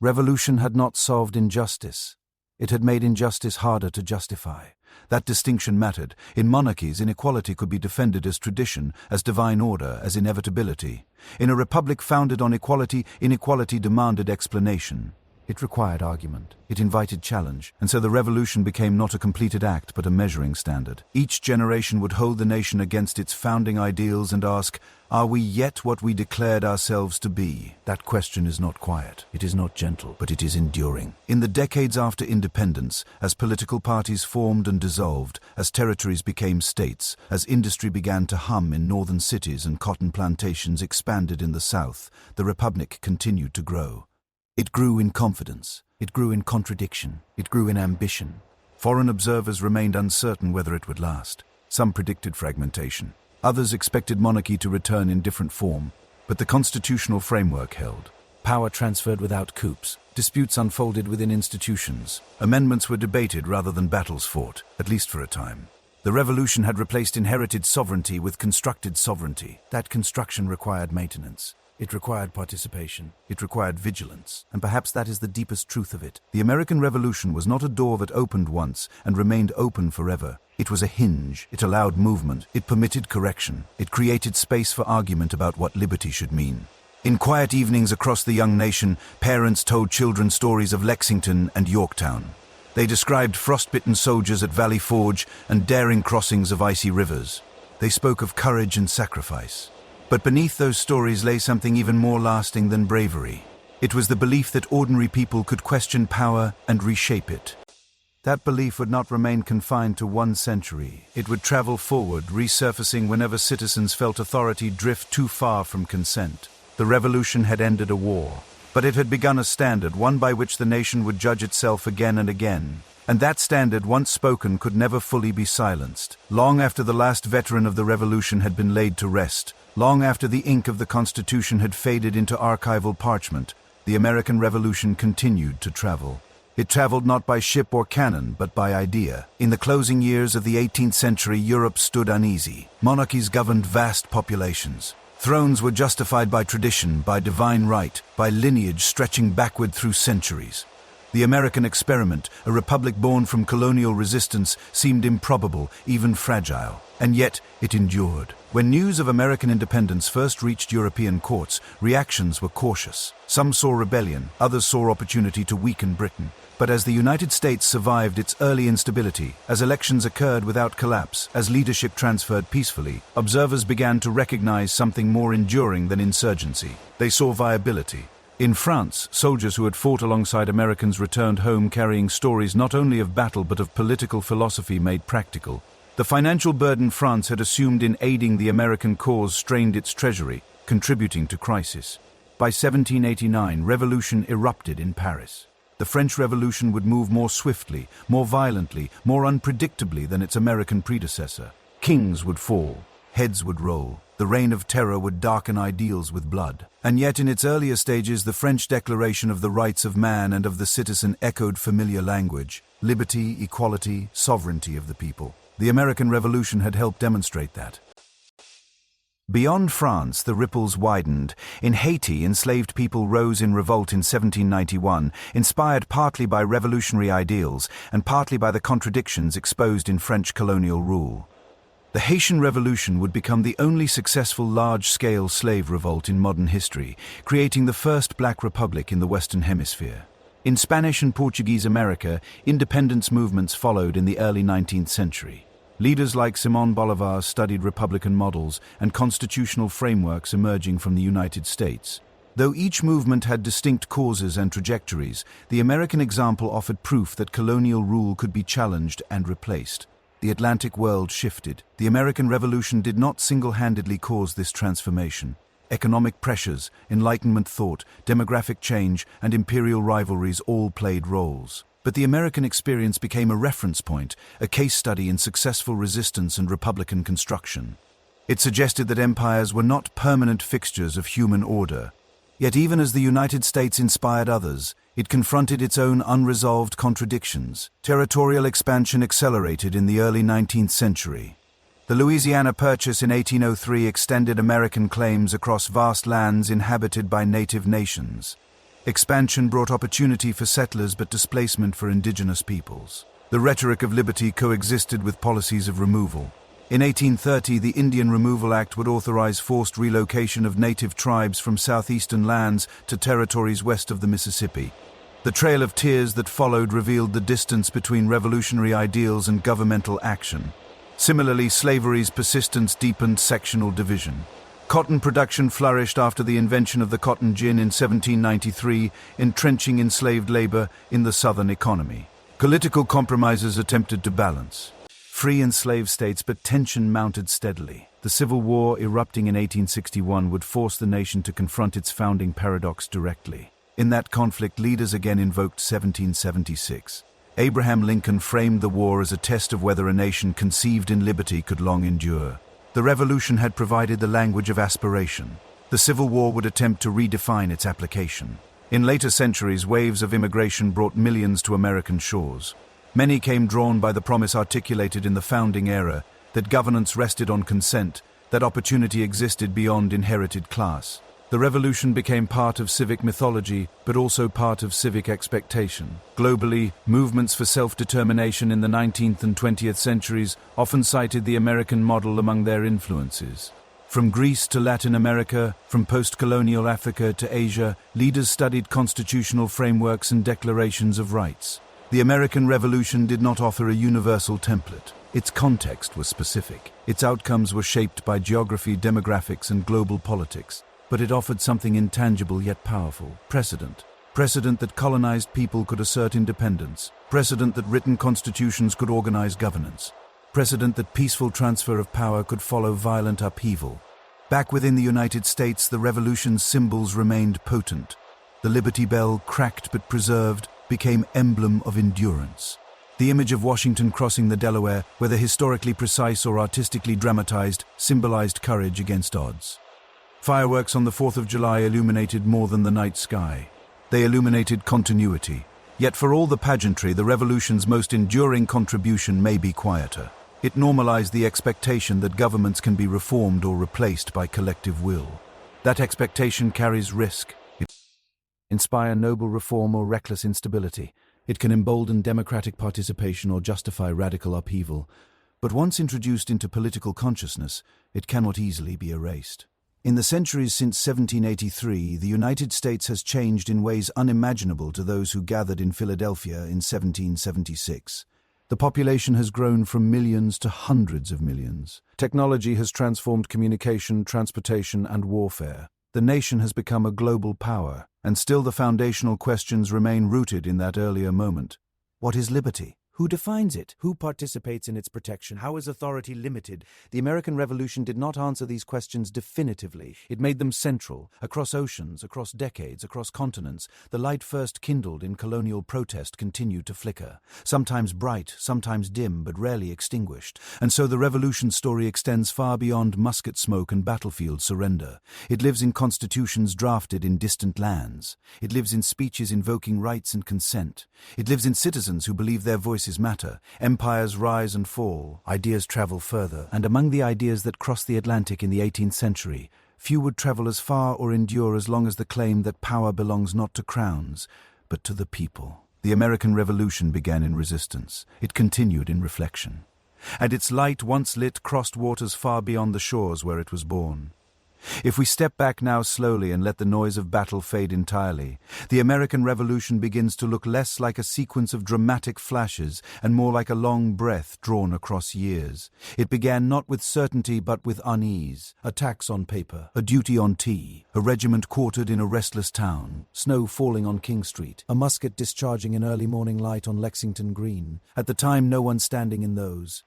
Revolution had not solved injustice. It had made injustice harder to justify. That distinction mattered. In monarchies, inequality could be defended as tradition, as divine order, as inevitability. In a republic founded on equality, inequality demanded explanation. It required argument. It invited challenge. And so the revolution became not a completed act, but a measuring standard. Each generation would hold the nation against its founding ideals and ask, are we yet what we declared ourselves to be? That question is not quiet. It is not gentle, but it is enduring. In the decades after independence, as political parties formed and dissolved, as territories became states, as industry began to hum in northern cities and cotton plantations expanded in the south, the republic continued to grow. It grew in confidence, it grew in contradiction, it grew in ambition. Foreign observers remained uncertain whether it would last. Some predicted fragmentation. Others expected monarchy to return in different form, but the constitutional framework held. Power transferred without coups. Disputes unfolded within institutions. Amendments were debated rather than battles fought, at least for a time. The revolution had replaced inherited sovereignty with constructed sovereignty. That construction required maintenance. It required participation. It required vigilance. And perhaps that is the deepest truth of it. The American Revolution was not a door that opened once and remained open forever. It was a hinge. It allowed movement. It permitted correction. It created space for argument about what liberty should mean. In quiet evenings across the young nation, parents told children stories of Lexington and Yorktown. They described frostbitten soldiers at Valley Forge and daring crossings of icy rivers. They spoke of courage and sacrifice. But beneath those stories lay something even more lasting than bravery. It was the belief that ordinary people could question power and reshape it. That belief would not remain confined to one century. It would travel forward, resurfacing whenever citizens felt authority drift too far from consent. The revolution had ended a war, but it had begun a standard, one by which the nation would judge itself again and again. And that standard, once spoken, could never fully be silenced. Long after the last veteran of the revolution had been laid to rest, long after the ink of the Constitution had faded into archival parchment, the American Revolution continued to travel. It traveled not by ship or cannon, but by idea. In the closing years of the 18th century, Europe stood uneasy. Monarchies governed vast populations. Thrones were justified by tradition, by divine right, by lineage stretching backward through centuries. The American experiment, a republic born from colonial resistance, seemed improbable, even fragile. And yet, it endured. When news of American independence first reached European courts, reactions were cautious. Some saw rebellion, others saw opportunity to weaken Britain. But as the United States survived its early instability, as elections occurred without collapse, as leadership transferred peacefully, observers began to recognize something more enduring than insurgency. They saw viability. In France, soldiers who had fought alongside Americans returned home carrying stories not only of battle but of political philosophy made practical. The financial burden France had assumed in aiding the American cause strained its treasury, contributing to crisis. By 1789, revolution erupted in Paris. The French Revolution would move more swiftly, more violently, more unpredictably than its American predecessor. Kings would fall, heads would roll. The reign of terror would darken ideals with blood. And yet in its earlier stages, the French Declaration of the Rights of Man and of the Citizen echoed familiar language: liberty, equality, sovereignty of the people. The American Revolution had helped demonstrate that. Beyond France, the ripples widened. In Haiti, enslaved people rose in revolt in 1791, inspired partly by revolutionary ideals and partly by the contradictions exposed in French colonial rule. The Haitian Revolution would become the only successful large-scale slave revolt in modern history, creating the first black republic in the Western Hemisphere. In Spanish and Portuguese America, independence movements followed in the early 19th century. Leaders like Simón Bolívar studied republican models and constitutional frameworks emerging from the United States. Though each movement had distinct causes and trajectories, the American example offered proof that colonial rule could be challenged and replaced. The Atlantic world shifted. The American Revolution did not single-handedly cause this transformation. Economic pressures, Enlightenment thought, demographic change, and imperial rivalries all played roles. But the American experience became a reference point, a case study in successful resistance and republican construction. It suggested that empires were not permanent fixtures of human order. Yet even as the United States inspired others, it confronted its own unresolved contradictions. Territorial expansion accelerated in the early 19th century. The Louisiana Purchase in 1803 extended American claims across vast lands inhabited by native nations. Expansion brought opportunity for settlers but displacement for indigenous peoples. The rhetoric of liberty coexisted with policies of removal. In 1830, the Indian Removal Act would authorize forced relocation of native tribes from southeastern lands to territories west of the Mississippi. The trail of tears that followed revealed the distance between revolutionary ideals and governmental action. Similarly, slavery's persistence deepened sectional division. Cotton production flourished after the invention of the cotton gin in 1793, entrenching enslaved labor in the Southern economy. Political compromises attempted to balance free and slave states, but tension mounted steadily. The Civil War, erupting in 1861, would force the nation to confront its founding paradox directly. In that conflict, leaders again invoked 1776. Abraham Lincoln framed the war as a test of whether a nation conceived in liberty could long endure. The Revolution had provided the language of aspiration. The Civil War would attempt to redefine its application. In later centuries, waves of immigration brought millions to American shores. Many came drawn by the promise articulated in the founding era that governance rested on consent, that opportunity existed beyond inherited class. The revolution became part of civic mythology, but also part of civic expectation. Globally, movements for self-determination in the 19th and 20th centuries often cited the American model among their influences. From Greece to Latin America, from post-colonial Africa to Asia, leaders studied constitutional frameworks and declarations of rights. The American Revolution did not offer a universal template. Its context was specific. Its outcomes were shaped by geography, demographics, and global politics. But it offered something intangible yet powerful: precedent. Precedent that colonized people could assert independence. Precedent that written constitutions could organize governance. Precedent that peaceful transfer of power could follow violent upheaval. Back within the United States, the revolution's symbols remained potent. The Liberty Bell, cracked but preserved, became emblem of endurance. The image of Washington crossing the Delaware, whether historically precise or artistically dramatized, symbolized courage against odds. Fireworks on the 4th of July illuminated more than the night sky. They illuminated continuity. Yet for all the pageantry, the revolution's most enduring contribution may be quieter. It normalized the expectation that governments can be reformed or replaced by collective will. That expectation carries risk. It can inspire noble reform or reckless instability. It can embolden democratic participation or justify radical upheaval. But once introduced into political consciousness, it cannot easily be erased. In the centuries since 1783, the United States has changed in ways unimaginable to those who gathered in Philadelphia in 1776. The population has grown from millions to hundreds of millions. Technology has transformed communication, transportation, and warfare. The nation has become a global power, and still the foundational questions remain rooted in that earlier moment. What is liberty? Who defines it? Who participates in its protection? How is authority limited? The American Revolution did not answer these questions definitively. It made them central. Across oceans, across decades, across continents, the light first kindled in colonial protest continued to flicker. Sometimes bright, sometimes dim, but rarely extinguished. And so the Revolution's story extends far beyond musket smoke and battlefield surrender. It lives in constitutions drafted in distant lands. It lives in speeches invoking rights and consent. It lives in citizens who believe their voices matter. Empires rise and fall, ideas travel further, and among the ideas that crossed the Atlantic in the 18th century, few would travel as far or endure as long as the claim that power belongs not to crowns, but to the people. The American Revolution began in resistance. It continued in reflection. And its light, once lit, crossed waters far beyond the shores where it was born. If we step back now slowly and let the noise of battle fade entirely, the American Revolution begins to look less like a sequence of dramatic flashes and more like a long breath drawn across years. It began not with certainty but with unease, a tax on paper, a duty on tea, a regiment quartered in a restless town, snow falling on King Street, a musket discharging in early morning light on Lexington Green. At the time, no one standing in those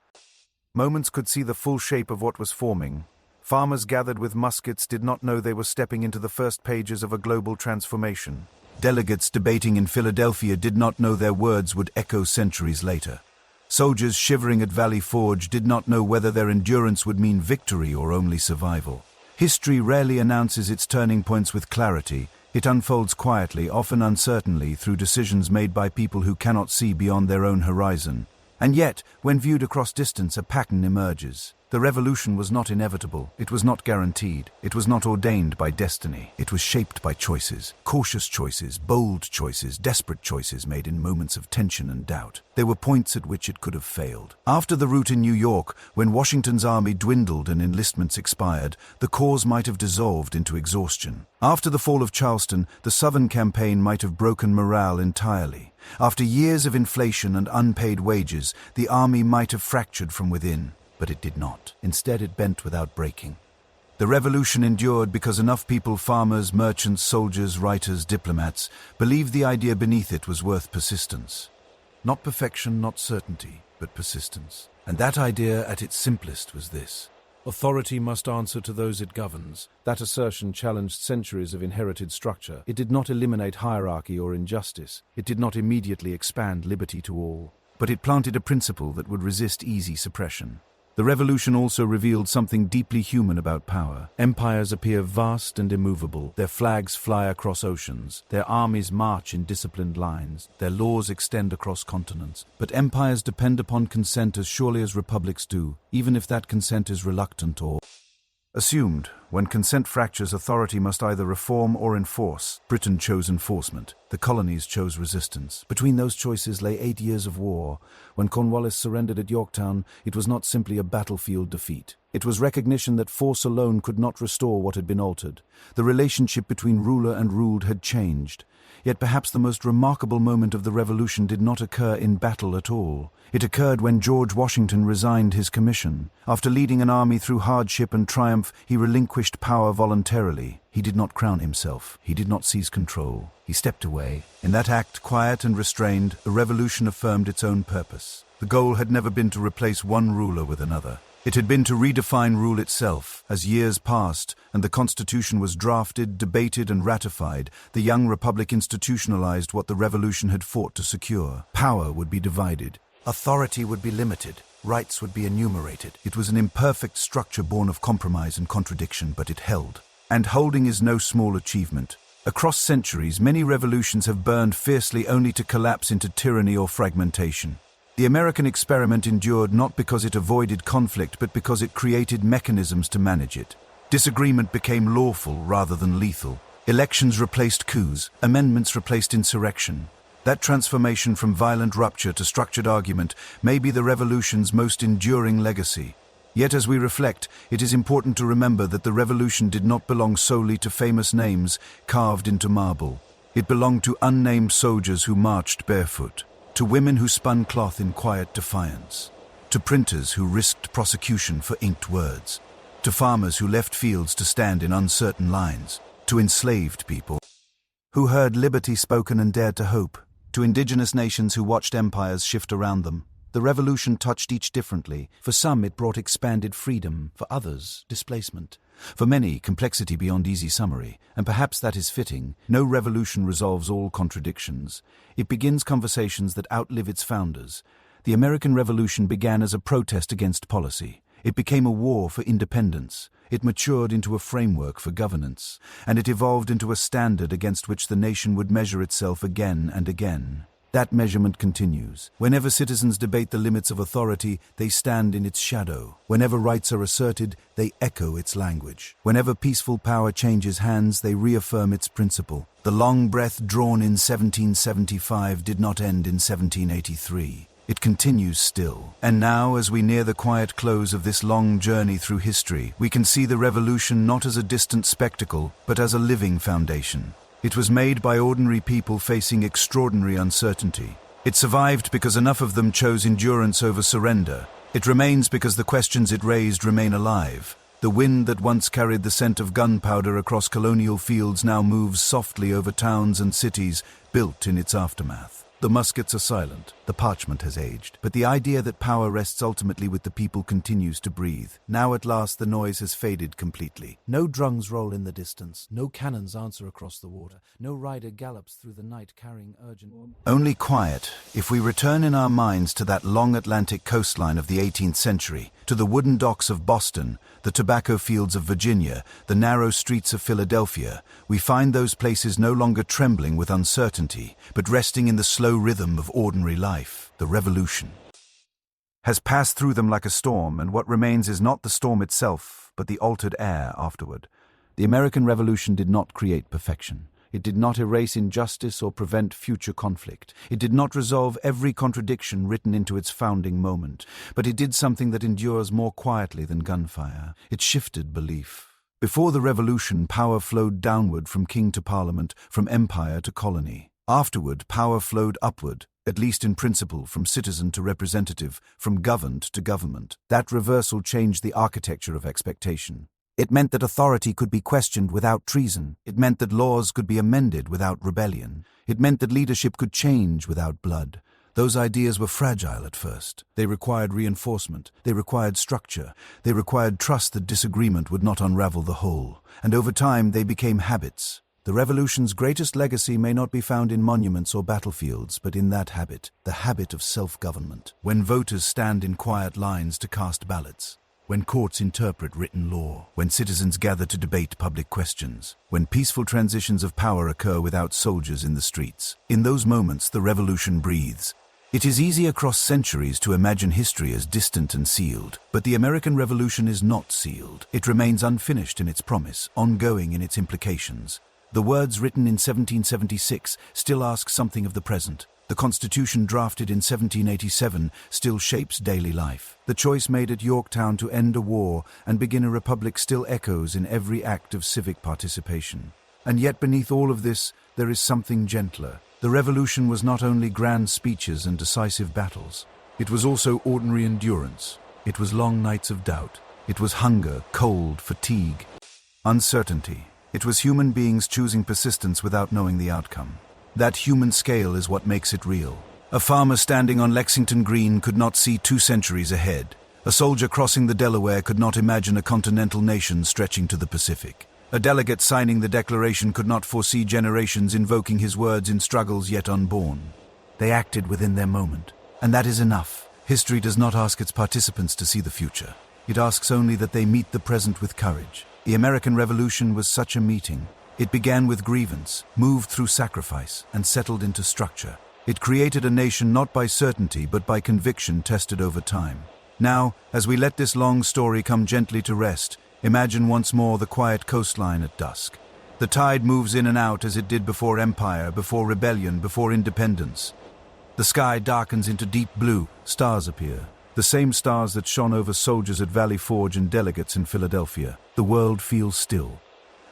moments could see the full shape of what was forming. Farmers gathered with muskets did not know they were stepping into the first pages of a global transformation. Delegates debating in Philadelphia did not know their words would echo centuries later. Soldiers shivering at Valley Forge did not know whether their endurance would mean victory or only survival. History rarely announces its turning points with clarity. It unfolds quietly, often uncertainly, through decisions made by people who cannot see beyond their own horizon. And yet, when viewed across distance, a pattern emerges. The revolution was not inevitable, it was not guaranteed, it was not ordained by destiny. It was shaped by choices, cautious choices, bold choices, desperate choices made in moments of tension and doubt. There were points at which it could have failed. After the rout in New York, when Washington's army dwindled and enlistments expired, the cause might have dissolved into exhaustion. After the fall of Charleston, the Southern campaign might have broken morale entirely. After years of inflation and unpaid wages, the army might have fractured from within. But it did not. Instead, it bent without breaking. The revolution endured because enough people, farmers, merchants, soldiers, writers, diplomats, believed the idea beneath it was worth persistence. Not perfection, not certainty, but persistence. And that idea at its simplest was this: authority must answer to those it governs. That assertion challenged centuries of inherited structure. It did not eliminate hierarchy or injustice. It did not immediately expand liberty to all. But it planted a principle that would resist easy suppression. The revolution also revealed something deeply human about power. Empires appear vast and immovable. Their flags fly across oceans. Their armies march in disciplined lines. Their laws extend across continents. But empires depend upon consent as surely as republics do, even if that consent is reluctant or assumed. When consent fractures, authority must either reform or enforce. Britain chose enforcement. The colonies chose resistance. Between those choices lay 8 years of war. When Cornwallis surrendered at Yorktown, it was not simply a battlefield defeat. It was recognition that force alone could not restore what had been altered. The relationship between ruler and ruled had changed. Yet perhaps the most remarkable moment of the revolution did not occur in battle at all. It occurred when George Washington resigned his commission. After leading an army through hardship and triumph, he relinquished power voluntarily. He did not crown himself. He did not seize control. He stepped away. In that act, quiet and restrained, the revolution affirmed its own purpose. The goal had never been to replace one ruler with another. It had been to redefine rule itself. As years passed and the Constitution was drafted, debated and ratified, the young republic institutionalized what the revolution had fought to secure. Power would be divided. Authority would be limited. Rights would be enumerated. It was an imperfect structure born of compromise and contradiction, but it held. And holding is no small achievement. Across centuries, many revolutions have burned fiercely only to collapse into tyranny or fragmentation. The American experiment endured not because it avoided conflict, but because it created mechanisms to manage it. Disagreement became lawful rather than lethal. Elections replaced coups. Amendments replaced insurrection. That transformation from violent rupture to structured argument may be the revolution's most enduring legacy. Yet as we reflect, it is important to remember that the revolution did not belong solely to famous names carved into marble. It belonged to unnamed soldiers who marched barefoot, to women who spun cloth in quiet defiance, to printers who risked prosecution for inked words, to farmers who left fields to stand in uncertain lines, to enslaved people who heard liberty spoken and dared to hope, to indigenous nations who watched empires shift around them. The revolution touched each differently. For some, it brought expanded freedom. For others, displacement. For many, complexity beyond easy summary. And perhaps that is fitting. No revolution resolves all contradictions. It begins conversations that outlive its founders. The American Revolution began as a protest against policy. It became a war for independence. It matured into a framework for governance. And it evolved into a standard against which the nation would measure itself again and again. That measurement continues. Whenever citizens debate the limits of authority, they stand in its shadow. Whenever rights are asserted, they echo its language. Whenever peaceful power changes hands, they reaffirm its principle. The long breath drawn in 1775 did not end in 1783. It continues still. And now, as we near the quiet close of this long journey through history, we can see the revolution not as a distant spectacle, but as a living foundation. It was made by ordinary people facing extraordinary uncertainty. It survived because enough of them chose endurance over surrender. It remains because the questions it raised remain alive. The wind that once carried the scent of gunpowder across colonial fields now moves softly over towns and cities built in its aftermath. The muskets are silent, the parchment has aged, but the idea that power rests ultimately with the people continues to breathe. Now at last the noise has faded completely. No drums roll in the distance, no cannons answer across the water, no rider gallops through the night carrying urgent... Only quiet, if we return in our minds to that long Atlantic coastline of the 18th century, to the wooden docks of Boston, the tobacco fields of Virginia, the narrow streets of Philadelphia, we find those places no longer trembling with uncertainty, but resting in the slow rhythm of ordinary life. The revolution has passed through them like a storm, and what remains is not the storm itself, but the altered air afterward. The American Revolution did not create perfection. It did not erase injustice or prevent future conflict. It did not resolve every contradiction written into its founding moment. But it did something that endures more quietly than gunfire. It shifted belief. Before the revolution, power flowed downward from king to parliament, from empire to colony. Afterward, power flowed upward, at least in principle, from citizen to representative, from governed to government. That reversal changed the architecture of expectation. It meant that authority could be questioned without treason. It meant that laws could be amended without rebellion. It meant that leadership could change without blood. Those ideas were fragile at first. They required reinforcement. They required structure. They required trust that disagreement would not unravel the whole. And over time, they became habits. The revolution's greatest legacy may not be found in monuments or battlefields, but in that habit, the habit of self-government. When voters stand in quiet lines to cast ballots, when courts interpret written law, when citizens gather to debate public questions, when peaceful transitions of power occur without soldiers in the streets. In those moments, the revolution breathes. It is easy across centuries to imagine history as distant and sealed, but the American Revolution is not sealed. It remains unfinished in its promise, ongoing in its implications. The words written in 1776 still ask something of the present. The Constitution drafted in 1787 still shapes daily life. The choice made at Yorktown to end a war and begin a republic still echoes in every act of civic participation. And yet beneath all of this, there is something gentler. The revolution was not only grand speeches and decisive battles. It was also ordinary endurance. It was long nights of doubt. It was hunger, cold, fatigue, uncertainty. It was human beings choosing persistence without knowing the outcome. That human scale is what makes it real. A farmer standing on Lexington Green could not see 2 centuries ahead. A soldier crossing the Delaware could not imagine a continental nation stretching to the Pacific. A delegate signing the Declaration could not foresee generations invoking his words in struggles yet unborn. They acted within their moment, and that is enough. History does not ask its participants to see the future. It asks only that they meet the present with courage. The American Revolution was such a meeting. It began with grievance, moved through sacrifice, and settled into structure. It created a nation not by certainty but by conviction tested over time. Now, as we let this long story come gently to rest, imagine once more the quiet coastline at dusk. The tide moves in and out as it did before empire, before rebellion, before independence. The sky darkens into deep blue, stars appear. The same stars that shone over soldiers at Valley Forge and delegates in Philadelphia. The world feels still.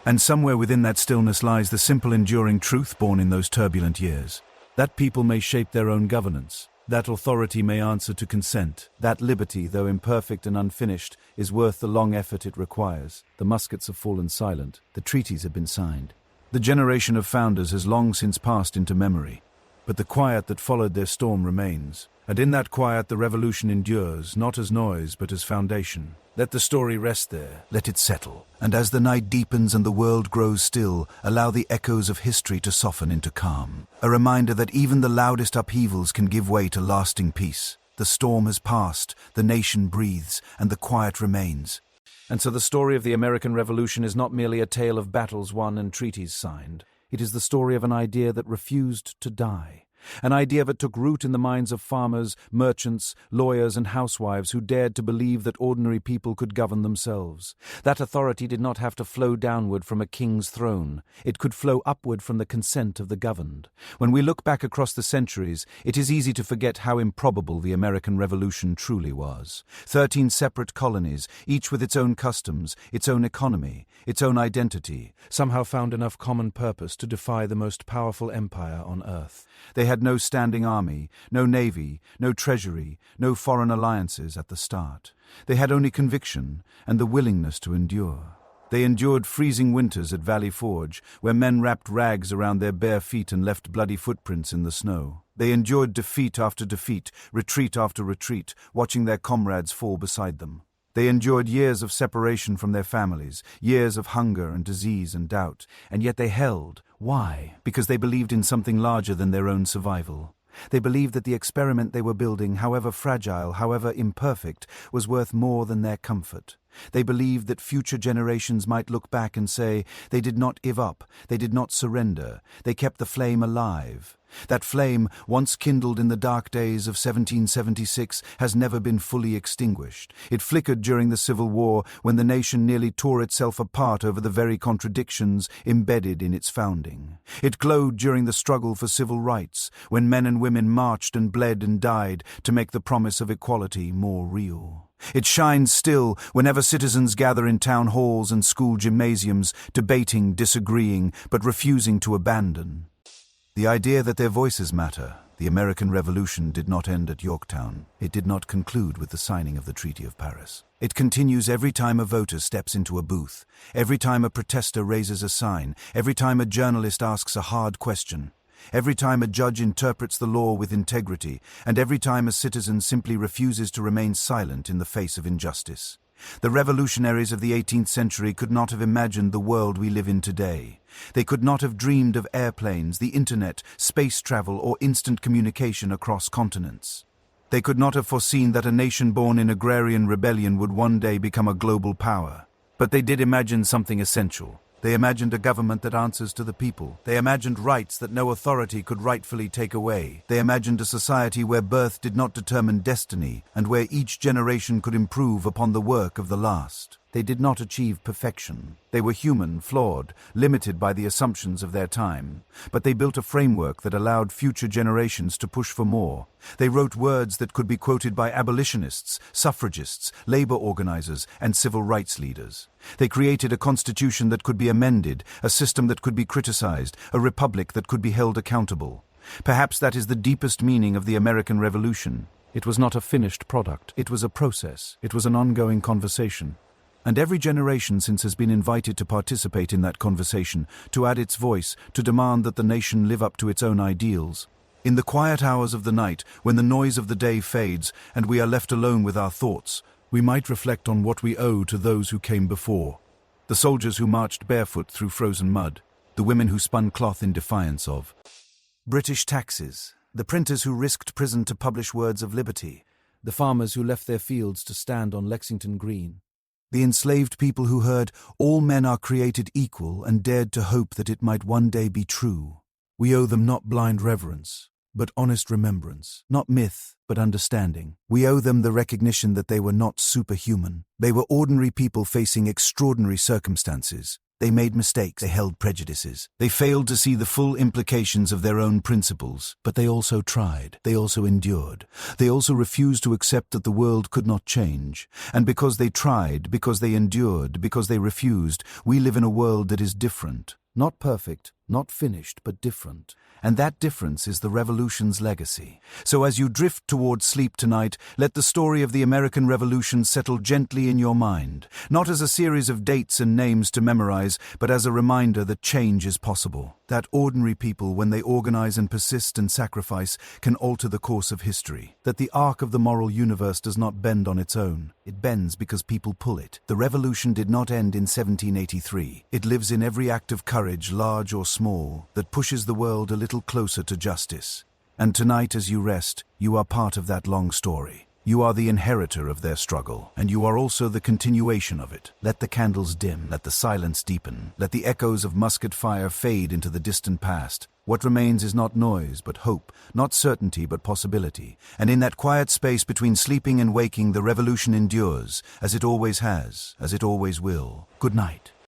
And somewhere within that stillness lies the simple enduring truth born in those turbulent years. That people may shape their own governance. That authority may answer to consent. That liberty, though imperfect and unfinished, is worth the long effort it requires. The muskets have fallen silent. The treaties have been signed. The generation of founders has long since passed into memory. But the quiet that followed their storm remains. And in that quiet the revolution endures, not as noise but as foundation. Let the story rest there, let it settle. And as the night deepens and the world grows still, allow the echoes of history to soften into calm. A reminder that even the loudest upheavals can give way to lasting peace. The storm has passed, the nation breathes, and the quiet remains. And so the story of the American Revolution is not merely a tale of battles won and treaties signed. It is the story of an idea that refused to die. An idea that took root in the minds of farmers, merchants, lawyers, and housewives who dared to believe that ordinary people could govern themselves. That authority did not have to flow downward from a king's throne. It could flow upward from the consent of the governed. When we look back across the centuries, it is easy to forget how improbable the American Revolution truly was. 13 separate colonies, each with its own customs, its own economy, its own identity, somehow found enough common purpose to defy the most powerful empire on earth. They had no standing army, no navy, no treasury, no foreign alliances at the start. They had only conviction and the willingness to endure. They endured freezing winters at Valley Forge, where men wrapped rags around their bare feet and left bloody footprints in the snow. They endured defeat after defeat, retreat after retreat, watching their comrades fall beside them. They endured years of separation from their families, years of hunger and disease and doubt, and yet they held. Why? Because they believed in something larger than their own survival. They believed that the experiment they were building, however fragile, however imperfect, was worth more than their comfort. They believed that future generations might look back and say, they did not give up, they did not surrender, they kept the flame alive. That flame, once kindled in the dark days of 1776, has never been fully extinguished. It flickered during the Civil War when the nation nearly tore itself apart over the very contradictions embedded in its founding. It glowed during the struggle for civil rights, when men and women marched and bled and died to make the promise of equality more real. It shines still whenever citizens gather in town halls and school gymnasiums, debating, disagreeing, but refusing to abandon. The idea that their voices matter. The American Revolution did not end at Yorktown. It did not conclude with the signing of the Treaty of Paris. It continues every time a voter steps into a booth, every time a protester raises a sign, every time a journalist asks a hard question, every time a judge interprets the law with integrity, and every time a citizen simply refuses to remain silent in the face of injustice. The revolutionaries of the 18th century could not have imagined the world we live in today. They could not have dreamed of airplanes, the internet, space travel, or instant communication across continents. They could not have foreseen that a nation born in agrarian rebellion would one day become a global power. But they did imagine something essential. They imagined a government that answers to the people. They imagined rights that no authority could rightfully take away. They imagined a society where birth did not determine destiny, and where each generation could improve upon the work of the last. They did not achieve perfection. They were human, flawed, limited by the assumptions of their time. But they built a framework that allowed future generations to push for more. They wrote words that could be quoted by abolitionists, suffragists, labor organizers, and civil rights leaders. They created a constitution that could be amended, a system that could be criticized, a republic that could be held accountable. Perhaps that is the deepest meaning of the American Revolution. It was not a finished product. It was a process. It was an ongoing conversation. And every generation since has been invited to participate in that conversation, to add its voice, to demand that the nation live up to its own ideals. In the quiet hours of the night, when the noise of the day fades and we are left alone with our thoughts, we might reflect on what we owe to those who came before. The soldiers who marched barefoot through frozen mud, the women who spun cloth in defiance of British taxes, the printers who risked prison to publish words of liberty, the farmers who left their fields to stand on Lexington Green, the enslaved people who heard, "All men are created equal," and dared to hope that it might one day be true. We owe them not blind reverence, but honest remembrance, not myth, but understanding. We owe them the recognition that they were not superhuman. They were ordinary people facing extraordinary circumstances. They made mistakes, they held prejudices. They failed to see the full implications of their own principles, but they also tried. They also endured. They also refused to accept that the world could not change. And because they tried, because they endured, because they refused, we live in a world that is different. Not perfect, not finished, but different. And that difference is the Revolution's legacy. So as you drift towards sleep tonight, let the story of the American Revolution settle gently in your mind, not as a series of dates and names to memorize, but as a reminder that change is possible, that ordinary people, when they organize and persist and sacrifice, can alter the course of history, that the arc of the moral universe does not bend on its own. It bends because people pull it. The revolution did not end in 1783. It lives in every act of courage, large or small, that pushes the world a little closer to justice. And tonight, as you rest, you are part of that long story. You are the inheritor of their struggle, and you are also the continuation of it. Let the candles dim, let the silence deepen, let the echoes of musket fire fade into the distant past. What remains is not noise, but hope, not certainty, but possibility. And in that quiet space between sleeping and waking, the revolution endures, as it always has, as it always will. Good night.